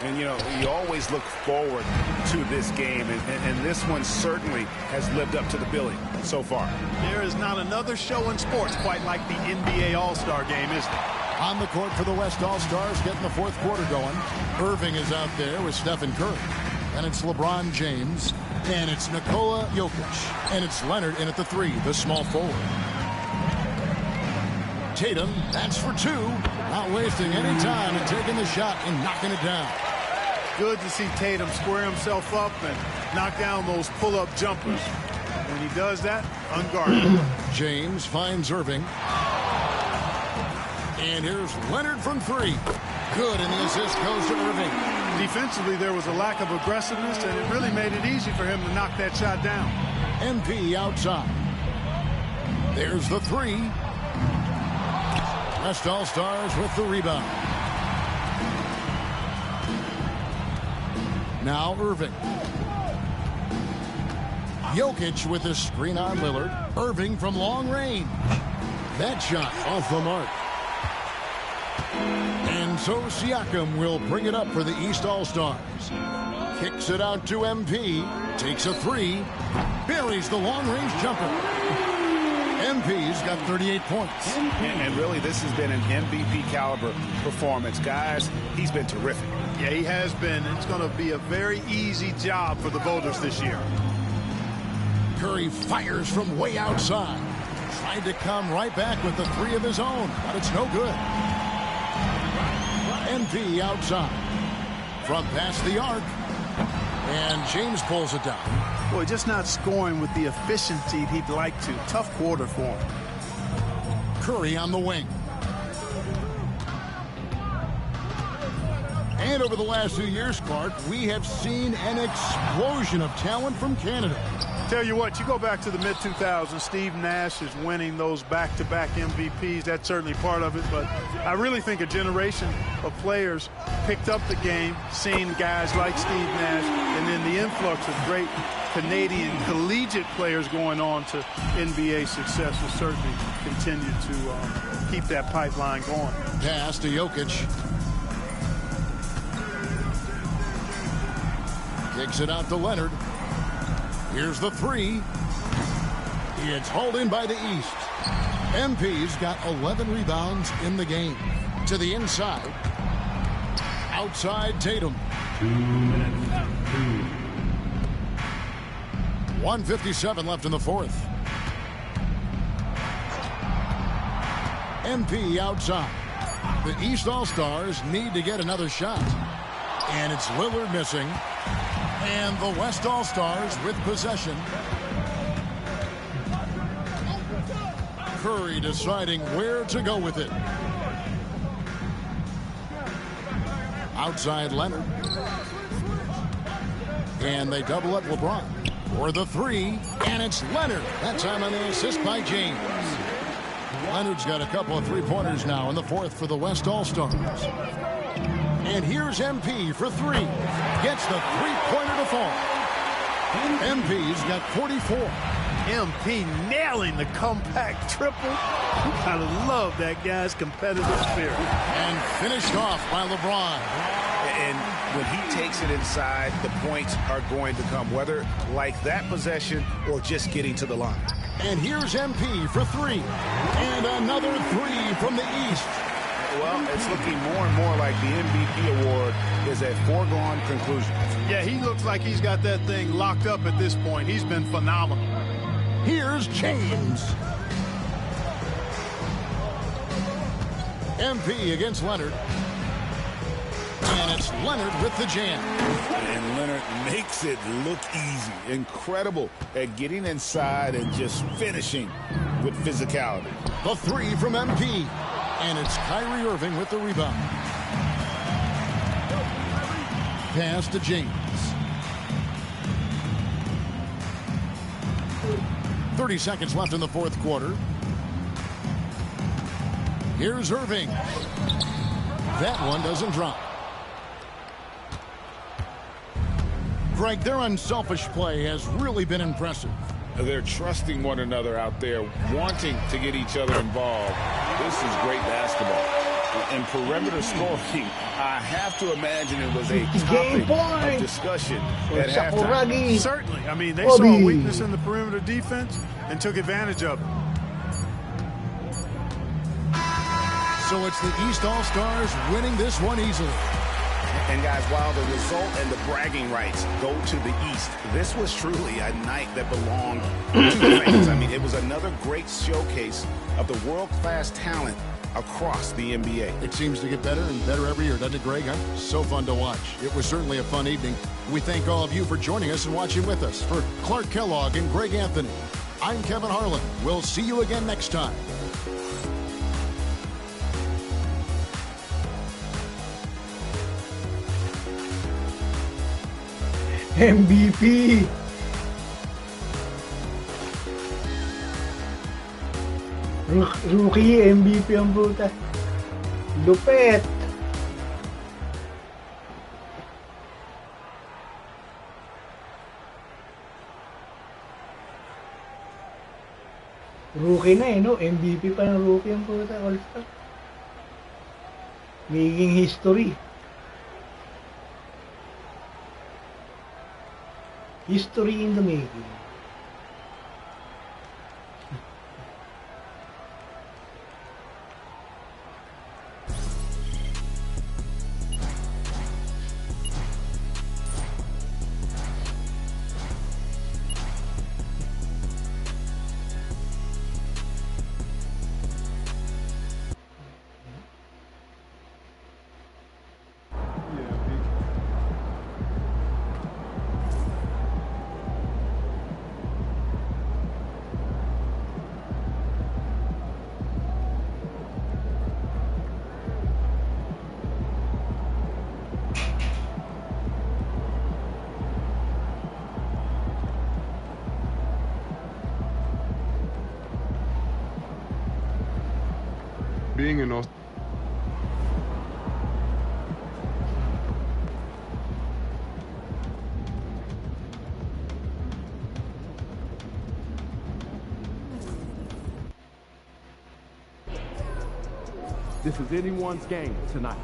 And, you know, you always look forward to this game, and this one certainly has lived up to the billing so far. There is not another show in sports quite like the NBA All-Star Game, is there? On the court for the West All-Stars, getting the fourth quarter going. Irving is out there with Stephen Curry. And it's LeBron James. And it's Nikola Jokic. And it's Leonard in at the 3, the small forward. Tatum, that's for 2. Not wasting any time and taking the shot and knocking it down. Good to see Tatum square himself up and knock down those pull-up jumpers. When he does that, unguarded. James finds Irving. And here's Leonard from 3. Good, and the assist goes to Irving. Defensively, there was a lack of aggressiveness, and it really made it easy for him to knock that shot down. MP outside. There's the 3. West All-Stars with the rebound. Now Irving. Jokic with a screen on Lillard. Irving from long range. That shot off the mark. And so Siakam will bring it up for the East All-Stars. Kicks it out to MP. Takes a 3. Buries the long-range jumper. MP's got 38 points. And really, this has been an MVP caliber performance. Guys, he's been terrific. Yeah, he has been. It's going to be a very easy job for the voters this year. Curry fires from way outside. Tried to come right back with the 3 of his own, but it's no good. MP outside. From past the arc. And James pulls it down. Boy, just not scoring with the efficiency he'd like to. Tough quarter for him. Curry on the wing. And over the last 2 years, Clark, we have seen an explosion of talent from Canada. Tell you what, you go back to the mid-2000s, Steve Nash is winning those back-to-back MVPs. That's certainly part of it, but I really think a generation of players picked up the game, seeing guys like Steve Nash, and then the influx of great Canadian collegiate players going on to NBA success will certainly continue to keep that pipeline going. Pass to Jokic. Kicks it out to Leonard. Here's the three. It's hauled in by the East. MP's got 11 rebounds in the game. To the inside. Outside Tatum. 1:57 left in the fourth. MP outside. The East All-Stars need to get another shot. And it's Lillard missing. And the West All-Stars with possession. Curry deciding where to go with it. Outside Leonard. And they double up LeBron. For the three, and it's Leonard. That time on the assist by James. Leonard's got a couple of three-pointers now in the fourth for the West All-Stars. And here's MP for three. Gets the three-pointer to fall. MP's got 44. MP nailing the compact triple. I love that guy's competitive spirit. And finished off by LeBron. And when he takes it inside, the points are going to come, whether like that possession or just getting to the line. And here's MP for three. And another three from the East. Well, it's looking more and more like the MVP award is a foregone conclusion. Yeah, he looks like he's got that thing locked up at this point. He's been phenomenal. Here's James. MP against Leonard. And it's Leonard with the jam. And Leonard makes it look easy. Incredible at getting inside and just finishing with physicality. The three from MP. And it's Kyrie Irving with the rebound. Pass to James. 30 seconds left in the fourth quarter. Here's Irving. That one doesn't drop. Greg, their unselfish play has really been impressive. They're trusting one another out there, wanting to get each other involved. This is great basketball. And perimeter scoring, I have to imagine it was a topic of discussion at halftime. Certainly. I mean, they saw a weakness in the perimeter defense and took advantage of it. So it's the East All-Stars winning this one easily. And guys, while the result and the bragging rights go to the East, this was truly a night that belonged to the fans. I mean, it was another great showcase of the world-class talent across the NBA. It seems to get better and better every year, doesn't it, Greg? Huh? So fun to watch. It was certainly a fun evening. We thank all of you for joining us and watching with us. For Clark Kellogg and Greg Anthony, I'm Kevin Harlan. We'll see you again next time. MVP. Rookie MVP ang puta. Lupet. Rookie na no? MVP pa ng rookie ang puta. All-star. Making history. History in the making. Being an This is anyone's game tonight.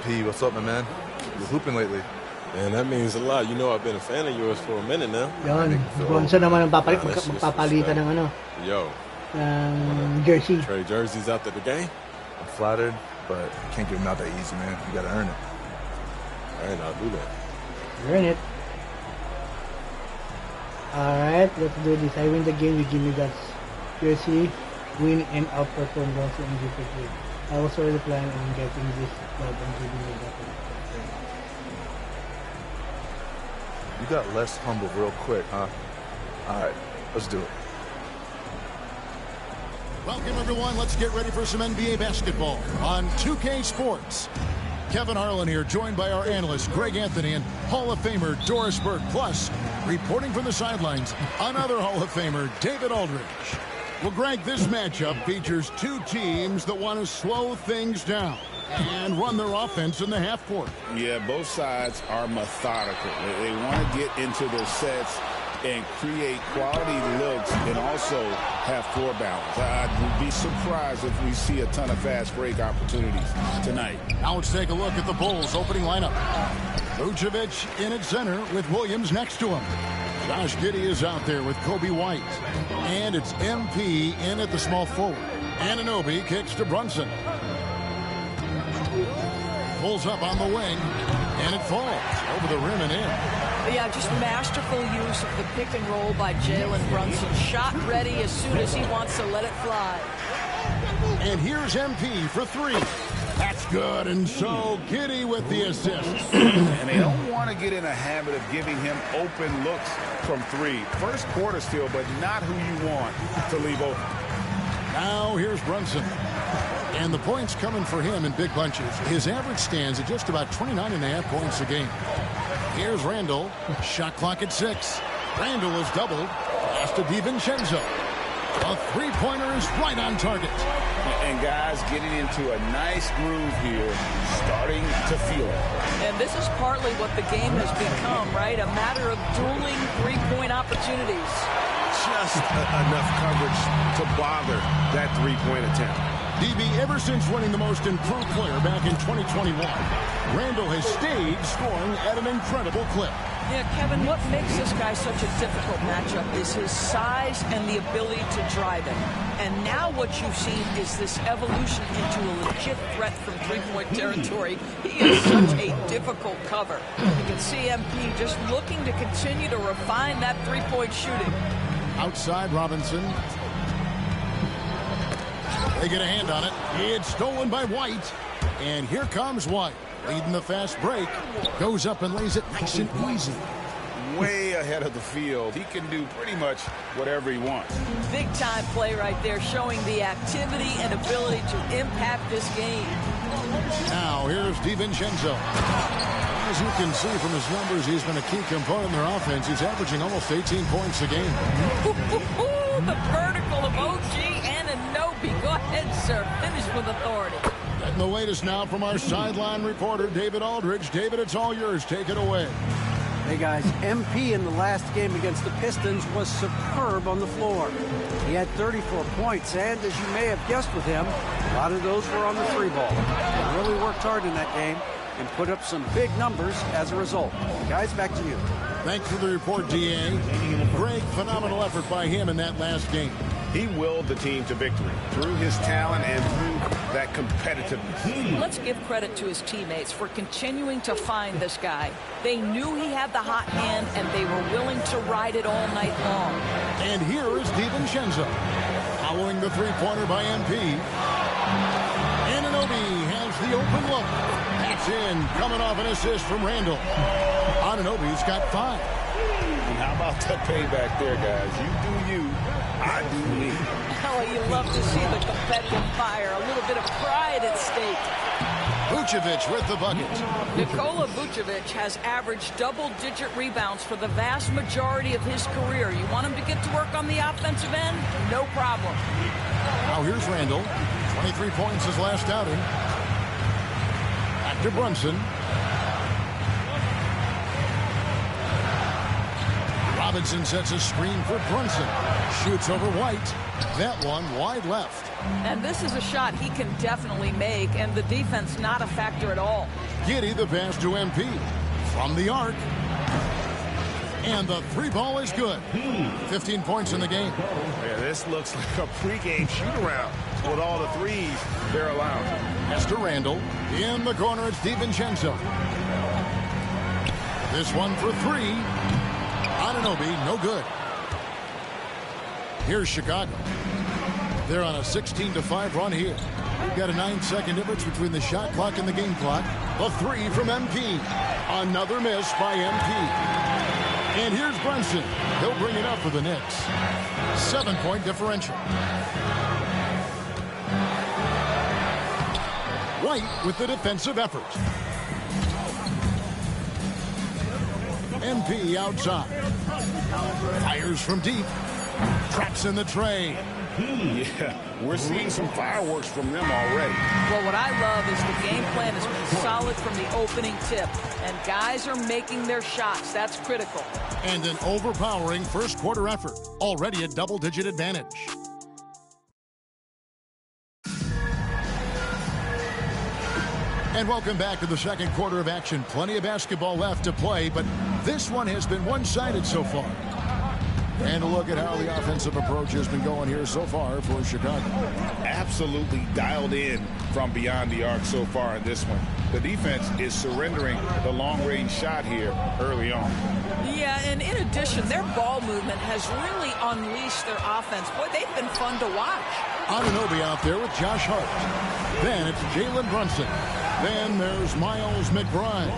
P, what's up, my man? You're hooping lately. Man, that means a lot. You know, I've been a fan of yours for a minute now. Yon, Bronson naman ang magpapalitan ng ano. Yo. Ng jersey. Trade jerseys after the game? I'm flattered, but can't give them out that easy, man. You gotta earn it. All right, I'll do that. Earn it. Alright, let's do this. I win the game, you give me that jersey, win and outperform Bronson in GP3. I was already planning on getting this club and giving me that one. You got less humble real quick, huh? All right, let's do it. Welcome, everyone. Let's get ready for some NBA basketball on 2K Sports. Kevin Harlan here, joined by our analyst, Greg Anthony, and Hall of Famer Doris Burke. Plus, reporting from the sidelines, another Hall of Famer, David Aldridge. Well, Greg, this matchup features two teams that want to slow things down and run their offense in the half court. Yeah, both sides are methodical. They want to get into their sets and create quality looks and also have floor balance. I'd be surprised if we see a ton of fast break opportunities tonight. Now let's take a look at the Bulls' opening lineup. Vucevic in at center with Williams next to him. Josh Giddey is out there with Kobe White. And it's MP in at the small forward. Anunoby kicks to Brunson. Pulls up on the wing, and it falls over the rim and in. Yeah, just masterful use of the pick and roll by Jalen Brunson. Shot ready as soon as he wants to let it fly. And here's MP for three. That's good, and so Giddey with the assist. And they don't want to get in a habit of giving him open looks from three. First quarter still, but not who you want to leave open. Now here's Brunson. And the points coming for him in big bunches. His average stands at just about 29.5 points a game. Here's Randall. Shot clock at 6. Randall is doubled. Pass to DiVincenzo. A three-pointer is right on target. And guys getting into a nice groove here, starting to feel it. And this is partly what the game has become, right? A matter of dueling three-point opportunities. Just enough coverage to bother that three-point attempt. DB, ever since winning the most improved player back in 2021, Randall has stayed scoring at an incredible clip. Yeah, Kevin, what makes this guy such a difficult matchup is his size and the ability to drive it. And now what you've seen is this evolution into a legit threat from three-point territory. He is such a difficult cover. You can see MP just looking to continue to refine that three-point shooting. Outside Robinson. They get a hand on it. It's stolen by White. And here comes White. Leading the fast break. Goes up and lays it nice and easy. Way ahead of the field. He can do pretty much whatever he wants. Big time play right there, showing the activity and ability to impact this game. Now here's DiVincenzo. As you can see from his numbers, he's been a key component in their offense. He's averaging almost 18 points a game. The vertical of OG Anunoby. Go ahead, sir. Finish with authority. And the latest now from our sideline reporter, David Aldridge. David, it's all yours. Take it away. Hey, guys, MP in the last game against the Pistons was superb on the floor. He had 34 points, and as you may have guessed with him, a lot of those were on the three ball. He really worked hard in that game and put up some big numbers as a result. Guys, back to you. Thanks for the report, DA. Great, phenomenal effort by him in that last game. He willed the team to victory through his talent and through that that competitiveness. Let's give credit to his teammates for continuing to find this guy. They knew he had the hot hand, and they were willing to ride it all night long. And here is DiVincenzo. Following the three-pointer by MP. Anunoby has the open look. That's in, coming off an assist from Randall. Anunoby's got 5. And how about that payback there, guys? You do you, I do me. Oh, you love to see the competitive fire. A little bit of pride at stake. Vucevic with the bucket. Nikola Vucevic has averaged double-digit rebounds for the vast majority of his career. You want him to get to work on the offensive end? No problem. Now here's Randall. 23 points his last outing. Back to Brunson. Robinson sets a screen for Brunson. Shoots over White. That one wide left. And this is a shot he can definitely make, and the defense not a factor at all. Giddy the pass to MP. From the arc. And the 3-ball is good. 15 points in the game. Yeah, this looks like a pregame shoot-around with all the threes they're allowing. Pass to Randall. In the corner, it's DiVincenzo. This one for 3. Anunoby, no good. Here's Chicago. They're on a 16-5 run here. We've got a 9-second difference between the shot clock and the game clock. The 3 from MP. Another miss by MP. And here's Brunson. He'll bring it up for the Knicks. 7-point differential. White with the defensive effort. MP outside. Fires from deep. Traps in the tray. Yeah, we're seeing some fireworks from them already. Well, what I love is the game plan has been solid from the opening tip, and guys are making their shots. That's critical. And an overpowering first quarter effort. Already a double-digit advantage. And welcome back to the second quarter of action. Plenty of basketball left to play, but this one has been one-sided so far. And a look at how the offensive approach has been going here so far for Chicago. Absolutely dialed in from beyond the arc so far in this one. The defense is surrendering the long-range shot here early on. Yeah, and in addition, their ball movement has really unleashed their offense. Boy, they've been fun to watch. Anunoby out there with Josh Hart. Then it's Jalen Brunson. Then there's Miles McBride.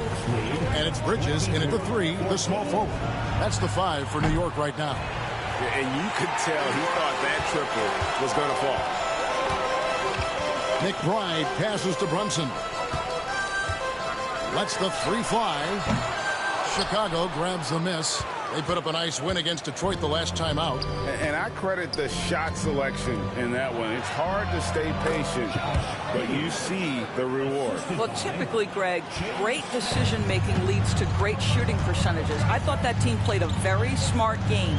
And it's Bridges in at the 3, the small forward. That's the 5 for New York right now. Yeah, and you could tell he thought that triple was going to fall. McBride passes to Brunson. Lets the 3 fly. Chicago grabs the miss. They put up a nice win against Detroit the last time out. And I credit the shot selection in that one. It's hard to stay patient, but you see the reward. Well, typically, Greg, great decision-making leads to great shooting percentages. I thought that team played a very smart game.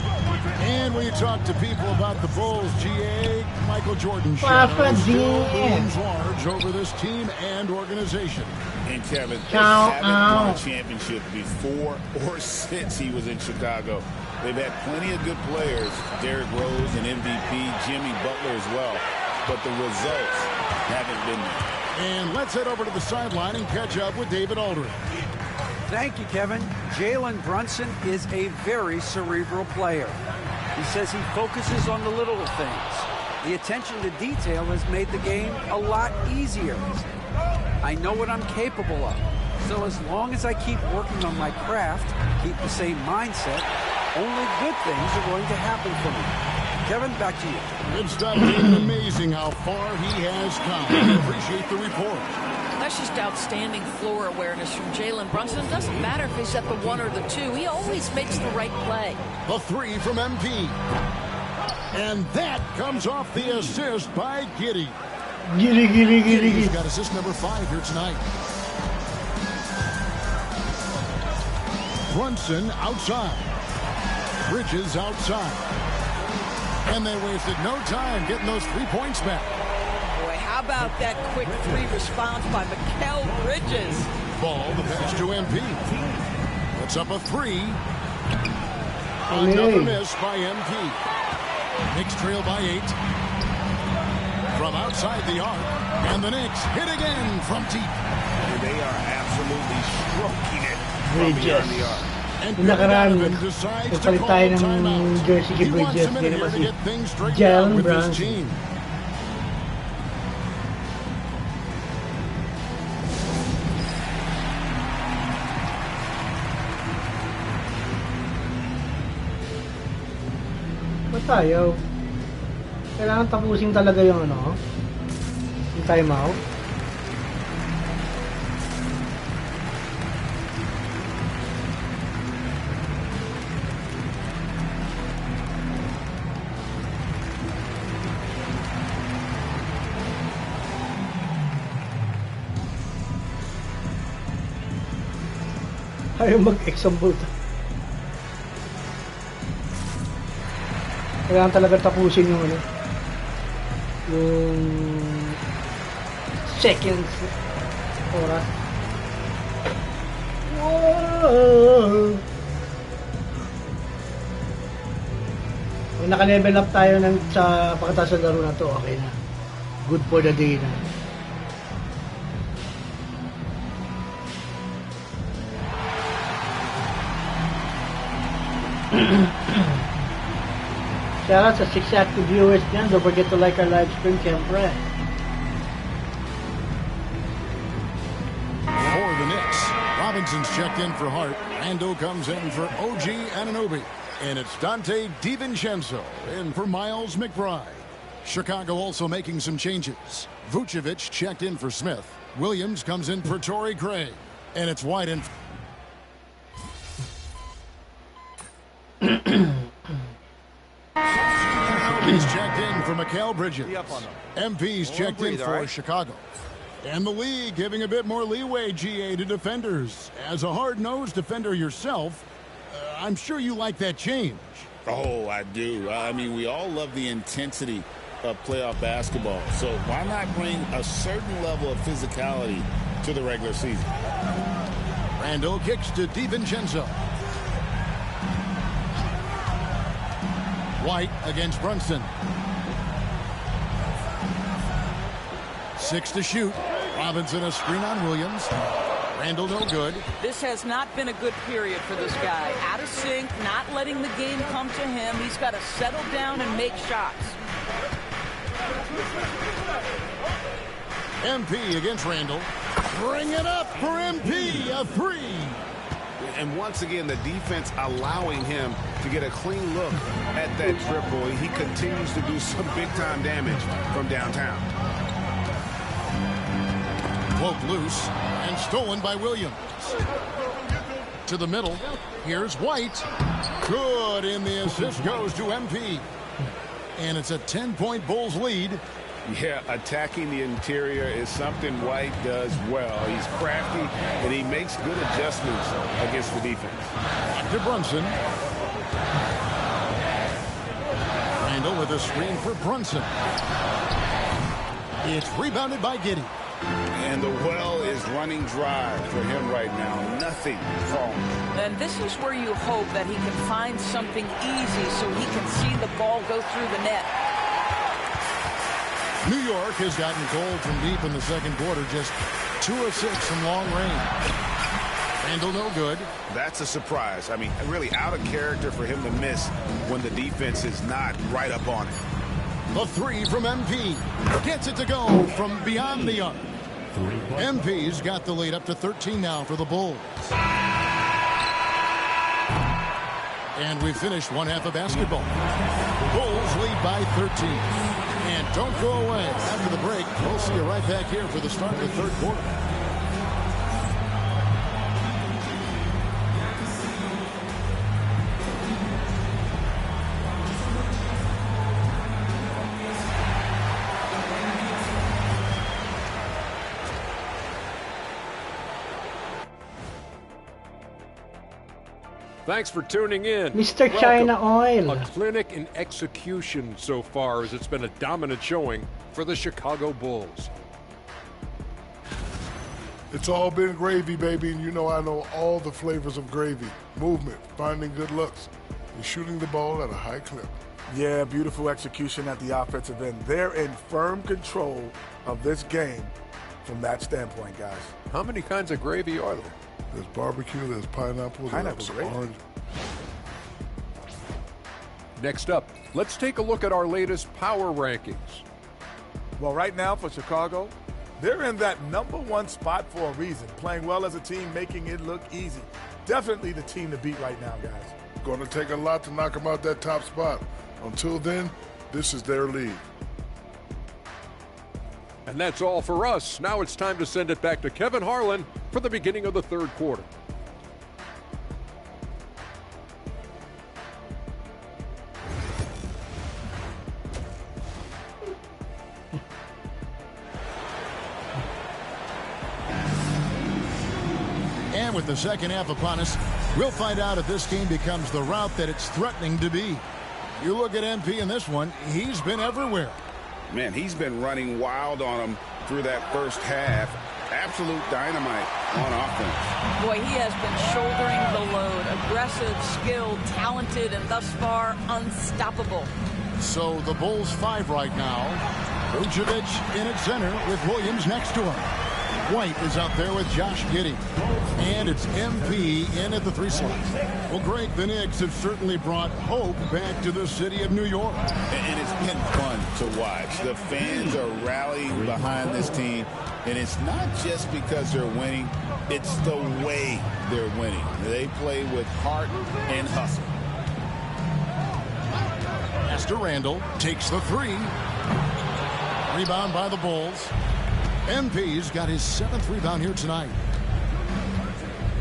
And when you talk to people about the Bulls, GA, Michael Jordan shadows still looms large over this team and organization. And Kevin, they haven't won a championship before or since he was in Chicago. They've had plenty of good players, Derrick Rose and MVP, Jimmy Butler as well, but the results haven't been there. And let's head over to the sideline and catch up with David Aldridge. Thank you, Kevin. Jalen Brunson is a very cerebral player. He says he focuses on the little things. The attention to detail has made the game a lot easier. I know what I'm capable of. So as long as I keep working on my craft, keep the same mindset, only good things are going to happen for me. Kevin, back to you. Good stuff, David. Amazing how far he has come. I appreciate the report. That's just outstanding floor awareness from Jalen Brunson. It doesn't matter if he's at the 1 or the 2. He always makes the right play. The 3 from MP. And that comes off the assist by Giddy. He's got assist number 5 here tonight. Brunson outside. Bridges outside. And they wasted no time getting those 3 points back. Boy, how about that quick 3 response by Mikal Bridges? Ball, the pass to MP. Puts up a 3. Another miss by MP. Knicks trail by 8. from outside the arc. And the Knicks hit again from deep. And they are absolutely stroking it from Bridges. beyond the arc. Yung nakaraan, nagpalit tayo ng jersey kay Bridges. Hindi naman si Jalen Brunson. Ba't tayo? Kailangan tapusin talaga yung ano? Yung timeout? Ayaw mag-example. Kailangan talaga tapusin yung ano, yung seconds oras. Whoa! Kung naka-level up tayo sa pagkatapos sa laro na to, okay na. Good for the day na. Shout out sa 6 active viewers dyan. Don't forget to like our live stream, syempre. For the Knicks, Robinson's checked in for Hart. Randall comes in for OG Anunoby. And it's Dante DiVincenzo in for Miles McBride. Chicago also making some changes. Vucevic checked in for Smith. Williams comes in for Torrey Craig. And it's White in. He's checked in for Mikal Bridges. MP's checked in for Chicago. And the league giving a bit more leeway, GA, to defenders. As a hard-nosed defender yourself, I'm sure you like that change. Oh, I do. I mean, we all love the intensity of playoff basketball. So why not bring a certain level of physicality to the regular season? Randall kicks to DiVincenzo. White against Brunson. 6 to shoot. Robinson a screen on Williams. Randall no good. This has not been a good period for this guy. Out of sync, not letting the game come to him. He's got to settle down and make shots. MP against Randall. Bring it up for MP. A 3. And once again, the defense allowing him to get a clean look at that triple. He continues to do some big-time damage from downtown. Cloak loose and stolen by Williams. To the middle. Here's White. Good, and the assist goes to MP. And it's a 10-point Bulls lead. Yeah, attacking the interior is something White does well. He's crafty, and he makes good adjustments against the defense. Back to Brunson. Randall with a screen for Brunson. It's rebounded by Giddey. And the well is running dry for him right now. Nothing falling. And this is where you hope that he can find something easy so he can see the ball go through the net. New York has gotten cold from deep in the second quarter, just 2 of 6 from long range. Randall no good. That's a surprise. I mean, really out of character for him to miss when the defense is not right up on it. The 3 from MP. Gets it to go from beyond the arc. MP's got the lead up to 13 now for the Bulls. And we finished one half of basketball. Bulls lead by 13. And don't go away. After the break, we'll see you right back here for the start of the third quarter. Thanks for tuning in. Mr. China Oil. A clinic in execution so far, as it's been a dominant showing for the Chicago Bulls. It's all been gravy, baby, and you know I know all the flavors of gravy. Movement, finding good looks, and shooting the ball at a high clip. Yeah, beautiful execution at the offensive end. They're in firm control of this game from that standpoint, guys. How many kinds of gravy are there? There's barbecue, there's pineapple, there's orange. Next up, let's take a look at our latest power rankings. Well, right now for Chicago, they're in that #1 spot for a reason. Playing well as a team, making it look easy. Definitely the team to beat right now, guys. Going to take a lot to knock them out that top spot. Until then, this is their lead. And that's all for us. Now it's time to send it back to Kevin Harlan for the beginning of the third quarter. And with the second half upon us, we'll find out if this game becomes the route that it's threatening to be. You look at MP in this one, he's been everywhere. Man, he's been running wild on him through that first half. Absolute dynamite on offense. Boy, he has been shouldering the load. Aggressive, skilled, talented, and thus far unstoppable. So the Bulls 5 right now. Vucevic in at center with Williams next to him. White is out there with Josh Giddey. And it's MP in at the 3 slot. Well, Greg, the Knicks have certainly brought hope back to the city of New York. And it's been fun to watch. The fans are rallying behind this team. And it's not just because they're winning. It's the way they're winning. They play with heart and hustle. Master Randall takes the 3. Rebound by the Bulls. MP's got his 7th rebound here tonight.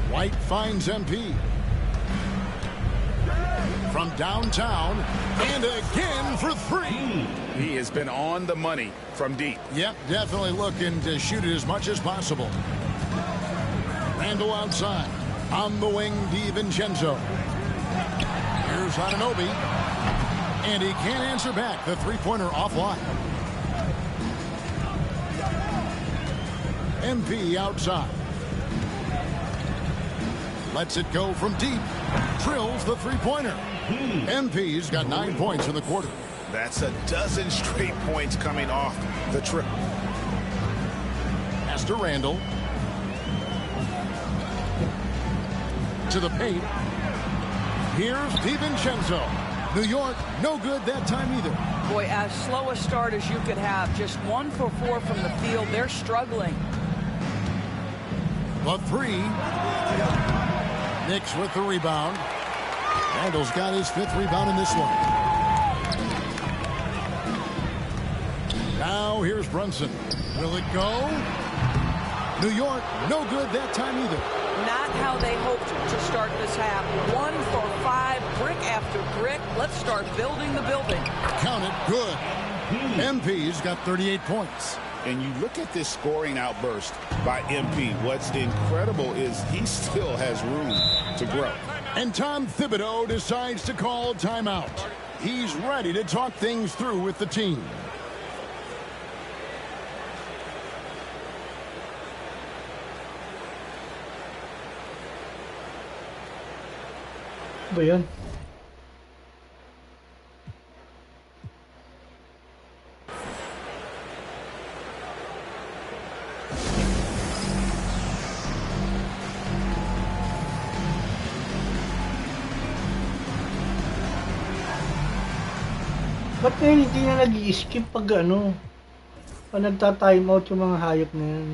White finds MP. From downtown, and again for 3. He has been on the money from deep. Yep, definitely looking to shoot it as much as possible. Randall outside. On the wing, DiVincenzo. Here's Anunoby. And he can't answer back. The three-pointer offline. MP outside. Lets it go from deep. Drills the three-pointer. MP's got 9 points in the quarter. That's a dozen straight points coming off the triple. Master Randall. To the paint. Here's DiVincenzo. New York, no good that time either. Boy, as slow a start as you could have. Just 1 for 4 from the field. They're struggling. The 3. Knicks with the rebound. Randall's got his 5th rebound in this one. Now here's Brunson. Will it go? New York, no good that time either. Not how they hoped to start this half. 1 for 5, brick after brick. Let's start building the building. Count it, good. MP's got 38 points. And you look at this scoring outburst by MP. What's incredible is he still has room to grow. And Tom Thibodeau decides to call timeout. He's ready to talk things through with the team. Ba yan? Ba't ngayon hindi na nag-i-skip pag ano? Pag nagta-time out yung mga hayop na yan?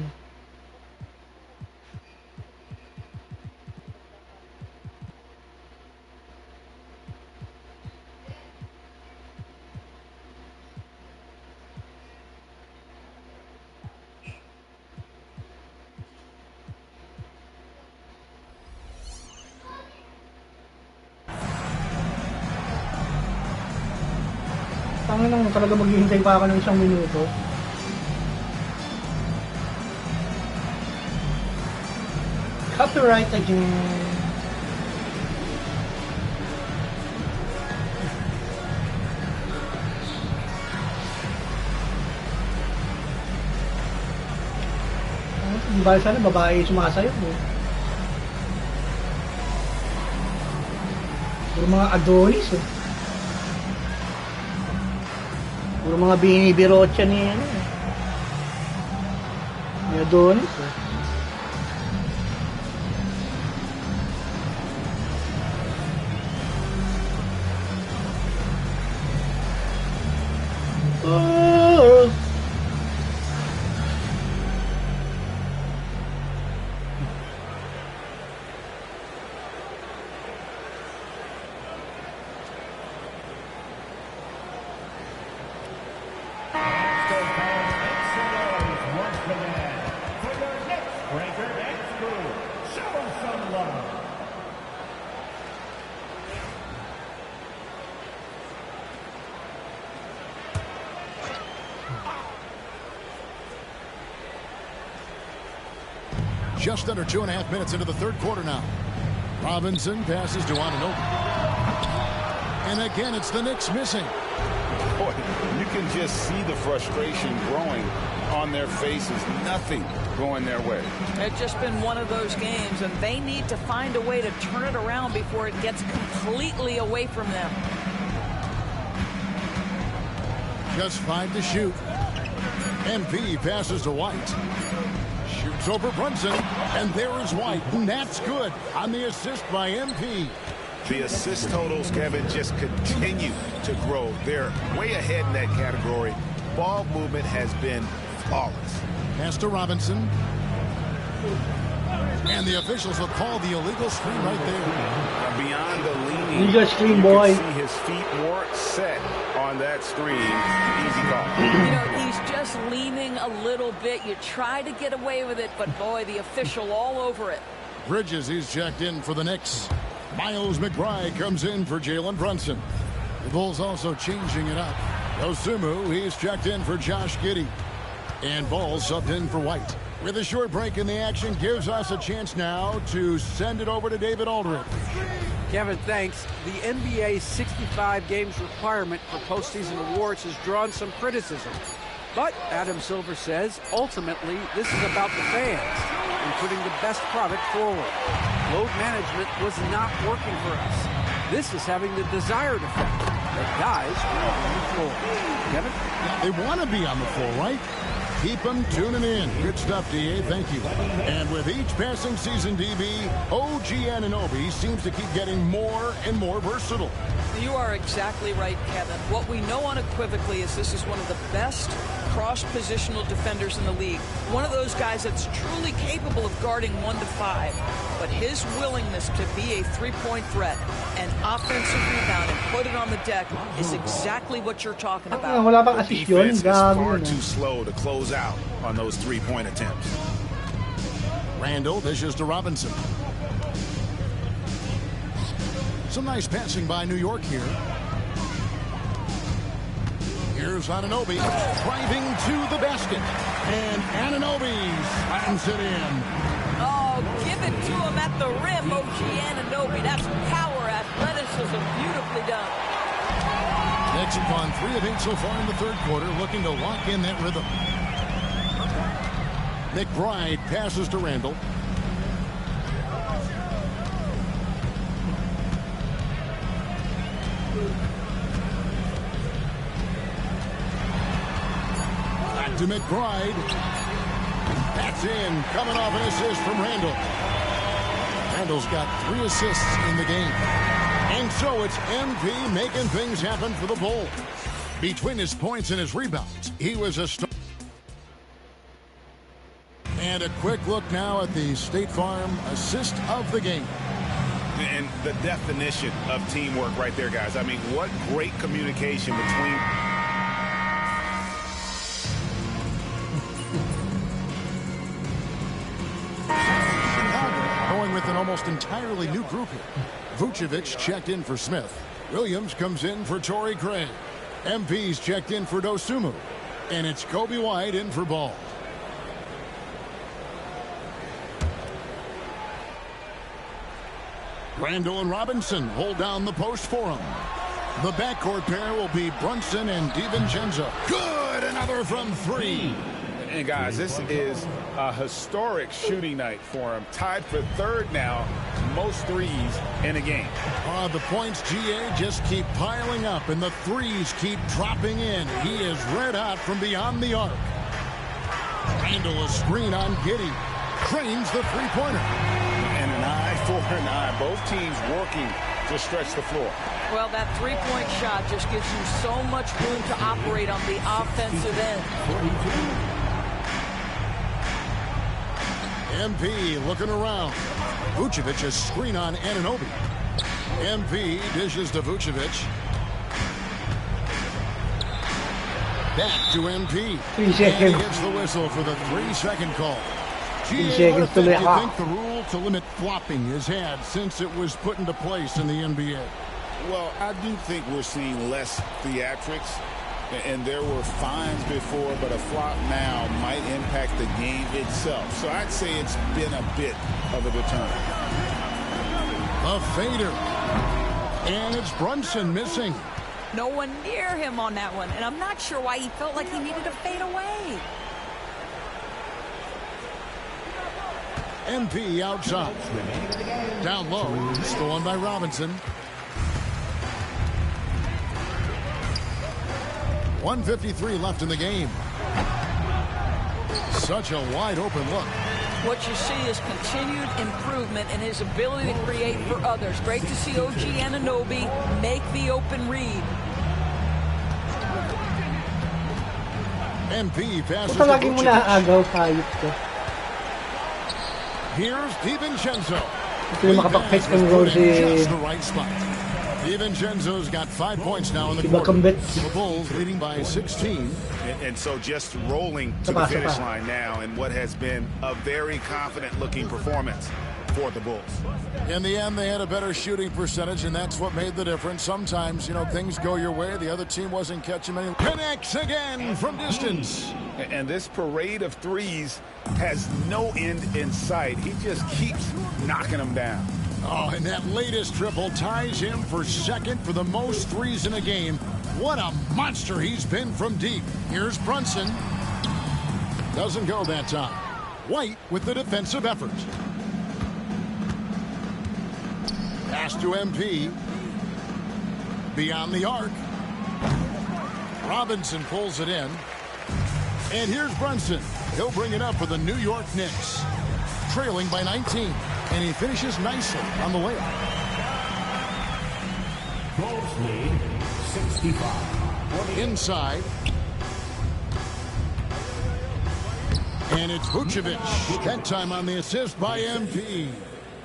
Tangin lang talaga maghihintay pa ako ng 1 minuto. Copyright again. Di ba sana babae sumasayot mo? Yung mga Adonis eh. Puro mga binibirotsa ni ano eh. Ni Adonis eh. Oh. Just under 2.5 minutes into the third quarter now. Robinson passes to Anunoby. And again, it's the Knicks missing. Boy, you can just see the frustration growing on their faces. Nothing going their way. It's just been one of those games, and they need to find a way to turn it around before it gets completely away from them. Just 5 to shoot. MP passes to White. Shoots over Brunson, and there is White, and that's good on the assist by MP. The assist totals, Kevin, just continue to grow. They're way ahead in that category. Ball movement has been flawless. Pass to Robinson. And the officials will call the illegal screen right there. Now beyond the leaning, Illegal screen, you boy. can see his feet more set on that screen. Easy call. You know, he's just leaning a little bit. You try to get away with it, but boy, the official all over it. Bridges, he's checked in for the Knicks. Miles McBride comes in for Jalen Brunson. The Bulls also changing it up. Osumu, he's checked in for Josh Giddey. And Ball subbed in for White. With a short break in the action, gives us a chance now to send it over to David Aldridge. Kevin, thanks. The NBA 65 games requirement for postseason awards has drawn some criticism. But Adam Silver says, ultimately, this is about the fans and putting the best product forward. Load management was not working for us. This is having the desired effect that guys are on the floor. Kevin? They want to be on the floor, right? Keep them tuning in. Good stuff, DA. Thank you. And with each passing season, DB, OG Anunoby seems to keep getting more and more versatile. You are exactly right, Kevin. What we know unequivocally is this is one of the best cross-positional defenders in the league. One of those guys that's truly capable of guarding 1 to 5. But his willingness to be a three-point threat and offensive rebound and put it on the deck is exactly what you're talking about. Wala bang The assist yun? defense is far Gago too yun. slow to close out on those three-point attempts. Randall dishes to Robinson. Some nice passing by New York here. Here's Anunoby driving to the basket. And Anunoby slams it in. Oh, give it to him at the rim, OG Anunoby. That's power, athleticism, beautifully done. Knicks have gone 3 of 8 so far in the third quarter, looking to lock in that rhythm. McBride passes to Randall. Back to McBride. That's in, coming off an assist from Randall. Randall's got 3 assists in the game. And so it's MP making things happen for the Bulls. Between his points and his rebounds, he was a star. And a quick look now at the State Farm assist of the game. And the definition of teamwork right there, guys. I mean, what great communication between... Going with an almost entirely new group here. Vucevic checked in for Smith. Williams comes in for Torrey Craig. MP's checked in for Dosunmu. And it's Kobe White in for Ball. Randall and Robinson hold down the post for him. The backcourt pair will be Brunson and DiVincenzo. Good! Another from 3. And guys, this is a historic shooting night for him. Tied for third now. most threes in a game. The points, GA, just keep piling up, and the threes keep dropping in. He is red hot from beyond the arc. Handle a screen on Giddey. Cranes the three-pointer. And an eye for an eye. Both teams working to stretch the floor. Well, that three-point shot just gives you so much room to operate on the offensive end. MP looking around. Vucevic, a screen on Anunoby. MP dishes to Vucevic. Back to MP. 3 And seconds. he gets the whistle for the 3-second call. 3 GA, seconds what to effect do the you think the rule to limit flopping has had since it was put into place in the NBA? Well, I do think we're seeing less theatrics. And there were fines before, but a flop now might impact the game itself. So I'd say it's been a bit of a deterrent. A fader. And it's Brunson missing. No one near him on that one, and I'm not sure why he felt like he needed to fade away. MP outside. Down low. Stolen by Robinson. 1:53 left in the game. Such a wide open look. What you see is continued improvement in his ability to create for others. Great to see OG Anunoby make the open read. MP passes Ito to lagi mo Vucevic. naaagaw, hayop ko. Here's DiVincenzo. Ito yung makapag-face kang roll si... Just the right spot. DiVincenzo's got 5 points now in the quarter. The Bulls leading by 16. And so just rolling to the finish line now in what has been a very confident-looking performance for the Bulls. In the end, they had a better shooting percentage, and that's what made the difference. Sometimes, you know, things go your way. The other team wasn't catching many. Connects again from distance. And this parade of threes has no end in sight. He just keeps knocking them down. Oh, and that latest triple ties him for second for the most threes in a game. What a monster he's been from deep. Here's Brunson. Doesn't go that time. White with the defensive effort. Pass to MP. Beyond the arc. Robinson pulls it in. And here's Brunson. He'll bring it up for the New York Knicks. Trailing by 19. And he finishes nicely on the layup. Bulls lead 65. Inside. And it's Vucevic. That time on the assist by MP.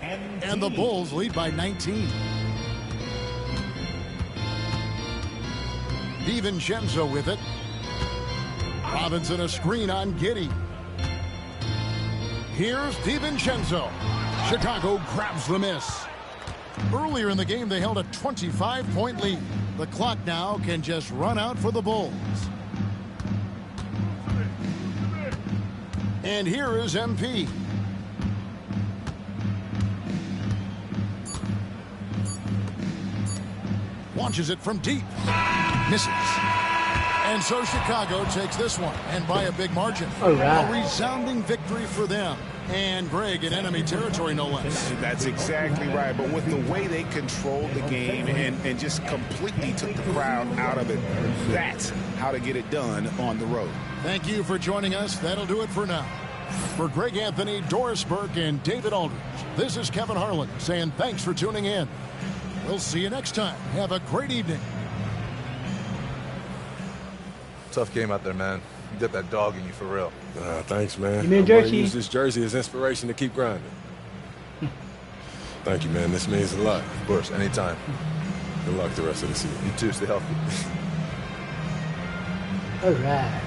And the Bulls lead by 19. DiVincenzo with it. Robinson a screen on Giddey. Here's DiVincenzo. Chicago grabs the miss. Earlier in the game, they held a 25-point lead. The clock now can just run out for the Bulls. And here is MP. Launches it from deep. Misses. And so Chicago takes this one, and by a big margin. All right. A resounding victory for them. And Greg in enemy territory, no less. That's exactly right. But with the way they controlled the game and just completely took the crowd out of it, that's how to get it done on the road. Thank you for joining us. That'll do it for now. For Greg Anthony, Doris Burke, and David Aldridge, this is Kevin Harlan saying thanks for tuning in. We'll see you next time. Have a great evening. Tough game out there, man. You got that dog in you for real. Thanks, man. Give me a I'm gonna jersey. use this jersey as inspiration to keep grinding. Thank you, man. This means a lot. Of course, anytime. Good luck the rest of the season. You too. Stay healthy. All right.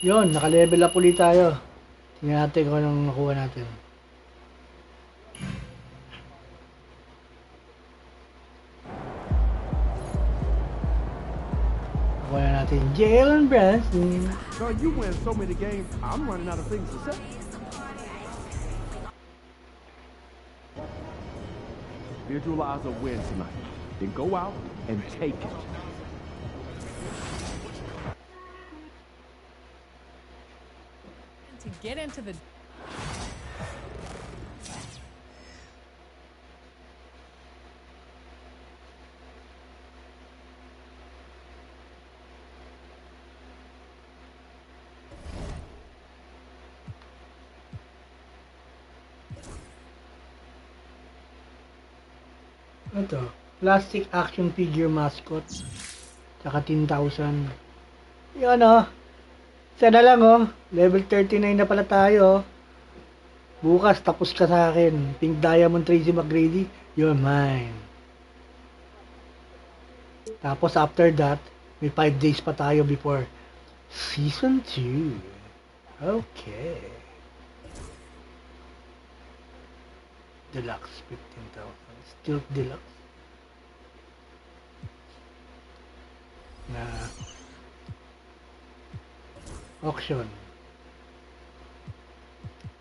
Yun, naka-level up ulit tayo. Tingnan natin kung anong nakuha natin. Nakuha na natin Jalen Brunson. So you win so many games, I'm running out of things to say. Visualize a win tonight. Then go out and take it. get into the... Ito, plastic action figure mascot. Tsaka 10,000. Yun Isa na lang Level 39 na pala tayo. Bukas tapos ka sa akin. Pink Diamond Tracy McGrady, you're mine. Tapos after that, may 5 days pa tayo before Season 2. Okay. Deluxe 15,000. Still deluxe. Na auction.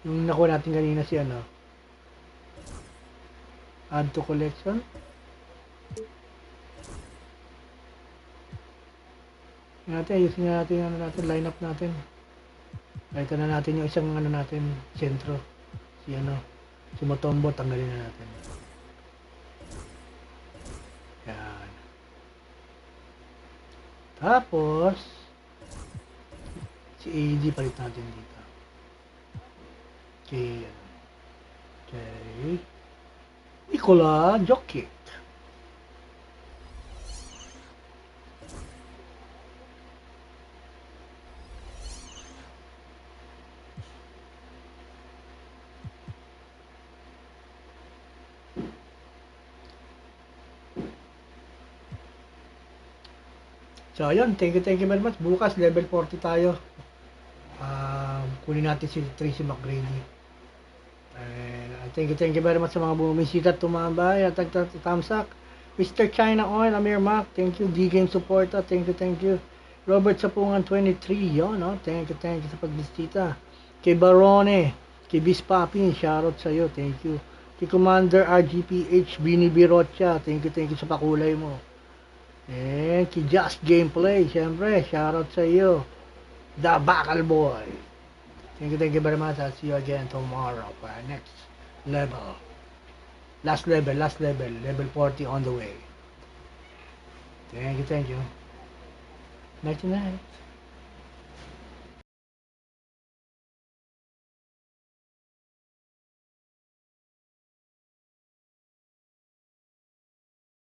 Yung nakuha natin kanina si add to collection. Ayusin natin yung lineup natin. Ito na natin yung isang natin, sentro. Si Motombo, tanggalin na natin. Yan. Tapos, si AD palit natin dito. Okay. Nikola Jokic. So, ayun. Thank you very much. Bukas, level 40 tayo. Kunin natin si Tracy McGrady. Thank you very much sa mga bumisita at tumambay at tamsak. Mr. China Oil, Amir Mac, thank you. D-Game Supporter, thank you. Robert Sapungan 23, yun, thank you sa pagbisita. Kay Barone, kay Bispapi, shoutout sa'yo, thank you. Kay Commander RGPH, Bini Birotcha, thank you sa pakulay mo. And kay Just Gameplay, syempre, shoutout sa iyo. The Bakal Boy. Thank you very much. I'll see you again tomorrow for our next level. Last level. Level 40 on the way. Thank you. Night.